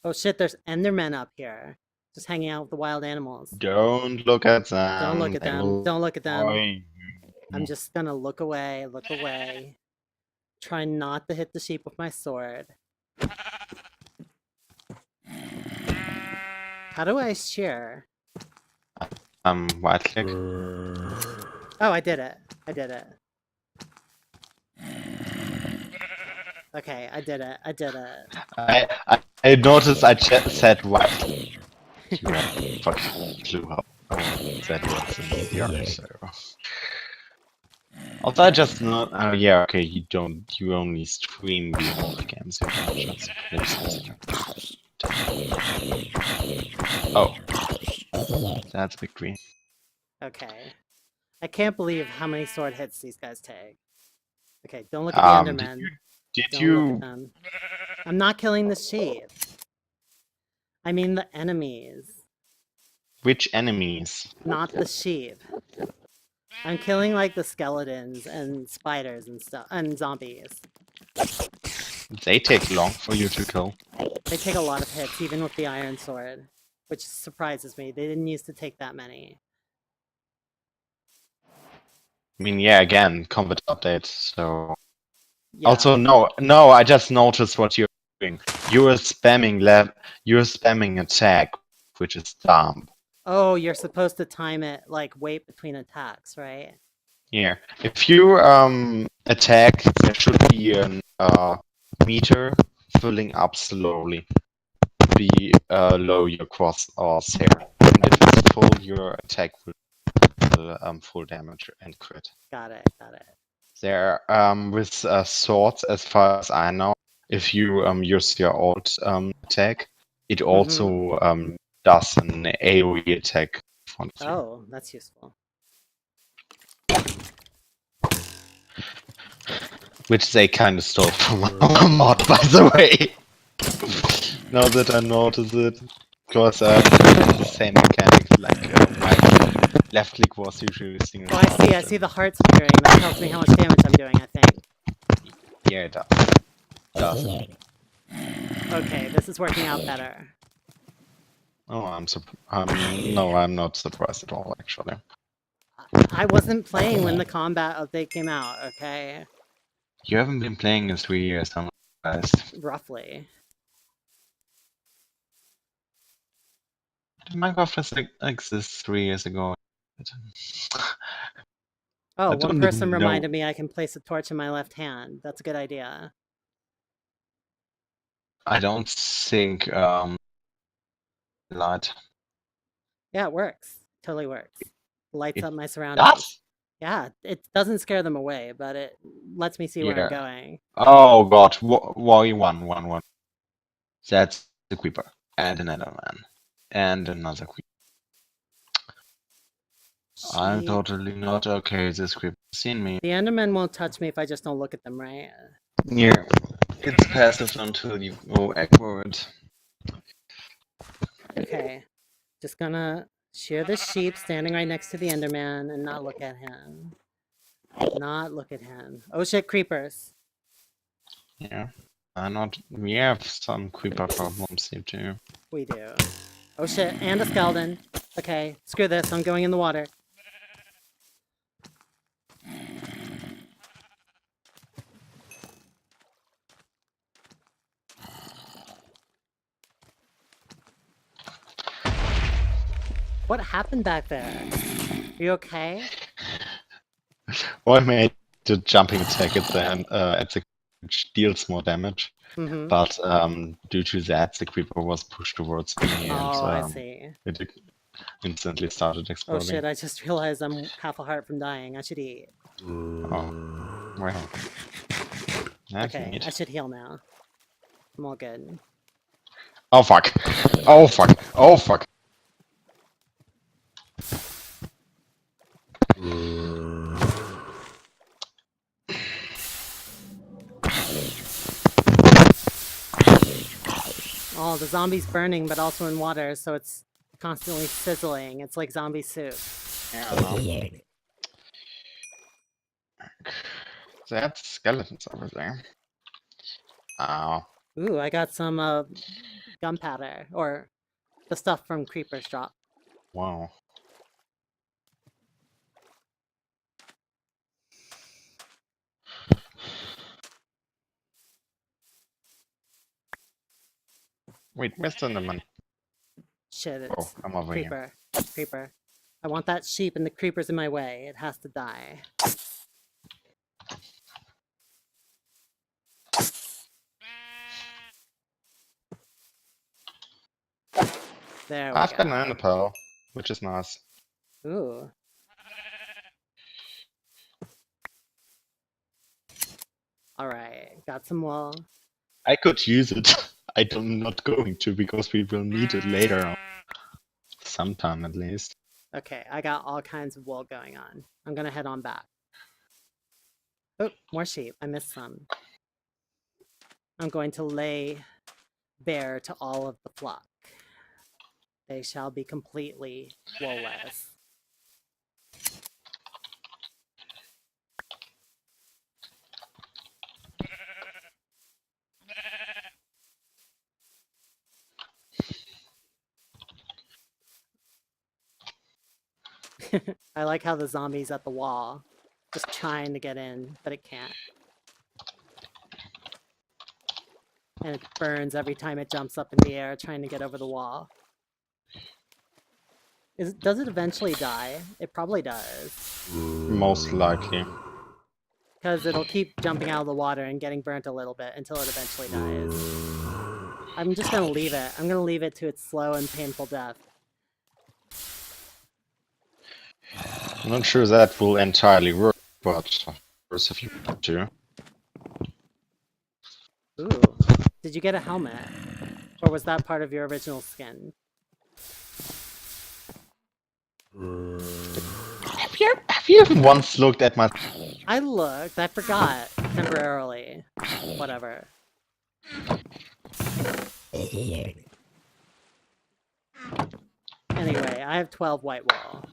Oh shit, there's Endermen up here. Just hanging out with the wild animals. Don't look at them. Don't look at They them. will Don't look at them. annoy I'm you. just gonna look away, look away. Try not to hit the sheep with my sword. How do I shear? Right click. Oh, I did it. I did it. Okay, I did it. I did it. I noticed I said right click. You have fucking clue how that works in VR, so... Also, I just not. Oh, yeah, okay, you don't. You only stream VR games. You don't just play something. Oh. That's big green. Okay. I can't believe how many sword hits these guys take. Okay, don't look at the Endermen. Did Don't you... look at them. I'm not killing the sheep. I mean the enemies, Which enemies? not the sheep. I'm killing like the skeletons and spiders and stuff and zombies. They take long for you to kill. They take a lot of hits, even with the iron sword, which surprises me. They didn't used to take that many. I mean, yeah, again, combat update, so... Yeah. Also, no, I just noticed what you're doing. You're spamming attack, which is dumb. Oh, you're supposed to time it, like, wait between attacks, right? Yeah. If you attack, there should be a meter filling up slowly below your crosshair. And if it's full, your attack will full damage and crit. Got it, got it. There, with swords, as far as I know, if you use your alt attack, it also does an AoE attack. Oh, that's useful. Which they kind of stole from our mod, by the way. Now that I notice it, because the same mechanic, like my left click was usually single. Oh, I see the hearts appearing. That tells me how much damage I'm doing, I think. Yeah, it does. Okay, this is working out better. Oh, no, I'm not surprised at all, actually. I wasn't playing when the combat update came out, okay? You haven't been playing in 3 years, I'm surprised. Roughly. Minecraft exists 3 years ago. Oh, one don't person know. reminded me I can place a torch in my left hand. That's a good idea. I don't think light. Yeah, it works. Totally works. Lights It up my surroundings. does? Yeah, it doesn't scare them away, but it lets me see where I'm Yeah. going. Oh god, one. That's the creeper. And another man. And another creeper. I'm Sheep. totally not okay. This creeper has seen me. The Endermen won't touch me if I just don't look at them, right? Yeah. It's passive until you go accurate. Okay. Just gonna shear this sheep standing right next to the Enderman and not look at him. Not look at him. Oh shit, creepers. Yeah. We have some creeper problems here too. We do. Oh shit, and a skeleton. Okay, screw this. I'm going in the water. What happened back there? Are you okay? Well, I made the jumping attack at the which deals more damage, Mm-hmm. but due to that, the creeper was pushed towards me, and Oh, I see. it instantly started Oh exploding. shit, I just realized I'm half a heart from dying. I should eat. Oh, well. That's Okay, neat. I should heal now. I'm all good. Oh fuck! Oh fuck! Oh fuck! Oh, the zombie's burning, but also in water, so it's constantly sizzling. It's like zombie soup. Yeah, I know. That's skeletons over there. Oh, Ooh, I got some gunpowder, or the stuff from Creeper's drop. wow. Wait, where's the lemon? Shit, Oh, it's I'm over here. Creeper. Creeper. I want that sheep and the creeper's in my way. It has to die. There we I've got an go. apple, which is nice. Ooh. Alright, got some wool. I could use it. I'm not going to because we will need it later on. Sometime at least. Okay, I got all kinds of wool going on. I'm gonna head on back. Oh, more sheep. I missed some. I'm going to lay bare to all of the flock. They shall be completely woolless. I like how the zombie's at the wall, just trying to get in, but it can't. And it burns every time it jumps up in the air trying to get over the wall. Does it eventually die? It probably does. Most likely. Because it'll keep jumping out of the water and getting burnt a little bit until it eventually dies. I'm just gonna leave it. I'm gonna leave it to its slow and painful death. I'm not sure that will entirely work, but of course if you want to. Ooh. Did you get a helmet? Or was that part of your original skin? Have you ever once looked at my... I looked. I forgot. Temporarily. Whatever. Anyway, I have 12 white wool.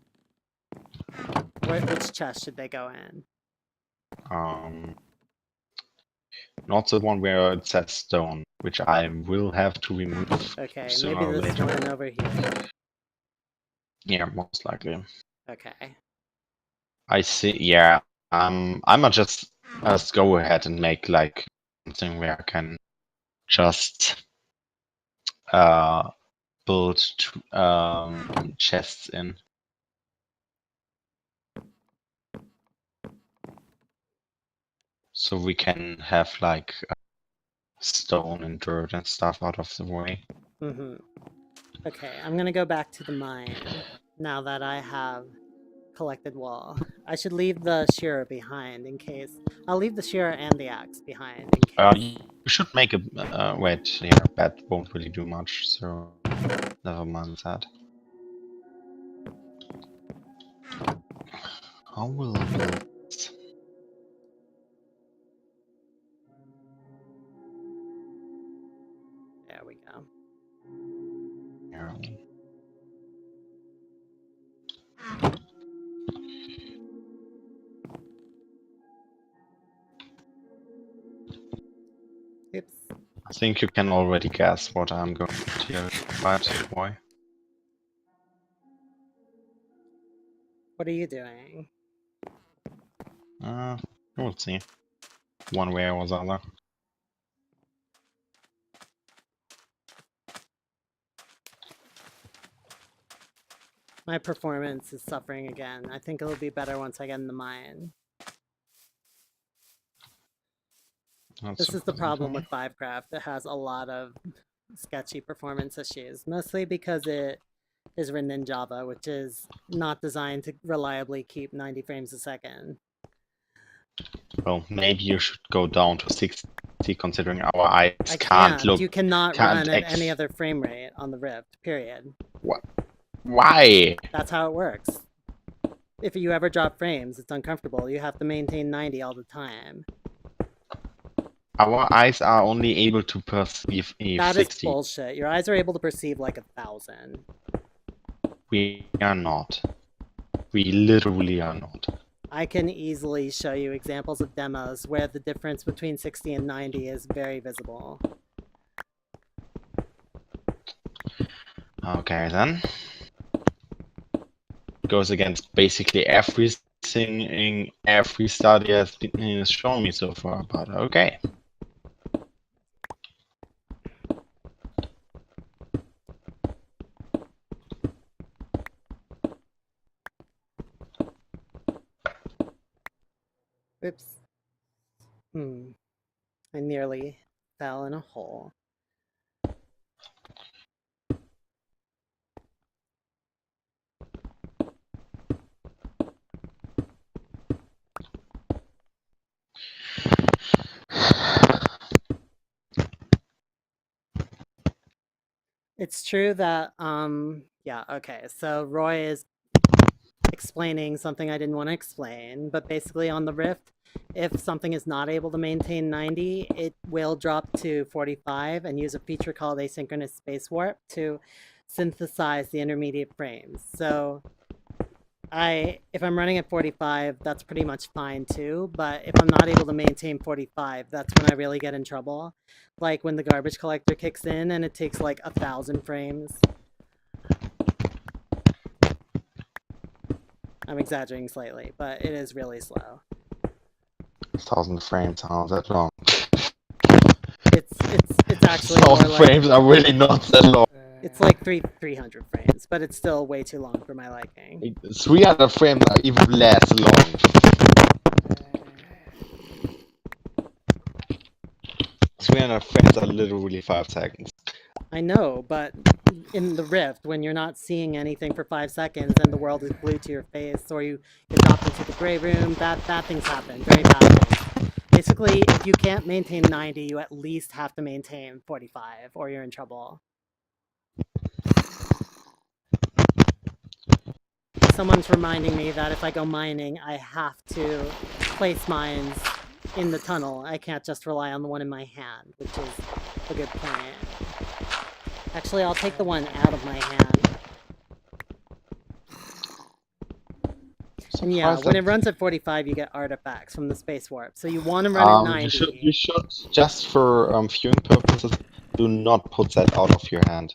Which chest should they go in? Not the one where it says stone, which I will have to remove Okay, sooner maybe or this later. one over here. Yeah, most likely. Okay. I see. Yeah. I'ma just go ahead and make like something where I can just build chests in. So we can have like stone and dirt and stuff out of the way. Mm-hmm. Okay, I'm gonna go back to the mine now that I have collected wool. I should leave the shearer behind in case. I'll leave the shearer and the axe behind in case. You should make a wait. Yeah, that won't really do much. So never mind that. How will I build this? There we go. Here. Oops. I think you can already guess what I'm going to do, right, boy? What are you doing? We'll see. One way or the other. My performance is suffering again. I think it'll be better once I get in the mine. This is the problem with Vivecraft. It has a lot of sketchy performance issues, mostly because it is written in Java, which is not designed to reliably keep 90 frames a second. Well, maybe you should go down to 60, considering our eyes I can't can't. look. You cannot can't run at any other frame rate on the Rift, period. What? Why? That's how it works. If you ever drop frames, it's uncomfortable. You have to maintain 90 all the time. Our eyes are only able to perceive a That is 60. bullshit. Your eyes are able to perceive like 1,000. We are not. We literally are not. I can easily show you examples of demos where the difference between 60 and 90 is very visible. Okay, then. Goes against basically everything in every study has been shown me so far, but okay. Oops. I nearly fell in a hole. It's true that, yeah, okay, so Roy is explaining something I didn't want to explain, but basically on the Rift, if something is not able to maintain 90, it will drop to 45 and use a feature called asynchronous space warp to synthesize the intermediate frames. So if I'm running at 45, that's pretty much fine too, but if I'm not able to maintain 45, that's when I really get in trouble. Like when the garbage collector kicks in and it takes like 1,000 frames. I'm exaggerating slightly, but it is really slow. 1,000 frames aren't that long. It's actually more 1,000 like, frames are really not that long. it's like 300 frames, but it's still way too long for my liking. 300 frames are even less long. 300 frames are literally 5 seconds. I know, but in the Rift, when you're not seeing anything for 5 seconds and the world is glued to your face, or you get dropped into the gray room, bad things happen very badly. Basically, if you can't maintain 90, you at least have to maintain 45, or you're in trouble. Someone's reminding me that if I go mining, I have to place mines in the tunnel. I can't just rely on the one in my hand, which is a good point. Actually, I'll take the one out of my hand. And yeah, when it runs at 45, you get artifacts from the space warp. So you want to run at 90. You should, just for viewing purposes, do not put that out of your hand.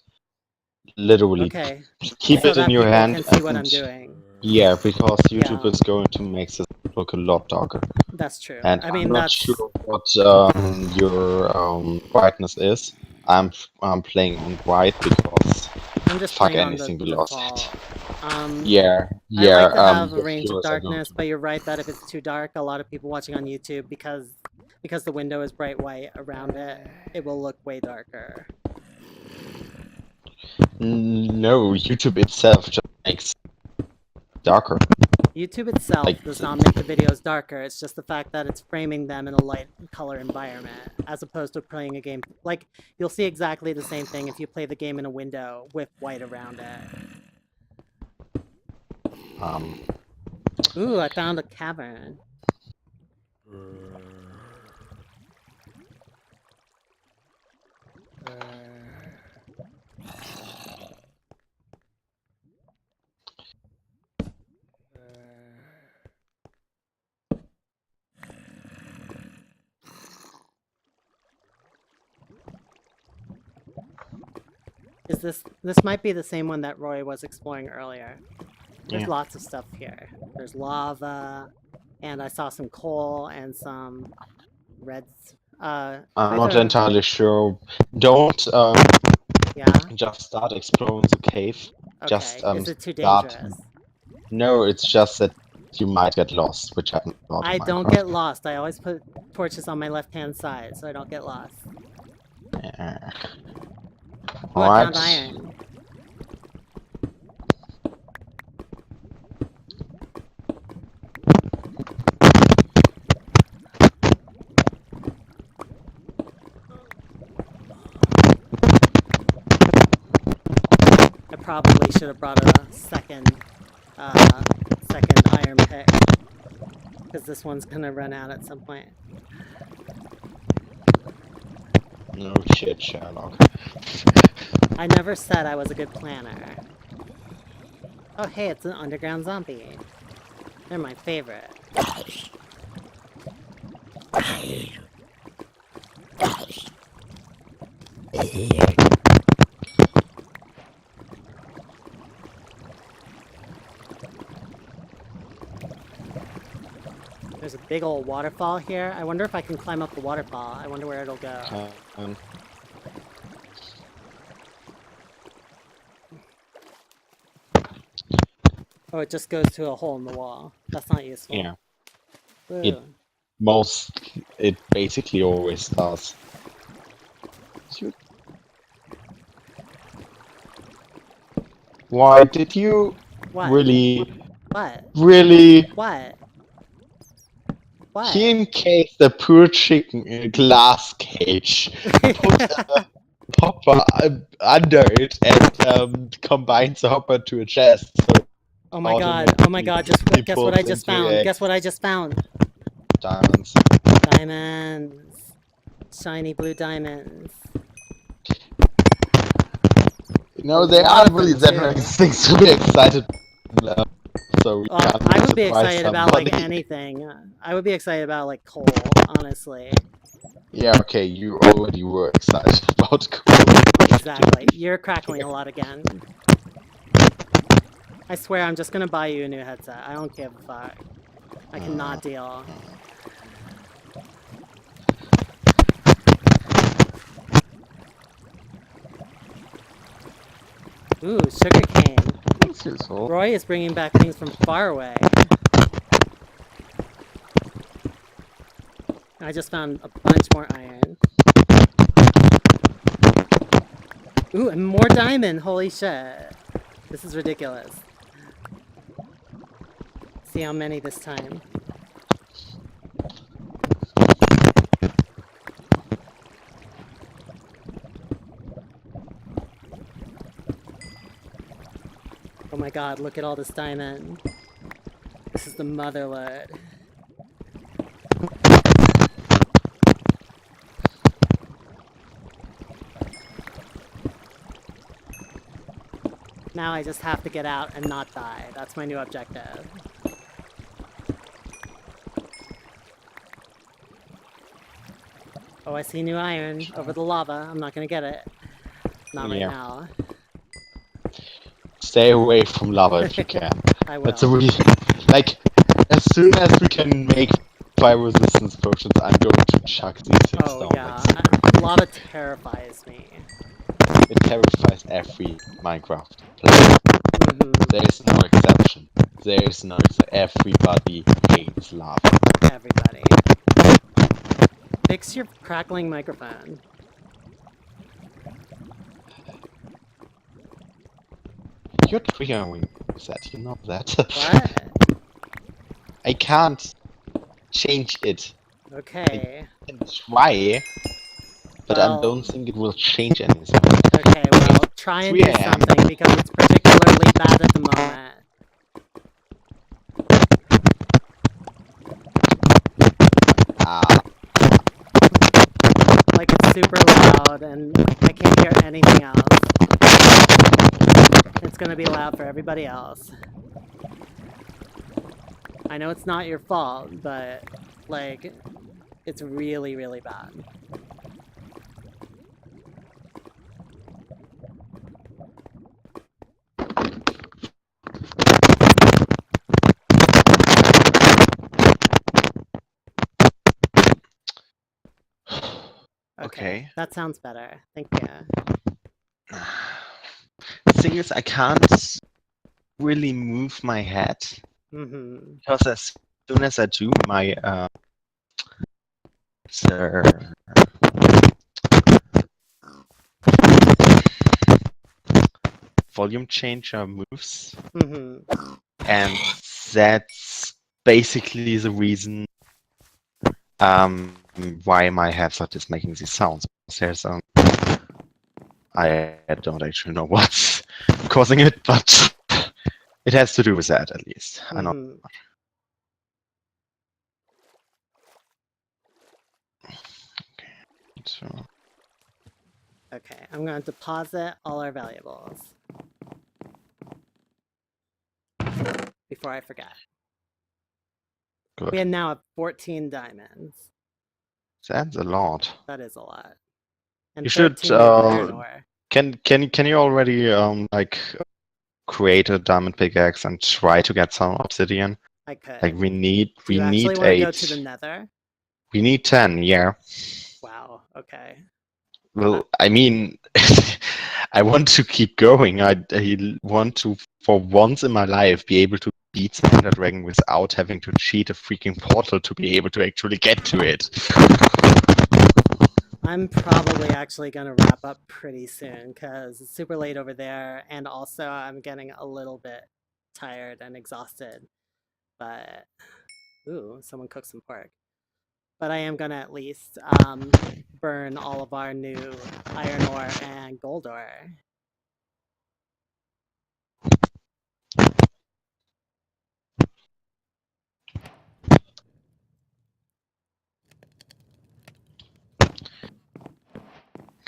Literally. Okay. Keep So it in that your people hand. can see what I'm doing. Yeah, because YouTube Yeah. is going to make this look a lot darker. That's true. And I mean, I'm not that's sure what your brightness is. I'm playing on bright because I'm just fuck playing on anything the below default. that. Yeah. I like to have a your range of viewers are going darkness, to- but you're right that if it's too dark, a lot of people watching on YouTube, because the window is bright white around it, it will look way darker. No, YouTube itself just makes darker. YouTube itself Like, does not make the videos darker. It's just the fact that it's framing them in a light color environment, as opposed to playing a game. Like, you'll see exactly the same thing if you play the game in a window with white around it. Ooh, I found a cavern. Is this might be the same one that Roy was exploring earlier. There's Yeah. lots of stuff here. There's lava, and I saw some coal and some reds. I'm I not don't. entirely sure. Don't Yeah. just start exploring the cave. Just Okay. Is it too start. dangerous? No, it's just that you might get lost, which happens a lot in I don't Minecraft. get lost. I always put torches on my left-hand side, so I don't get lost. Yeah. Ooh, I found Alright. iron. I probably should have brought a second iron pick, because this one's gonna run out at some point. No shit, Sherlock. I never said I was a good planner. Oh hey, it's an underground zombie. They're my favorite. There's a big old waterfall here. I wonder if I can climb up the waterfall. I wonder where it'll go. Oh, it just goes to a hole in the wall. That's not useful. Yeah. Ooh. It basically always does. Why did you What? really, What? really What? What? he encased the poor chicken in a glass cage, put a hopper under it, and combined the hopper to a chest. So Oh my god, oh my god, automatically guess what I pulls just into found? a Guess what I just found? diamonds. Diamonds. Shiny blue diamonds. You know, A there lot aren't of really them, that many too. things to be excited about. So we can't I would be surprise excited about like somebody. anything. I would be excited about like coal, honestly. Yeah, okay, you already were excited about coal. Exactly. You're crackling a lot again. I swear I'm just gonna buy you a new headset. I don't give a fuck. I cannot deal. Ooh, sugarcane. That's useful. Roy is bringing back things from far away. I just found a bunch more iron. Ooh, and more diamond! Holy shit. This is ridiculous. See how many this time. Oh my god, look at all this diamond. This is the motherlode. Now I just have to get out and not die. That's my new objective. Oh, I see new iron over the lava. I'm not gonna get it. Not right Yeah. now. Stay away from lava if you can. I will. That's a really, like, as soon as we can make fire resistance potions, I'm going to chuck these things Oh down. yeah, Like, lava terrifies me. it terrifies every Minecraft player. There is no exception. There is no exception. Everybody hates lava. Everybody. Fix your crackling microphone. You're triggering that, you know that. What? I can't change it. Okay. I can try, but I Well, don't think it will change anything. okay, well, try and do 3 a.m. something because it's particularly bad at the moment. Like, it's super loud and I can't hear anything else. It's gonna be loud for everybody else. I know it's not your fault, but, like, it's really, really bad. Okay. That sounds better. Thank you. The thing is, I can't really move my head Mm-hmm. because as soon as I do, my the volume changer moves, Mm-hmm. and that's basically the reason why my headset is making these sounds. There's I don't actually know what's causing it, but it has to do with that at least. I know. Mm-hmm. So Okay, I'm going to deposit all our valuables before I forget. good. We now have 14 diamonds. That's a lot. That is a lot. And You should 13 iron ore. can you already like create a diamond pickaxe and try to get some obsidian? I could. Like we need Do you actually want to go to the nether? We need 10, yeah. Wow, okay. Well, I mean, I want to keep going. I want to, for once in my life, be able to beat the Ender Dragon without having to cheat a freaking portal to be able to actually get to it. I'm probably actually going to wrap up pretty soon because it's super late over there, and also I'm getting a little bit tired and exhausted. But, ooh, someone cooked some pork. But I am going to at least burn all of our new iron ore and gold ore.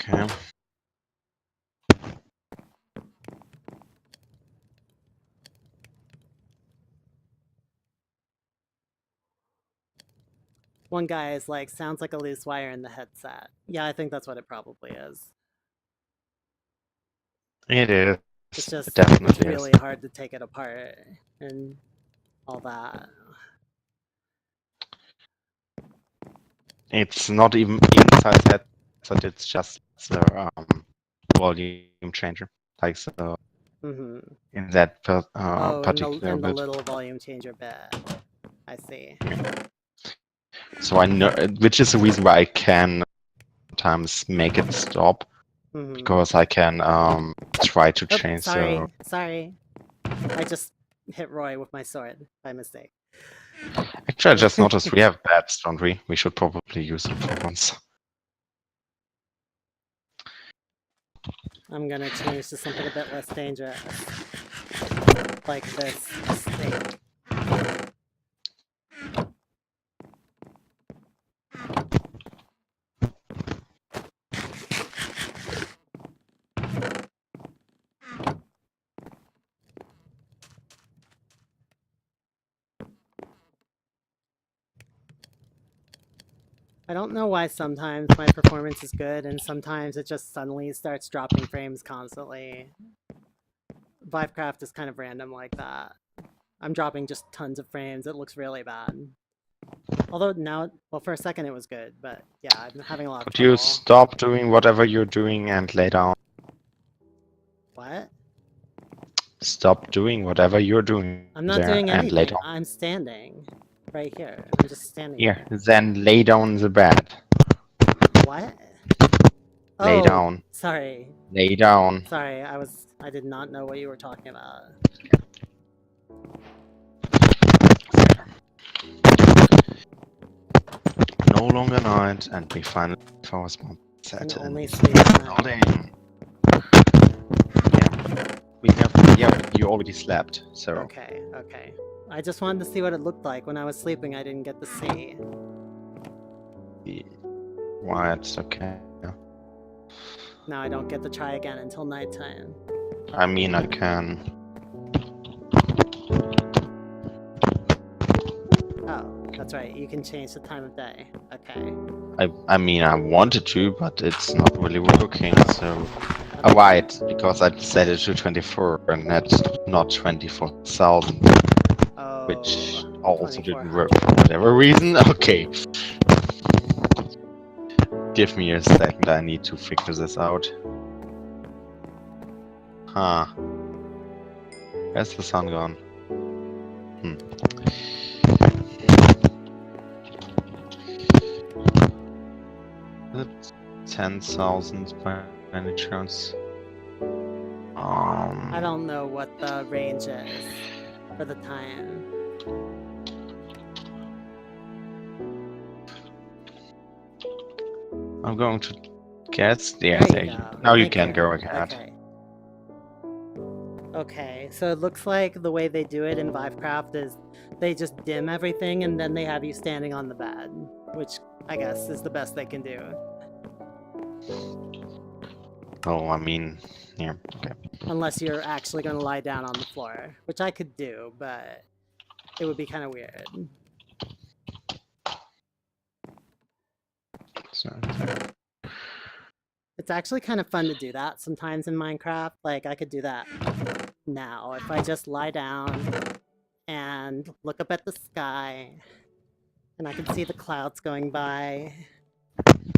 Okay. One guy is like, sounds like a loose wire in the headset. Yeah, I think that's what it probably is. It is. It's It just, definitely it's is. really hard to take it apart and all that. It's not even inside that, but it's just the volume changer. Like so, Mm-hmm. in that Oh, particular and the bit. little volume changer bit. I see. So I know, which is the reason why I can sometimes make it stop, Mm-hmm. because I can try to Oh, change sorry. I just hit Roy with my sword by mistake. Actually, I just noticed we have bats, don't we? We should probably use them for once. I'm gonna change to something a bit less dangerous. Like this steak. I don't know why sometimes my performance is good and sometimes it just suddenly starts dropping frames constantly. Vivecraft is kind of random like that. I'm dropping just tons of frames. It looks really bad. Although now, well, for a second it was good, but yeah, I'm having a lot of Could trouble. you stop doing whatever you're doing and lay down? What? Stop doing whatever you're doing. I'm not there doing and lay anything. down. I'm standing. Right here. I'm just standing Here, here. then lay down the bed. What? Lay Oh, down. sorry. Lay down. Sorry, I did not know what you were talking about. No longer night, and we finally found spawn I can set in. only sleep at night. Building. Yeah, we have. Yeah, you already slept, so. Okay, okay. I just wanted to see what it looked like. When I was sleeping, I didn't get to see. Why, it's okay. Now I don't get to try again until nighttime. I mean, I can. Oh, that's right. You can change the time of day. Okay. I mean, I wanted to, but it's not really working, so. Oh, right, because I set it to 24 and that's not 24,000, Oh, which also didn't work 2400. for whatever reason. Okay. Give me a second. and I need to figure this out. Huh. Where's the sun gone? Is it 10,000 by any chance? I don't know what the range is for the tie-in. I'm going to guess. Yeah, There you go. Now you Thank can go ahead. Okay. Okay, so it looks like the way they do it in Vivecraft is they just dim everything and then they have you standing on the bed, which I guess is the best they can do. Oh, I mean, yeah, okay. Unless you're actually going to lie down on the floor, which I could do, but it would be kind of weird. So, It's actually kind of fun to do that sometimes in Minecraft. Like, I could do that now if I just lie down and look up at the sky and I can see the clouds going by.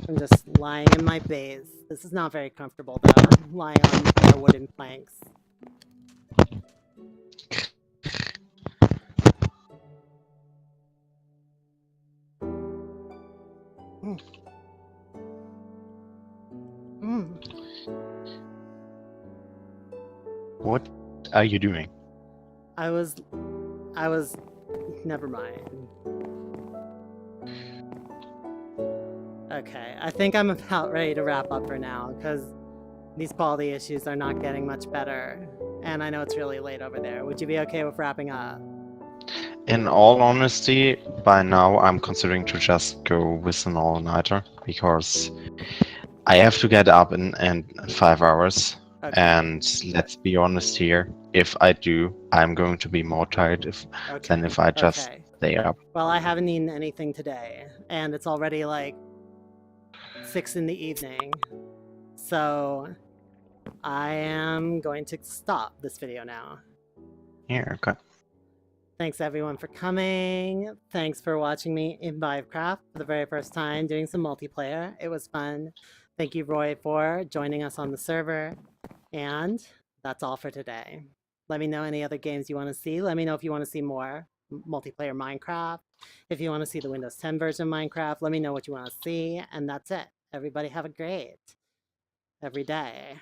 I'm just lying in my base. This is not very comfortable though, lying on bare wooden planks. Mm. Mm. what are you doing? I was, never mind. Okay, I think I'm about ready to wrap up for now, because these quality issues are not getting much better, and I know it's really late over there. Would you be okay with wrapping up? In all honesty, by now I'm considering to just go with an all-nighter, because I have to get up in 5 hours. Okay. And let's be honest here, if I do, I'm going to be more tired than if I just stay up. Well, I haven't eaten anything today, and it's already like 6 in the evening. So I am going to stop this video now. Yeah, okay. Thanks everyone for coming. Thanks for watching me in Vivecraft for the very first time doing some multiplayer. It was fun. Thank you, Roy, for joining us on the server. And that's all for today. Let me know any other games you want to see. Let me know if you want to see more multiplayer Minecraft. If you want to see the Windows 10 version of Minecraft, let me know what you want to see. And that's it. Everybody have a great every day.